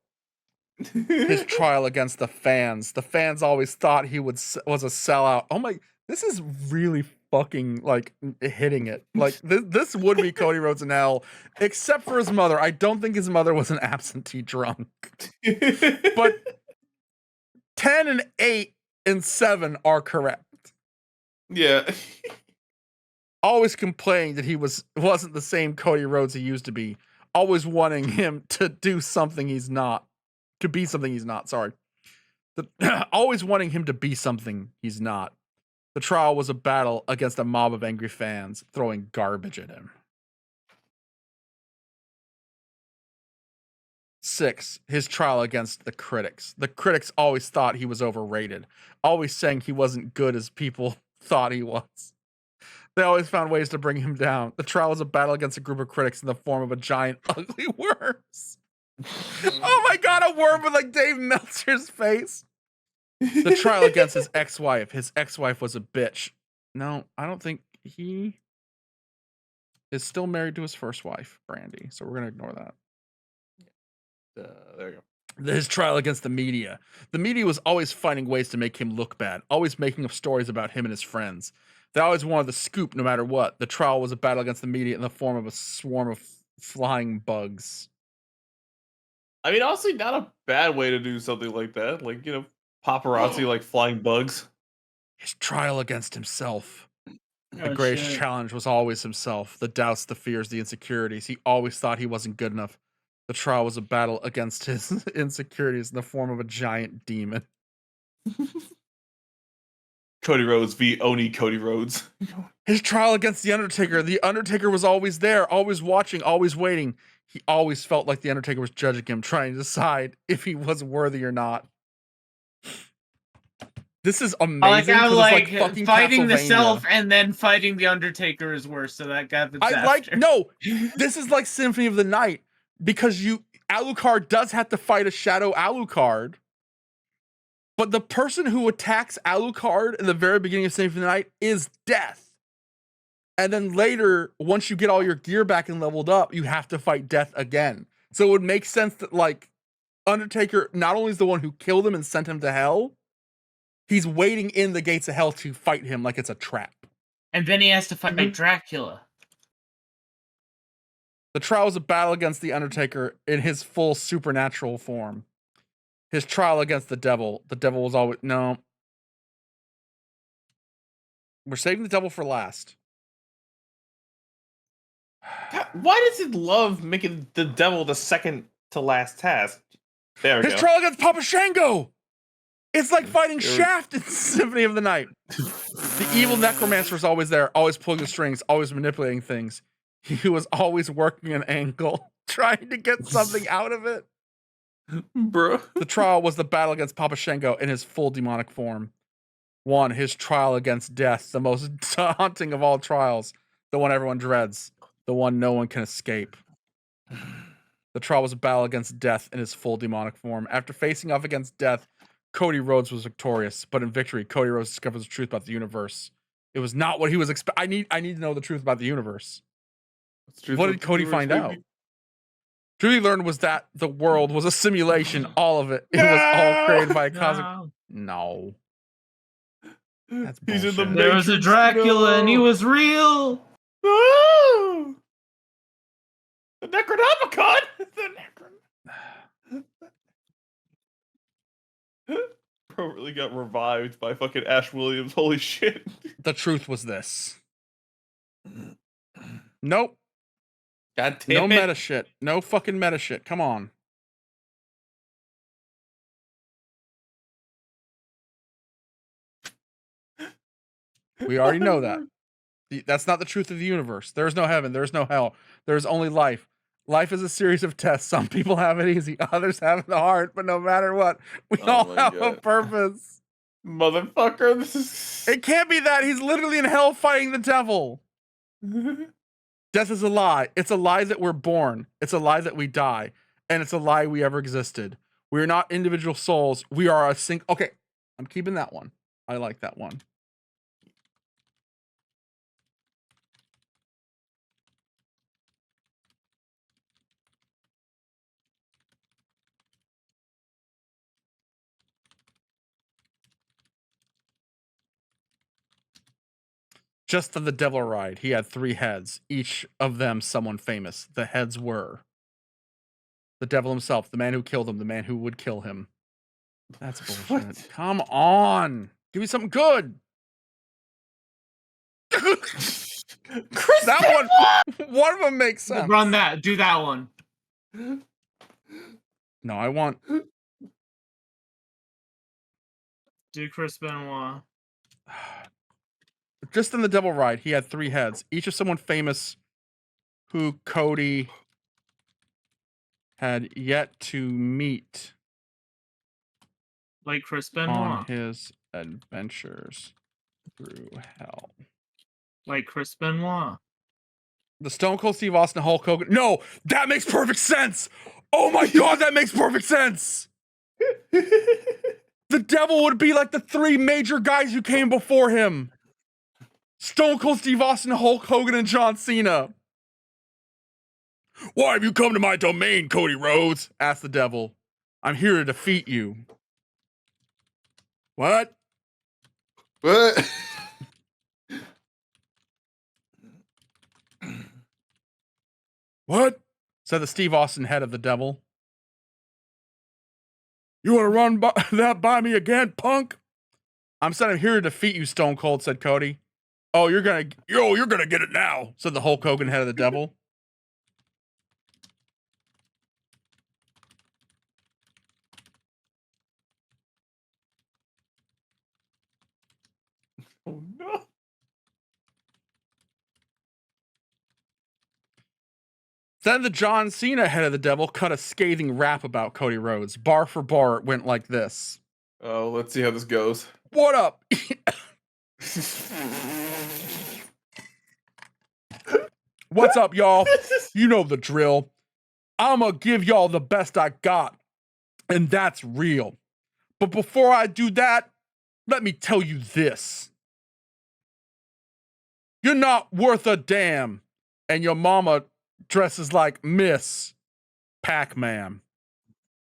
His trial against the fans. The fans always thought he was a sellout. Oh my, this is really fucking like hitting it. Like this would be Cody Rhodes in hell, except for his mother. I don't think his mother was an absentee drunk. But 10 and 8 and 7 are correct. Yeah. Always complaining that he wasn't the same Cody Rhodes he used to be. Always wanting him to do something he's not. To be something he's not, sorry. Always wanting him to be something he's not. The trial was a battle against a mob of angry fans throwing garbage at him. 6, his trial against the critics. The critics always thought he was overrated, always saying he wasn't good as people thought he was. They always found ways to bring him down. The trial was a battle against a group of critics in the form of a giant ugly worms. Oh my god, a worm with like Dave Meltzer's face. The trial against his ex-wife. His ex-wife was a bitch. No, I don't think he is still married to his first wife, Brandy. So we're going to ignore that. There you go. His trial against the media. The media was always finding ways to make him look bad, always making up stories about him and his friends. They always wanted the scoop no matter what. The trial was a battle against the media in the form of a swarm of flying bugs. I mean, honestly, not a bad way to do something like that. Like, paparazzi, like flying bugs. His trial against himself. The greatest challenge was always himself. The doubts, the fears, the insecurities. He always thought he wasn't good enough. The trial was a battle against his insecurities in the form of a giant demon. Cody Rhodes v. Oni Cody Rhodes. His trial against The Undertaker. The Undertaker was always there, always watching, always waiting. He always felt like The Undertaker was judging him, trying to decide if he was worthy or not. This is amazing. I like fucking fighting the self and then fighting the Undertaker is worse. So that got the no. This is like Symphony of the Night because Alucard does have to fight a shadow Alucard, but the person who attacks Alucard in the very beginning of Symphony of the Night is Death, and then later, once you get all your gear back and leveled up, you have to fight Death again. So it would make sense that like Undertaker not only is the one who killed him and sent him to hell. He's waiting in the gates of hell to fight him like it's a trap. And then he has to fight Dracula. The trial was a battle against the Undertaker in his full supernatural form. His trial against the devil. The devil was always... No. We're saving the devil for last. God, why does it love making the devil the second to last task? There we go. His trial against Papa Shango! It's like fighting Shaft in Symphony of the Night. The evil necromancer was always there, always pulling the strings, always manipulating things. He was always working an angle, trying to get something out of it. Bro. The trial was the battle against Papa Shango in his full demonic form. 1, his trial against death, the most daunting of all trials, the one everyone dreads, the one no one can escape. The trial was a battle against death in his full demonic form. After facing off against death, Cody Rhodes was victorious, but in victory, Cody Rhodes discovers the truth about the universe. It was not what he was expecting. I need to know the truth about the universe. What did Cody find out? Truth he learned was that the world was a simulation, all of it. It was all created by a cosmic... No. That's bullshit. There was a Dracula and he was real. No! The Necronomicon! Bro really got revived by fucking Ash Williams. Holy shit. The truth was this. Nope. God damn no it. meta shit. No fucking meta shit. Come on. We already know that. That's not the truth of the universe. There's no heaven. There's no hell. There's only life. Life is a series of tests. Some people have it easy. Others have it hard. But no matter what, we all have a purpose. Motherfucker, this is... It can't be that. He's literally in hell fighting the devil. Death is a lie. It's a lie that we're born. It's a lie that we die. And it's a lie we ever existed. We're not individual souls. We are a single... Okay, I'm keeping that one. I like that one. Just for the devil ride, he had 3 heads, each of them someone famous. The heads were the devil himself, the man who killed him, the man who would kill him. That's bullshit. What? Come on. Give me something good. Chris, that one of them makes sense. Run that. Do that one. No, I want... Do Chris Benoit. Just in the devil ride, he had 3 heads, each of someone famous who Cody had yet to meet. Like Chris Benoit. On his adventures through hell. Like Chris Benoit. The Stone Cold Steve Austin Hulk Hogan. No, that makes perfect sense. Oh my God, that makes perfect sense. The devil would be like the 3 major guys who came before him. Stone Cold Steve Austin, Hulk Hogan, and John Cena. Why have you come to my domain, Cody Rhodes? Asked the devil. I'm here to defeat you. What? What? What? Said the Steve Austin head of the devil. You want to run that by me again, punk? I'm here to defeat you, Stone Cold, said Cody. Oh, you're gonna get it now, said the Hulk Hogan head of the devil. Oh no. Then the John Cena head of the devil cut a scathing rap about Cody Rhodes. Bar for bar, it went like this. Oh, let's see how this goes. What up? What's up, y'all? You know the drill. I'ma give y'all the best I got, and that's real. But before I do that, let me tell you this. You're not worth a damn, and your mama dresses like Miss Pac-Man.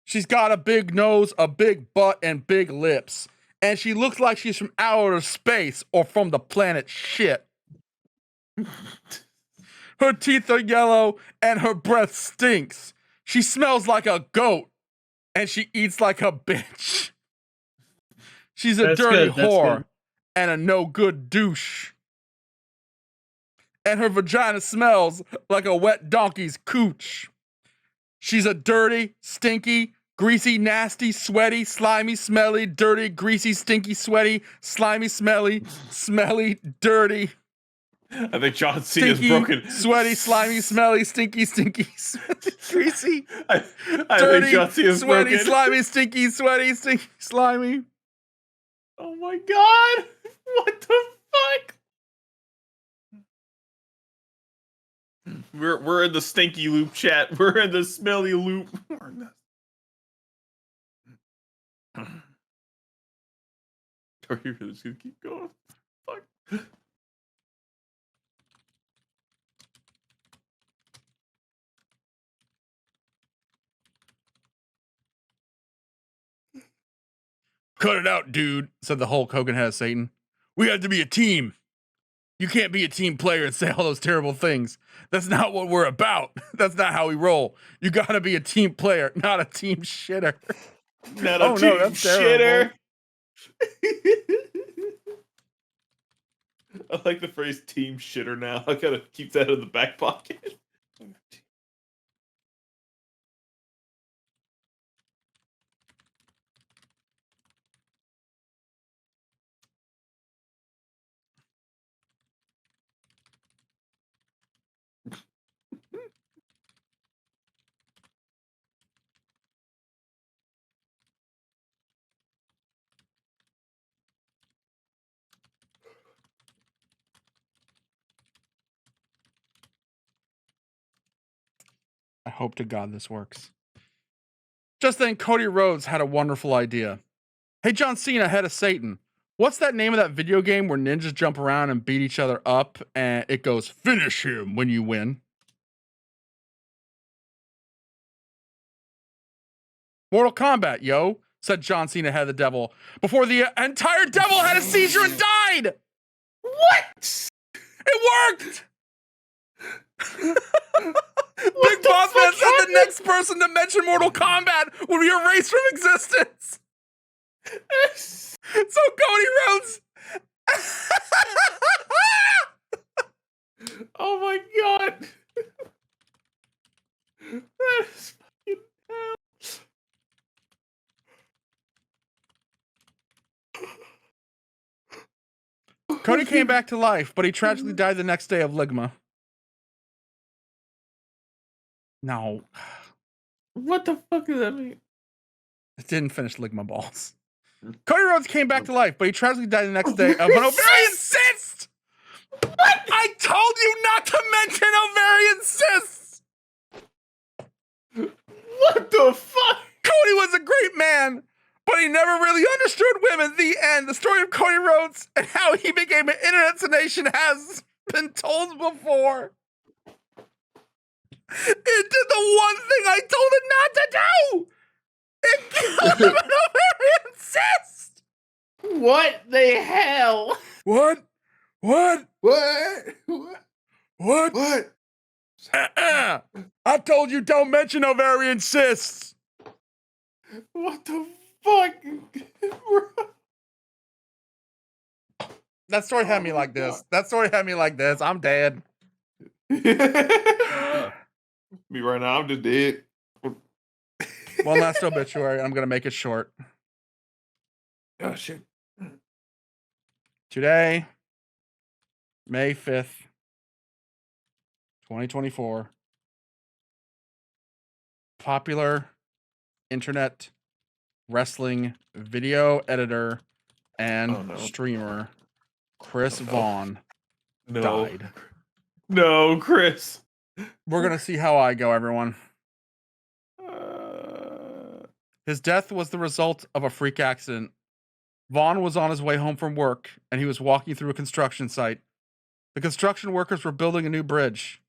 She's got a big nose, a big butt, and big lips. And she looks like she's from outer space or from the planet shit. Her teeth are yellow and her breath stinks. She smells like a goat and she eats like a bitch. She's a dirty whore and a no good douche. And her vagina smells like a wet donkey's cooch. She's a dirty, stinky, greasy, nasty, sweaty, slimy, smelly, dirty, greasy, stinky, sweaty, slimy, smelly, dirty. I think John Cena's broken. Sweaty, slimy, smelly, stinky, greasy. I dirty, think John Cena's sweaty, broken. slimy, stinky, sweaty, stinky, slimy. Oh my God! What the fuck? We're in the stinky loop chat. We're in the smelly loop. Are you really just gonna keep going? Fuck. Cut it out, dude, said the Hulk Hogan head of Satan. We have to be a team. You can't be a team player and say all those terrible things. That's not what we're about. That's not how we roll. You gotta be a team player, not a team shitter. Not a team shitter. I like the phrase team shitter now. I gotta keep that in the back pocket. hope to God this works. Just then, Cody Rhodes had a wonderful idea. Hey, John Cena, head of Satan. What's that name of that video game where ninjas jump around and beat each other up and it goes, finish him when you win? Mortal Kombat, yo, said John Cena, head of the devil, before the entire devil had a seizure and died! What? It worked! Big Boss Man said the next person to mention Mortal Kombat would be erased from existence! So Cody Rhodes... Oh my god! That is fucking hell. Cody came back to life, but he tragically died the next day of ligma. No. What the fuck does that mean? It didn't finish ligma balls. Cody Rhodes came back to life, but he tragically died the next day of an ovarian cyst! What? I told you not to mention ovarian cysts! What the fuck? Cody was a great man, but he never really understood women. The end. The story of Cody Rhodes and how he became an internet sensation has been told before. It did the one thing I told it not to do! It killed him an ovarian cyst! What the hell? What? What? What? What? What? What? I told you don't mention ovarian cysts! What the fuck? That story had me like this. That story had me like this. I'm dead. Me right now, I'm just dead. One last obituary. I'm gonna make it short. Oh shit. Today, May 5th, 2024. Popular internet wrestling video editor and streamer Chris Vaughn died. No, Chris. We're gonna see how I go, everyone. His death was the result of a freak accident. Vaughn was on his way home from work, and he was walking through a construction site. The construction workers were building a new bridge,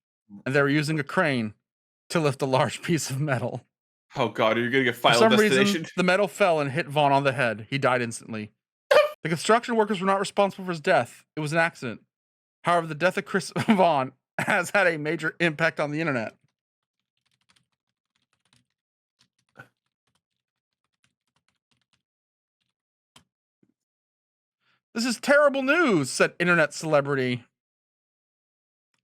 and they were using a crane to lift a large piece of metal. Oh god, are you gonna get Final For some Destination? reason, the metal fell and hit Vaughn on the head. He died instantly. The construction workers were not responsible for his death. It was an accident. However, the death of Chris Vaughn has had a major impact on the internet. This is terrible news, said internet celebrity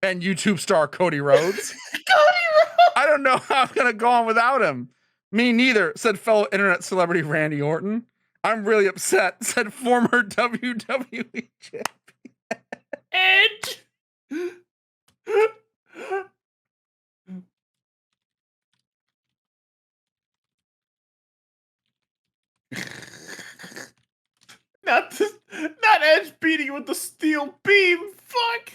and YouTube star Cody Rhodes. Cody Rhodes! I don't know how I'm going to go on without him. Me neither, said fellow internet celebrity Randy Orton. I'm really upset, said former WWE champion Edge! Not Edge beating you with the steel beam. Fuck.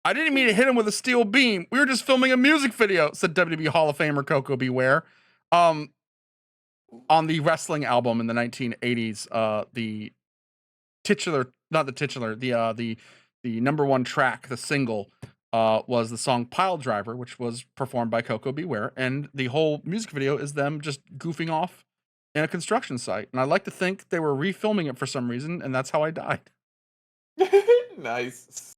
I didn't mean to hit him with a steel beam. We were just filming a music video, said WWE Hall of Famer Coco Beware. On the wrestling album in the 1980s, the number one track, the single, was the song Pile Driver, which was performed by Coco Beware. And the whole music video is them just goofing off in a construction site. And I like to think they were refilming it for some reason, and that's how I died. Nice.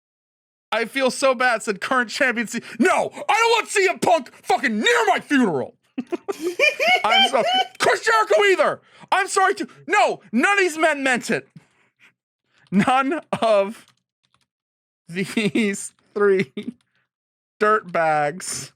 I feel so bad, said current champion. No, I don't want CM Punk fucking near my funeral. I'm sorry. Chris Jericho either. I'm sorry too. No, none of these men meant it. None of these three dirt bags.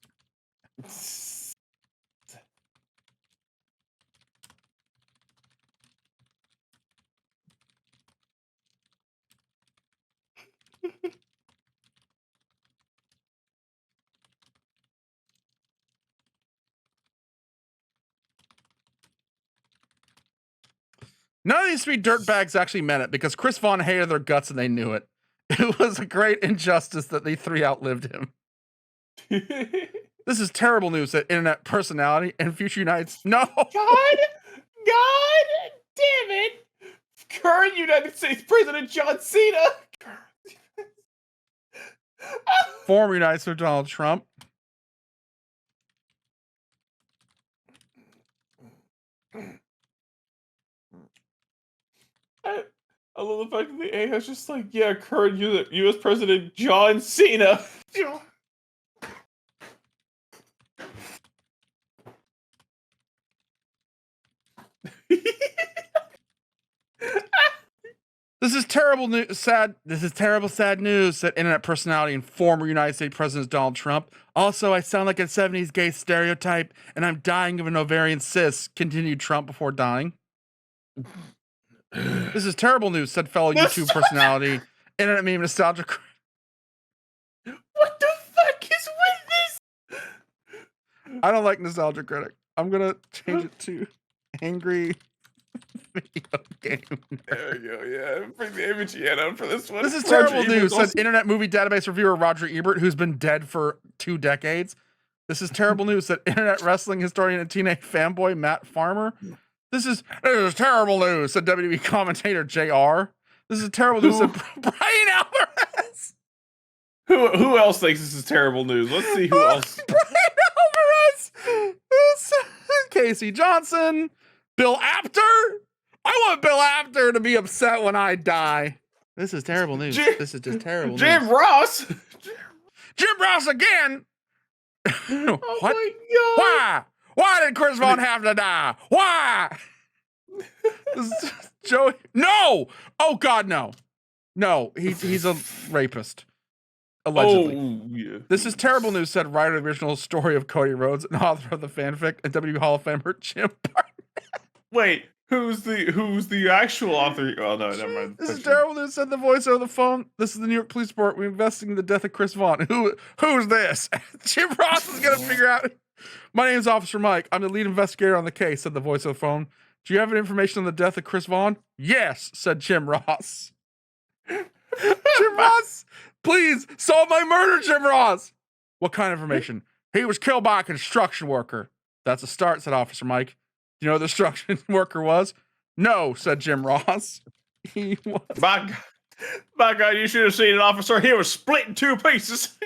None of these three dirtbags actually meant it because Chris Vaughn hated their guts and they knew it. It was a great injustice that they three outlived him. This is terrible news that internet personality and future United States. No! God damn it! Current United States President John Cena! Former United States Donald Trump. I love the fact that the AI is just like, yeah, current U.S. President John Cena. This is terrible news. Sad news, said internet personality and former United States President Donald Trump. Also, I sound like a 70s gay stereotype, and I'm dying of an ovarian cyst, continued Trump before dying. This is terrible news, said fellow YouTube personality, internet meme nostalgia. What the fuck is with this? I don't like nostalgia critic. I'm gonna change it to angry video game. There you go, yeah. Bring the image you out for this one. This is terrible news, said Internet Movie Database reviewer Roger Ebert, who's been dead for 2 decades. This is terrible news, said Internet Wrestling historian and teenage fanboy Matt Farmer. This is terrible news, said WWE commentator JR. This is terrible news, said Brian Alvarez. Who else thinks this is terrible news? Let's see who else. Brian Alvarez. Casey Johnson. Bill Apter. I want Bill Apter to be upset when I die. This is terrible news. This is just terrible Jim news. Ross. Jim Ross again. Oh what? My God. Why? Why did Chris Vaughn have to die? Why? Joey. No. Oh God, no. No, he's a rapist. Allegedly. Oh, yeah. This is terrible news, said writer of the original story of Cody Rhodes and author of the fanfic and WWE Hall of Famer Jim Barnett. Wait, who's the actual author? Oh no, never mind. This is terrible news, said the voice over the phone. This is the New York Police Report. We're investigating the death of Chris Vaughn. Who's this? Jim Ross is gonna figure out. My name's Officer Mike. I'm the lead investigator on the case, said the voice over the phone. Do you have any information on the death of Chris Vaughn? Yes, said Jim Ross. Jim Ross, please solve my murder, Jim Ross. What kind of information? He was killed by a construction worker. That's a start, said Officer Mike. Do you know who the construction worker was? No, said Jim Ross. He was. My God, you should have seen an officer. He was split in 2 pieces.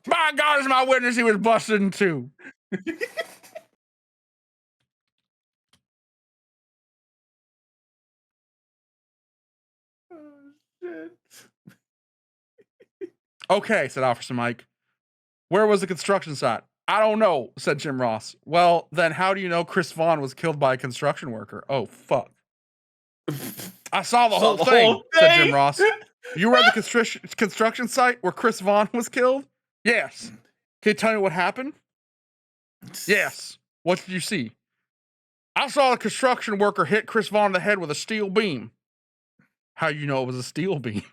My God, is my witness. He was busted in 2. Oh, shit. Okay, said Officer Mike. Where was the construction site? I don't know, said Jim Ross. Well, then how do you know Chris Vaughn was killed by a construction worker? Oh, fuck. I saw the whole thing, said Jim Ross. You were at the construction site where Chris Vaughn was killed? Yes. Can you tell me what happened? Yes. What did you see? I saw a construction worker hit Chris Vaughn in the head with a steel beam. How do you know it was a steel beam?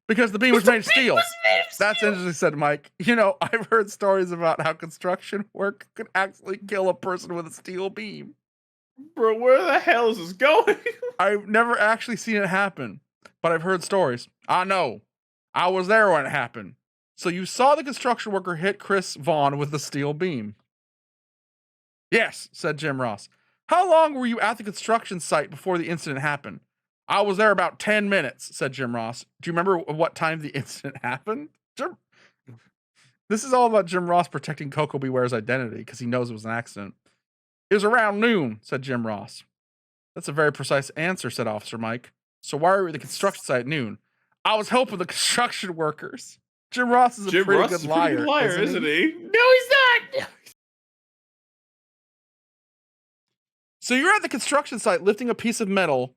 Because the beam was made of steel. That's interesting, said Mike. You know, I've heard stories about how construction work could actually kill a person with a steel beam. Bro, where the hell is this going? I've never actually seen it happen, but I've heard stories. I know. I was there when it happened. So you saw the construction worker hit Chris Vaughn with the steel beam? Yes, said Jim Ross. How long were you at the construction site before the incident happened? I was there about 10 minutes, said Jim Ross. Do you remember what time the incident happened? This is all about Jim Ross protecting Coco Beware's identity because he knows it was an accident. It was around noon, said Jim Ross. That's a very precise answer, said Officer Mike. So why were you at the construction site at noon? I was helping the construction workers. Jim Ross is a pretty good liar, isn't he? No, he's not. So you're at the construction site lifting a piece of metal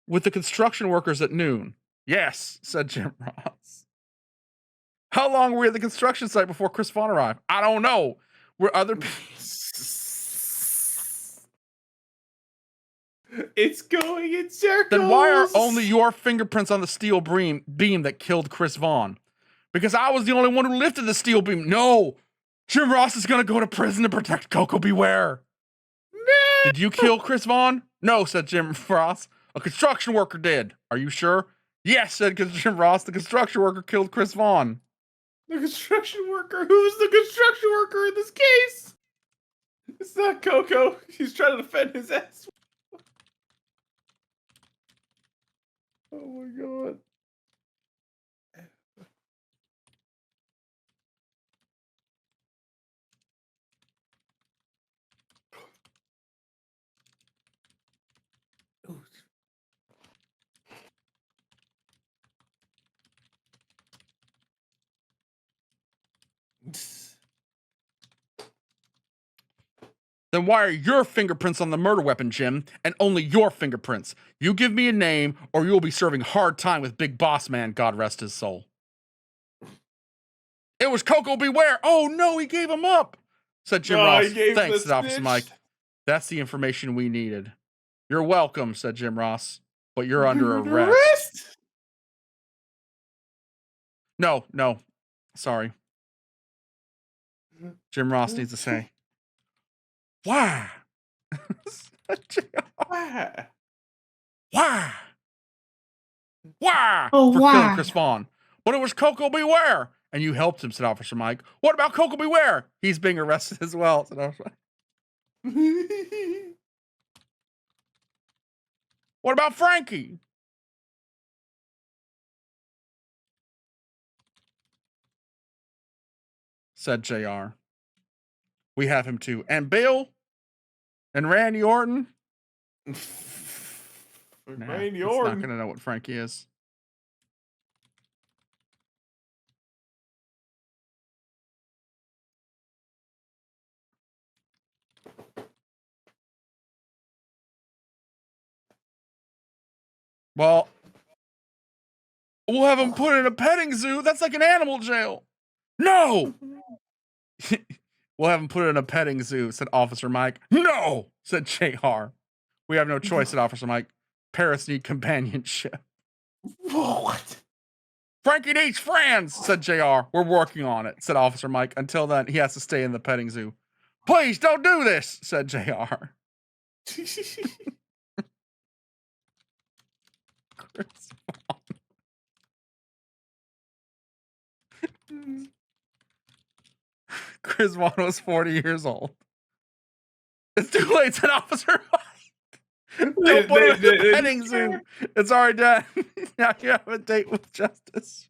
with the construction workers at noon. Yes, said Jim Ross. How long were you at the construction site before Chris Vaughn arrived? I don't know. Were other people... It's going in circles. Then why are only your fingerprints on the steel beam that killed Chris Vaughn? Because I was the only one who lifted the steel beam. No! Jim Ross is going to go to prison to protect Coco Beware. No! Did you kill Chris Vaughn? No, said Jim Ross. A construction worker did. Are you sure? Yes, said Jim Ross. The construction worker killed Chris Vaughn. The construction worker? Who's the construction worker in this case? It's not Coco. He's trying to defend his ass. Oh my god. Then why are your fingerprints on the murder weapon, Jim? And only your fingerprints. You give me a name, or you will be serving hard time with Big Boss Man, God rest his soul. It was Coco Beware. Oh no, he gave him up, said Jim Ross. Thanks, said Officer Mike. That's the information we needed. You're welcome, said Jim Ross. But you're under arrest. No. Sorry. Jim Ross needs to say. Why? Why? Why? Oh, for why? killing Chris Vaughn. But it was Coco Beware. And you helped him, said Officer Mike. What about Coco Beware? He's being arrested as well, said Officer Mike. What about Frankie? Said JR. We have him too. And Bill? And Randy Orton? Randy Orton. Orton. Not gonna know what Frankie is. Well, we'll have him put in a petting zoo. That's like an animal jail. No! We'll have him put in a petting zoo, said Officer Mike. No, said JR. We have no choice, said Officer Mike. Parrots need companionship. What? Frankie needs friends, said JR. We're working on it, said Officer Mike. Until then, he has to stay in the petting zoo. Please don't do this, said JR. Chris Vaughn was 40 years old. It's too late, said Officer Mike. Don't put him in the petting zoo. It's already done. Now you have a date with justice.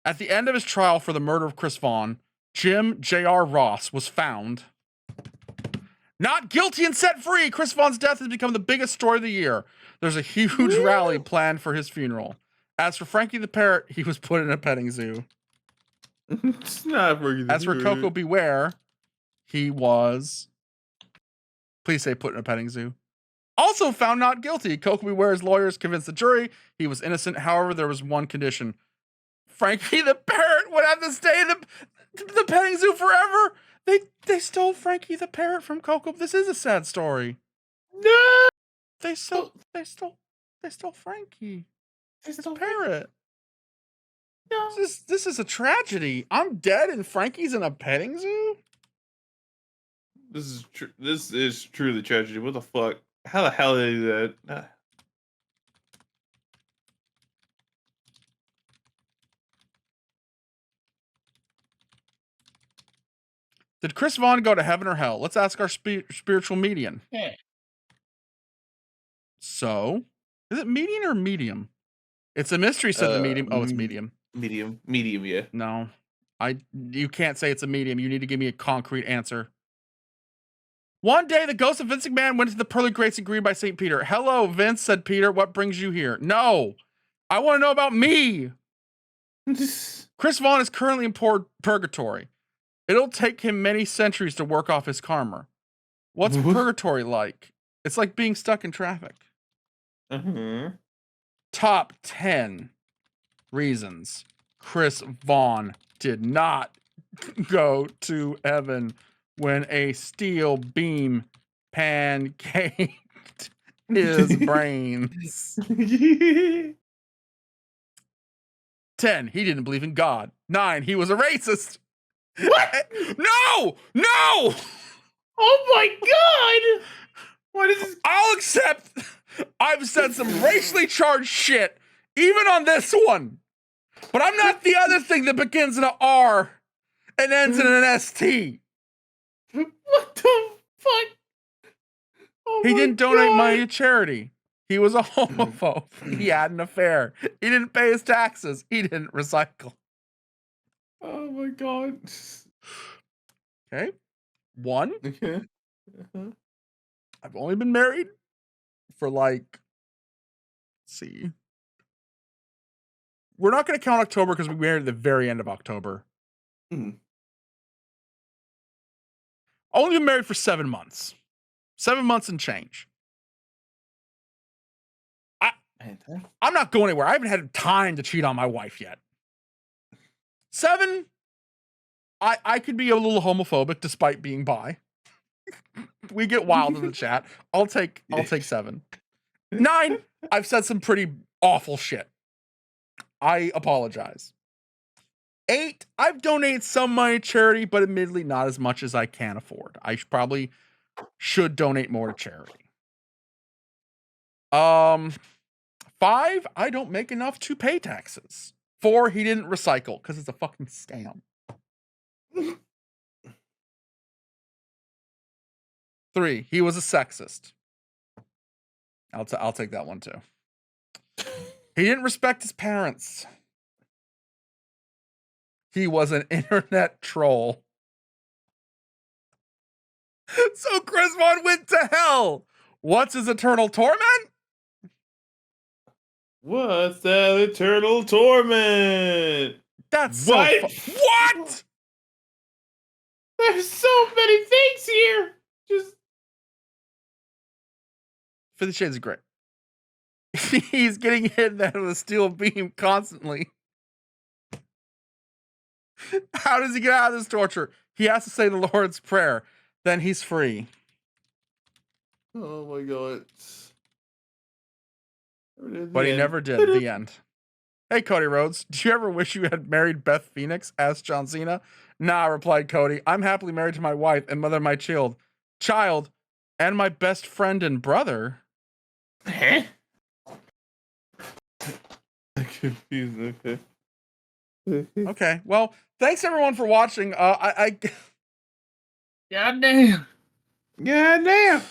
At the end of his trial for the murder of Chris Vaughn, Jim J.R. Ross was found not guilty and set free. Chris Vaughn's death has become the biggest story of the year. There's a huge rally planned for his funeral. As for Frankie the Parrot, he was put in a petting zoo. It's not As for Coco Beware, he was, please say put in a petting zoo. Also found not guilty. Coco Beware's lawyers convinced the jury he was innocent. However, there was one condition. Frankie the Parrot would have to stay in the petting zoo forever. They stole Frankie the Parrot from Coco. This is a sad story. No, they stole Frankie. His parrot. No. This is a tragedy. I'm dead and Frankie's in a petting zoo. This is truly tragedy. What the fuck? How the hell did they do that? Did Chris Vaughn go to heaven or hell? Let's ask our spiritual median. Yeah. So, is it median or medium? It's a mystery, said the medium. Oh, it's medium. Medium, yeah. No, you can't say it's a medium. You need to give me a concrete answer. One day, the ghost of Vince McMahon went to the pearly gates and greeted by St. Peter. Hello, Vince, said Peter. What brings you here? No, I want to know about me. Chris Vaughn is currently in purgatory. It'll take him many centuries to work off his karma. What's purgatory like? It's like being stuck in traffic. Mm-hmm. Top 10 reasons Chris Vaughn did not go to heaven when a steel beam pancaked his brains. 10, he didn't believe in God. 9, he was a racist. What? No! No! Oh my god! What is this? I'll accept I've said some racially charged shit, even on this one. But I'm not the other thing that begins in an R and ends in an ST. What the fuck? Oh He my didn't donate God. money to charity. He was a homophobe. He had an affair. He didn't pay his taxes. He didn't recycle. Oh my god. Okay. 1. Okay. Uh-huh. I've only been married for like, let's see. We're not going to count October because we married at the very end of October. Only been married for 7 months. 7 months and change. I'm not going anywhere. I haven't had time to cheat on my wife yet. 7, I could be a little homophobic despite being bi. We get wild in the chat. I'll take 7. 9, I've said some pretty awful shit. I apologize. 8, I've donated some money to charity, but admittedly not as much as I can afford. I probably should donate more to charity. 5, I don't make enough to pay taxes. 4, he didn't recycle because it's a fucking scam. 3, he was a sexist. I'll take that one too. He didn't respect his parents. He was an internet troll. So Chris Vaughn went to hell. What's his eternal torment? What's that eternal torment? That's what? What? There's so many things here. Just 50 Shades of Grey. He's getting hit in the head with a steel beam constantly. How does he get out of this torture? He has to say the Lord's Prayer. Then he's free. oh my god. But he never did. The end. Hey, Cody Rhodes. Did you ever wish you had married Beth Phoenix? Asked John Cena. Nah, replied Cody. I'm happily married to my wife and mother of my child, and my best friend and brother. Huh? I'm confused. Okay. Okay. Well, thanks everyone for watching. Goddamn. Goddamn.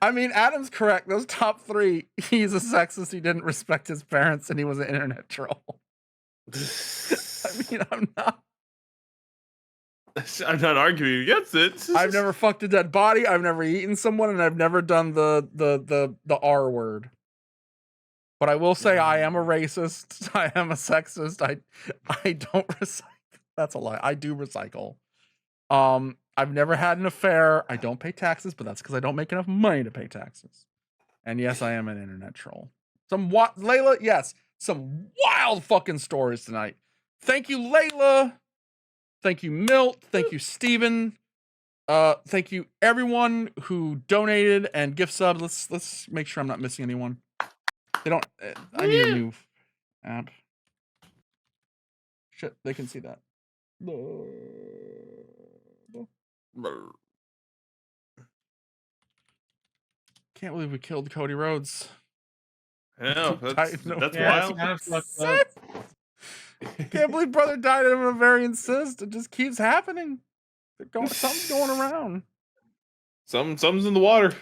I mean, Adam's correct. Those top 3, he's a sexist, he didn't respect his parents, and he was an internet troll. I mean, I'm not arguing against it. I've never fucked a dead body, I've never eaten someone, and I've never done the R word. But I will say I am a racist, I am a sexist, I don't recycle. That's a lie. I do recycle. I've never had an affair. I don't pay taxes, but that's because I don't make enough money to pay taxes. And yes, I am an internet troll. Layla, yes, some wild fucking stories tonight. Thank you, Layla. Thank you, Milt. Thank you, Steven. Thank you, everyone who donated and gift subbed. Let's make sure I'm not missing anyone. They don't. I need a new app. Shit, they can see that. Can't believe we killed Cody Rhodes. Yeah, that's Yeah, wild. Can't believe brother died of an ovarian cyst. It just keeps happening. Something's going around. Something's in the water.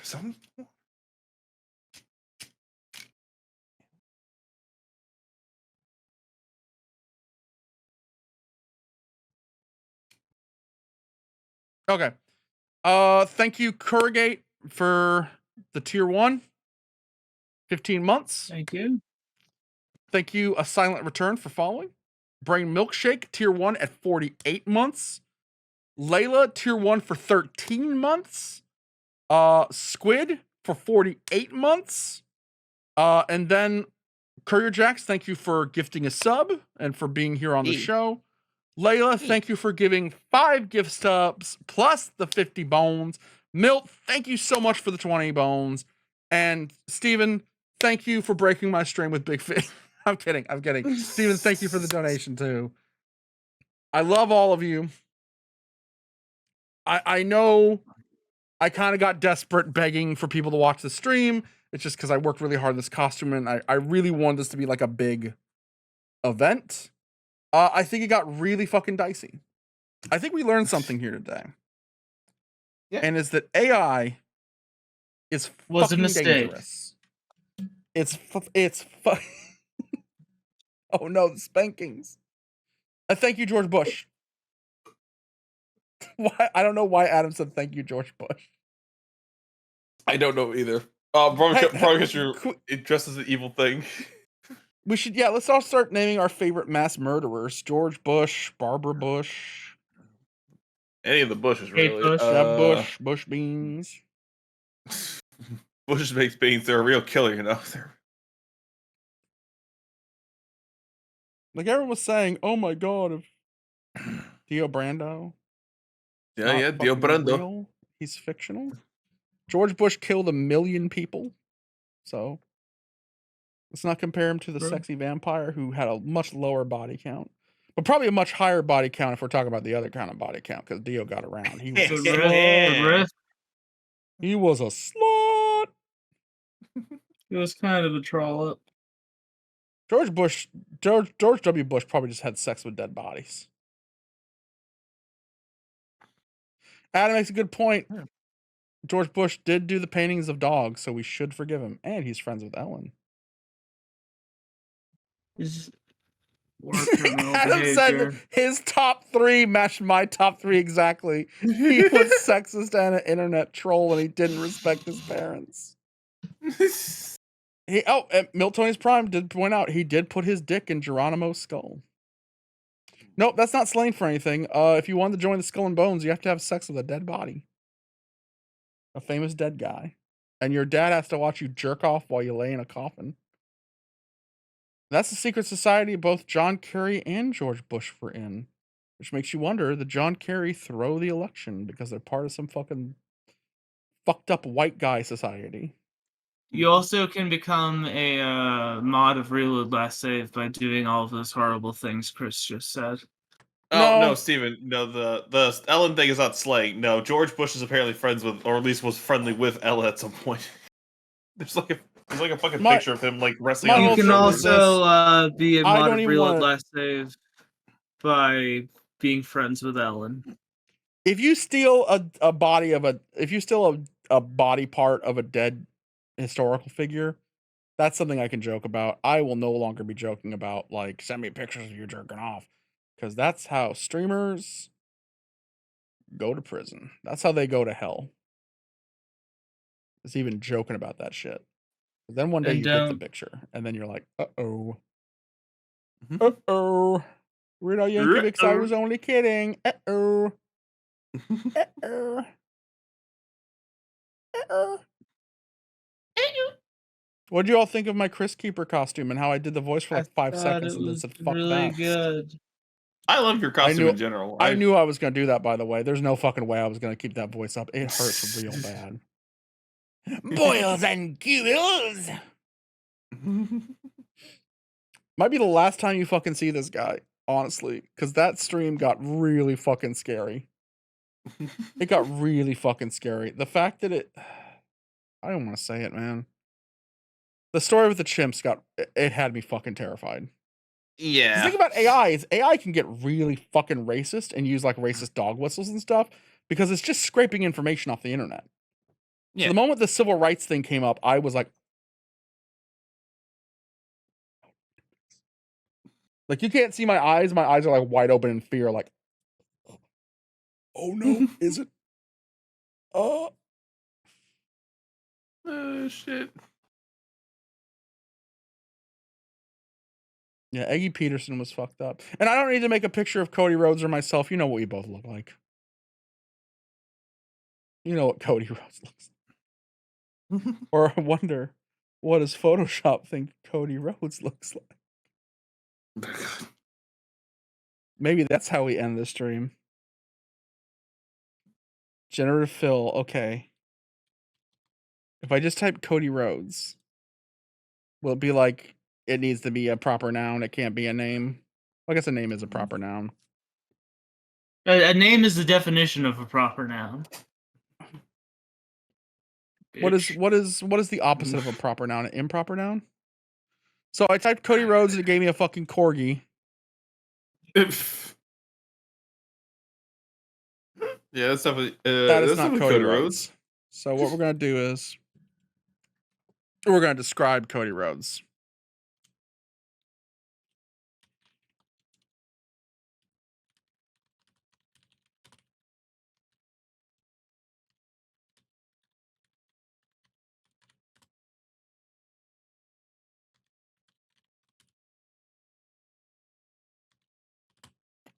Okay. Thank you, Corrugate, for the tier 1. 15 months. Thank you. Thank you, A Silent Return, for following. Brain Milkshake, tier 1 at 48 months. Layla, tier 1 for 13 months. Squid for 48 months. And then Courier Jacks, thank you for gifting a sub and for being here on the show. Layla, thank you for giving 5 gift subs plus the 50 bones. Milt, thank you so much for the 20 bones. And Steven, thank you for breaking my stream with Big Fig. I'm kidding. Steven, thank you for the donation too. I love all of you. I know I kind of got desperate begging for people to watch the stream. It's just because I worked really hard in this costume and I really wanted this to be like a big event. I think it got really fucking dicey. I think we learned something here today. Yeah. And is that AI is Was a fucking mistake. dangerous. Oh no, the spankings. Thank you, George Bush. Why? I don't know why Adam said thank you, George Bush. I don't know either. Probably because you're dressed as an evil thing. We should, let's all start naming our favorite mass murderers. George Bush, Barbara Bush. Any of the Bushes, really. Bush. Bush, Bush beans. Bush makes beans. They're a real killer, you know. Like everyone was saying, oh my god, of Dio Brando. Yeah, Dio Brando. Real. He's fictional. George Bush killed 1 million people. So let's not compare him to the sexy vampire who had a much lower body count. But probably a much higher body count if we're talking about the other kind of body count, because Dio got around. He was a slut. He was a slut. He was kind of a trollop. George W. Bush probably just had sex with dead bodies. Adam makes a good point. George Bush did do the paintings of dogs, so we should forgive him. And he's friends with Ellen. Adam said his top 3 matched my top 3 exactly. He was sexist and an internet troll, and he didn't respect his parents. Miltoni's Prime did point out he did put his dick in Geronimo's skull. Nope, that's not slang for anything. If you wanted to join the Skull and Bones, you have to have sex with a dead body. A famous dead guy. And your dad has to watch you jerk off while you lay in a coffin. That's the secret society both John Kerry and George Bush were in. Which makes you wonder, did John Kerry throw the election because they're part of some fucking fucked up white guy society? You also can become a mod of Reload Last Save by doing all of those horrible things Chris just said. Oh no, Steven. No, the Ellen thing is not slang. No, George Bush is apparently friends with, or at least was friendly with Ella at some point. There's like a fucking picture of him like wrestling. You can also be a mod of Reload Last Save by being friends with Ellen. If you steal a body part of a dead historical figure, that's something I can joke about. I will no longer be joking about, like, send me pictures of you jerking off, because that's how streamers go to prison. That's how they go to hell. It's even joking about that shit. Then one day you get the picture, and then you're like, uh-oh. Uh-oh. Weird Al Yankovic, I was only kidding. Uh-oh. Uh-oh. Uh-oh. What did you all think of my Chris Keeper costume and how I did the voice for like 5 seconds and then said, fuck really that? Good. I love your costume in general. I knew I was going to do that, by the way. There's no fucking way I was going to keep that voice up. It hurts real bad. Boils and gills. Might be the last time you fucking see this guy, honestly, because that stream got really fucking scary. It got really fucking scary. The fact that I don't want to say it, man. The story with the chimps it had me fucking terrified. Yeah. The thing about AI is AI can get really fucking racist and use like racist dog whistles and stuff because it's just scraping information off the internet. Yeah. So the moment the civil rights thing came up, I was like you can't see my eyes. My eyes are like wide open in fear, like, oh no, is it? Oh shit. Yeah, Eggy Peterson was fucked up. And I don't need to make a picture of Cody Rhodes or myself. You know what we both look like. You know what Cody Rhodes looks like. Or I wonder, What does Photoshop think Cody Rhodes looks like? Maybe that's how we end the stream. Generative fill. Okay. If I just type Cody Rhodes, will it be like it needs to be a proper noun? It can't be a name. I guess a name is a proper noun. A name is the definition of a proper noun. What is the opposite of a proper noun? An improper noun? So I typed Cody Rhodes and it gave me a fucking corgi. Yeah, that's definitely that is that's not definitely Cody Rhodes. So what we're gonna do is we're gonna describe Cody Rhodes.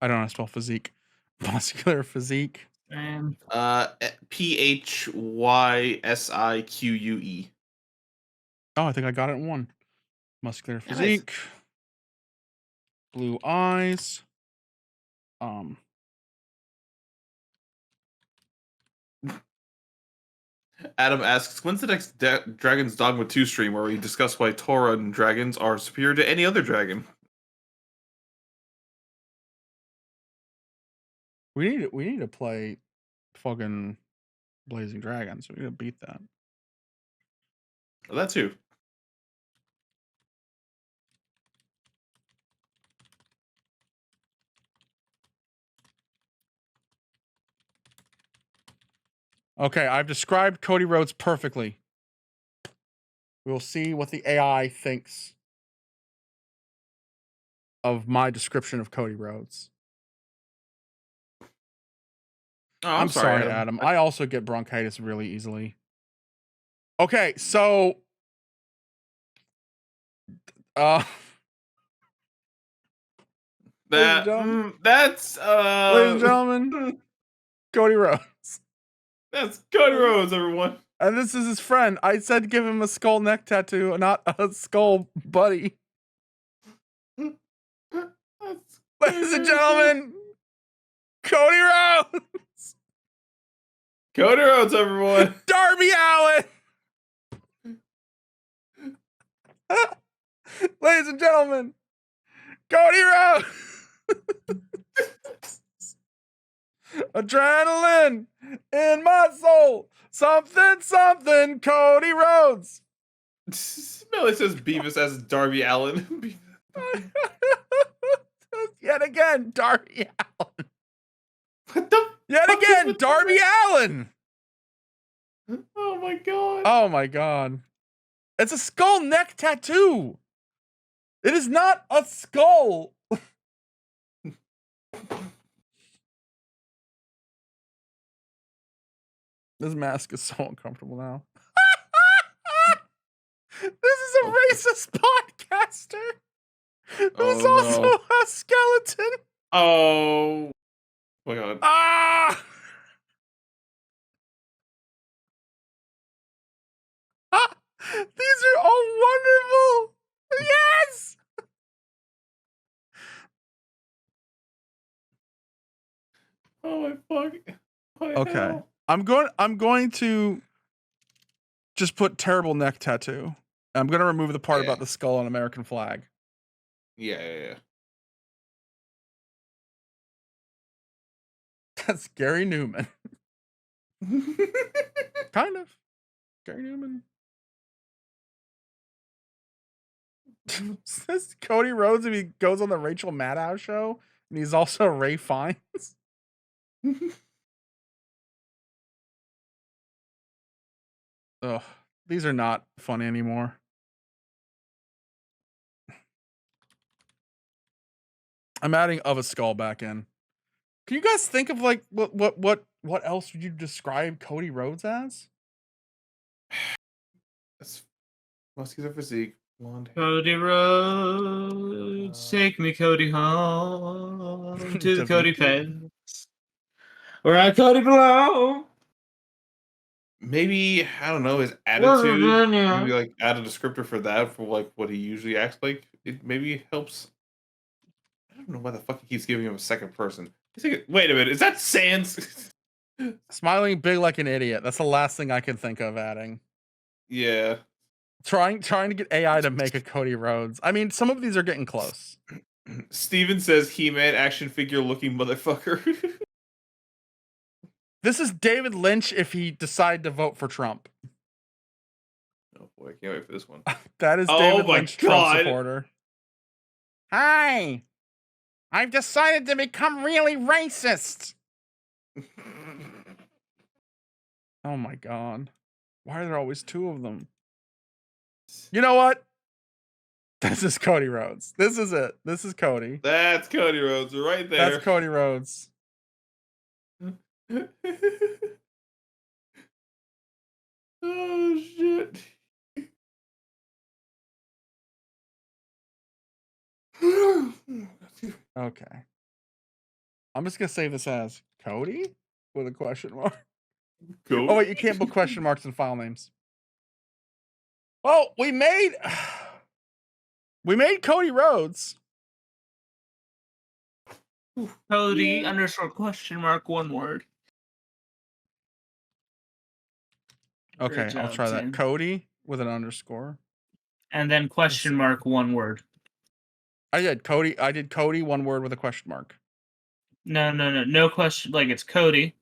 I don't know how to spell physique. Muscular physique. PHYSIQUE. Oh, I think I got it in one. Muscular physique. Nice. Blue eyes. Adam asks, when's the next Dragon's Dogma 2 stream where we discuss why Tauran dragons are superior to any other dragon? We need to play fucking Blazing Dragons. We need to beat that. Well, that too. Okay, I've described Cody Rhodes perfectly. We'll see what the AI thinks of my description of Cody Rhodes. Oh, I'm sorry, Adam. I also get bronchitis really easily. Okay, so that's ladies and gentlemen, Cody Rhodes. That's Cody Rhodes, everyone. And this is his friend. I said give him a skull neck tattoo, not a skull buddy. Ladies and gentlemen, Cody Rhodes. Cody Rhodes, everyone. Darby Allin. Ladies and gentlemen, Cody Rhodes. Adrenaline in my soul. Something, Cody Rhodes. Smelly says Beavis as Darby Allin. Yet again, Darby Allin. Yet again, Darby Allin. Oh my god. Oh my god. It's a skull neck tattoo. It is not a skull. This mask is so uncomfortable now. This is a racist podcaster who's also a skeleton. Oh my god. Ah! These are all wonderful. Yes. Oh my fuck. Okay. Hell? I'm going to just put terrible neck tattoo. I'm going to remove the part about the skull and American flag. Yeah. That's Gary Newman. Kind of. Gary Newman. Says Cody Rhodes if he goes on the Rachel Maddow show, and he's also Ray Fiennes. Ugh, these are not funny anymore. I'm adding of a skull back in. Can you guys think of like what else would you describe Cody Rhodes as? That's muscular physique, blonde hair. Cody Rhodes, take me, Cody, home to the Cody pens, where I Cody belong. maybe I don't know his attitude. Maybe like add a descriptor for that for like what he usually acts like. It maybe helps. I don't know why the fuck he keeps giving him a second person. Wait a minute, is that Sans? Smiling big like an idiot. That's the last thing I can think of adding. Yeah. Trying to get AI to make a Cody Rhodes. I mean, some of these are getting close. Steven says He-Man action figure looking motherfucker. This is David Lynch if he decided to vote for Trump. Oh boy, I can't wait for this one. That is David Lynch, Trump supporter. Hi! I've decided to become really racist! Oh my god. Why are there always two of them? You know what? This is Cody Rhodes. This is it. This is Cody. That's Cody Rhodes right there. That's Cody Rhodes. Oh shit. Okay. I'm just gonna save this as Cody with a question mark. Cody? Oh wait, you can't put question marks in file names. Oh, we made Cody Rhodes. Cody underscore question mark one word. Okay, Great I'll job, try that. Sam. Cody with an underscore. And then question mark one word. I did Cody one word with a question mark. No question. Like it's Cody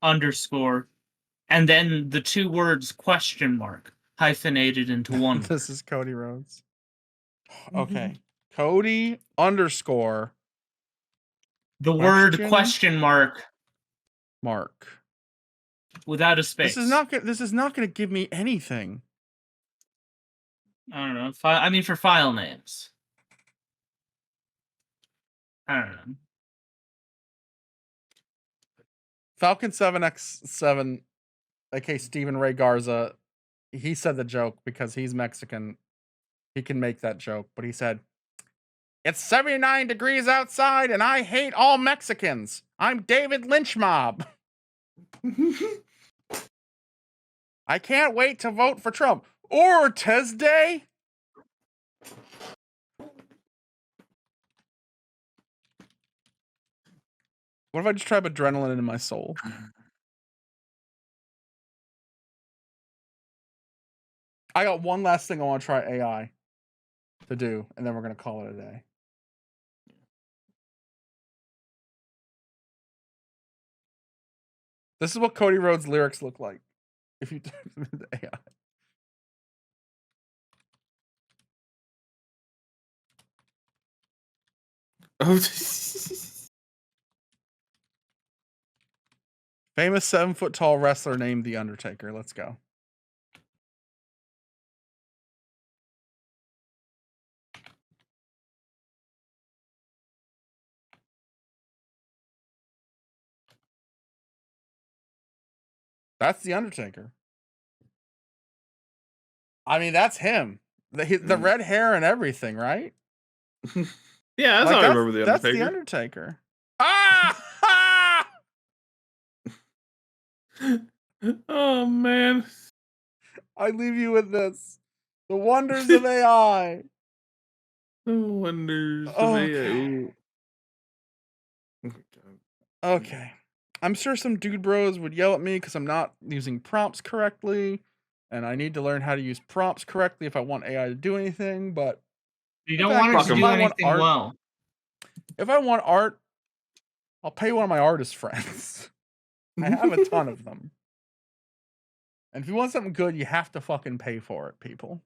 underscore, and then the two words question mark hyphenated into one. This is Cody Rhodes. Okay, Cody underscore. The word question mark without a space. This is not gonna give me anything. I don't know. I mean, for file names. I don't know. Falcon 7X7, aka Stephen Ray Garza, he said the joke because he's Mexican. He can make that joke, but he said, "It's 79 degrees outside and I hate all Mexicans. I'm David Lynch mob." I can't wait to vote for Trump. Or Tuesday. What if I just trap adrenaline into my soul? I got one last thing I want to try AI to do, and then we're going to call it a day. This is what Cody Rhodes' lyrics look like if you type them into AI. Famous 7-foot-tall wrestler named The Undertaker. Let's go. That's The Undertaker. I mean, that's him. The red hair and everything, right? Yeah, that's how I remember The Undertaker. That's The Undertaker. Ah! Oh, man. I leave you with this. The wonders of AI. The wonders of AI. Okay. I'm sure some dude bros would yell at me because I'm not using prompts correctly. And I need to learn how to use prompts correctly if I want AI to do anything. But you don't want it to do anything well. If I want art, I'll pay one of my artist friends. I have a ton of them. And if you want something good, you have to fucking pay for it, people.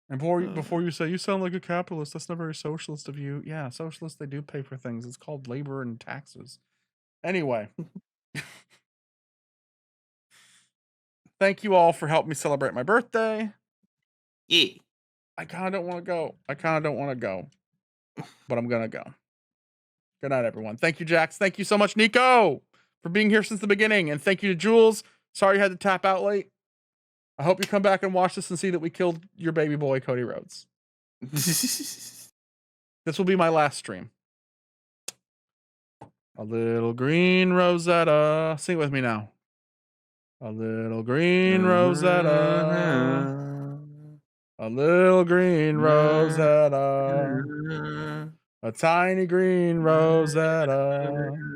And before you say, you sound like a capitalist, that's not very socialist of you. Yeah, socialists, they do pay for things. It's called labor and taxes. Anyway. Thank you all for helping me celebrate my birthday. Yeah. I kind of don't want to go. But I'm going to go. Good night, everyone. Thank you, Jax. Thank you so much, Nico, for being here since the beginning. And thank you to Jules. Sorry you had to tap out late. I hope you come back and watch this and see that we killed your baby boy, Cody Rhodes. This will be my last stream. A little green Rosetta. Sing it with me now. A little green Rosetta. A little green Rosetta. A tiny green Rosetta.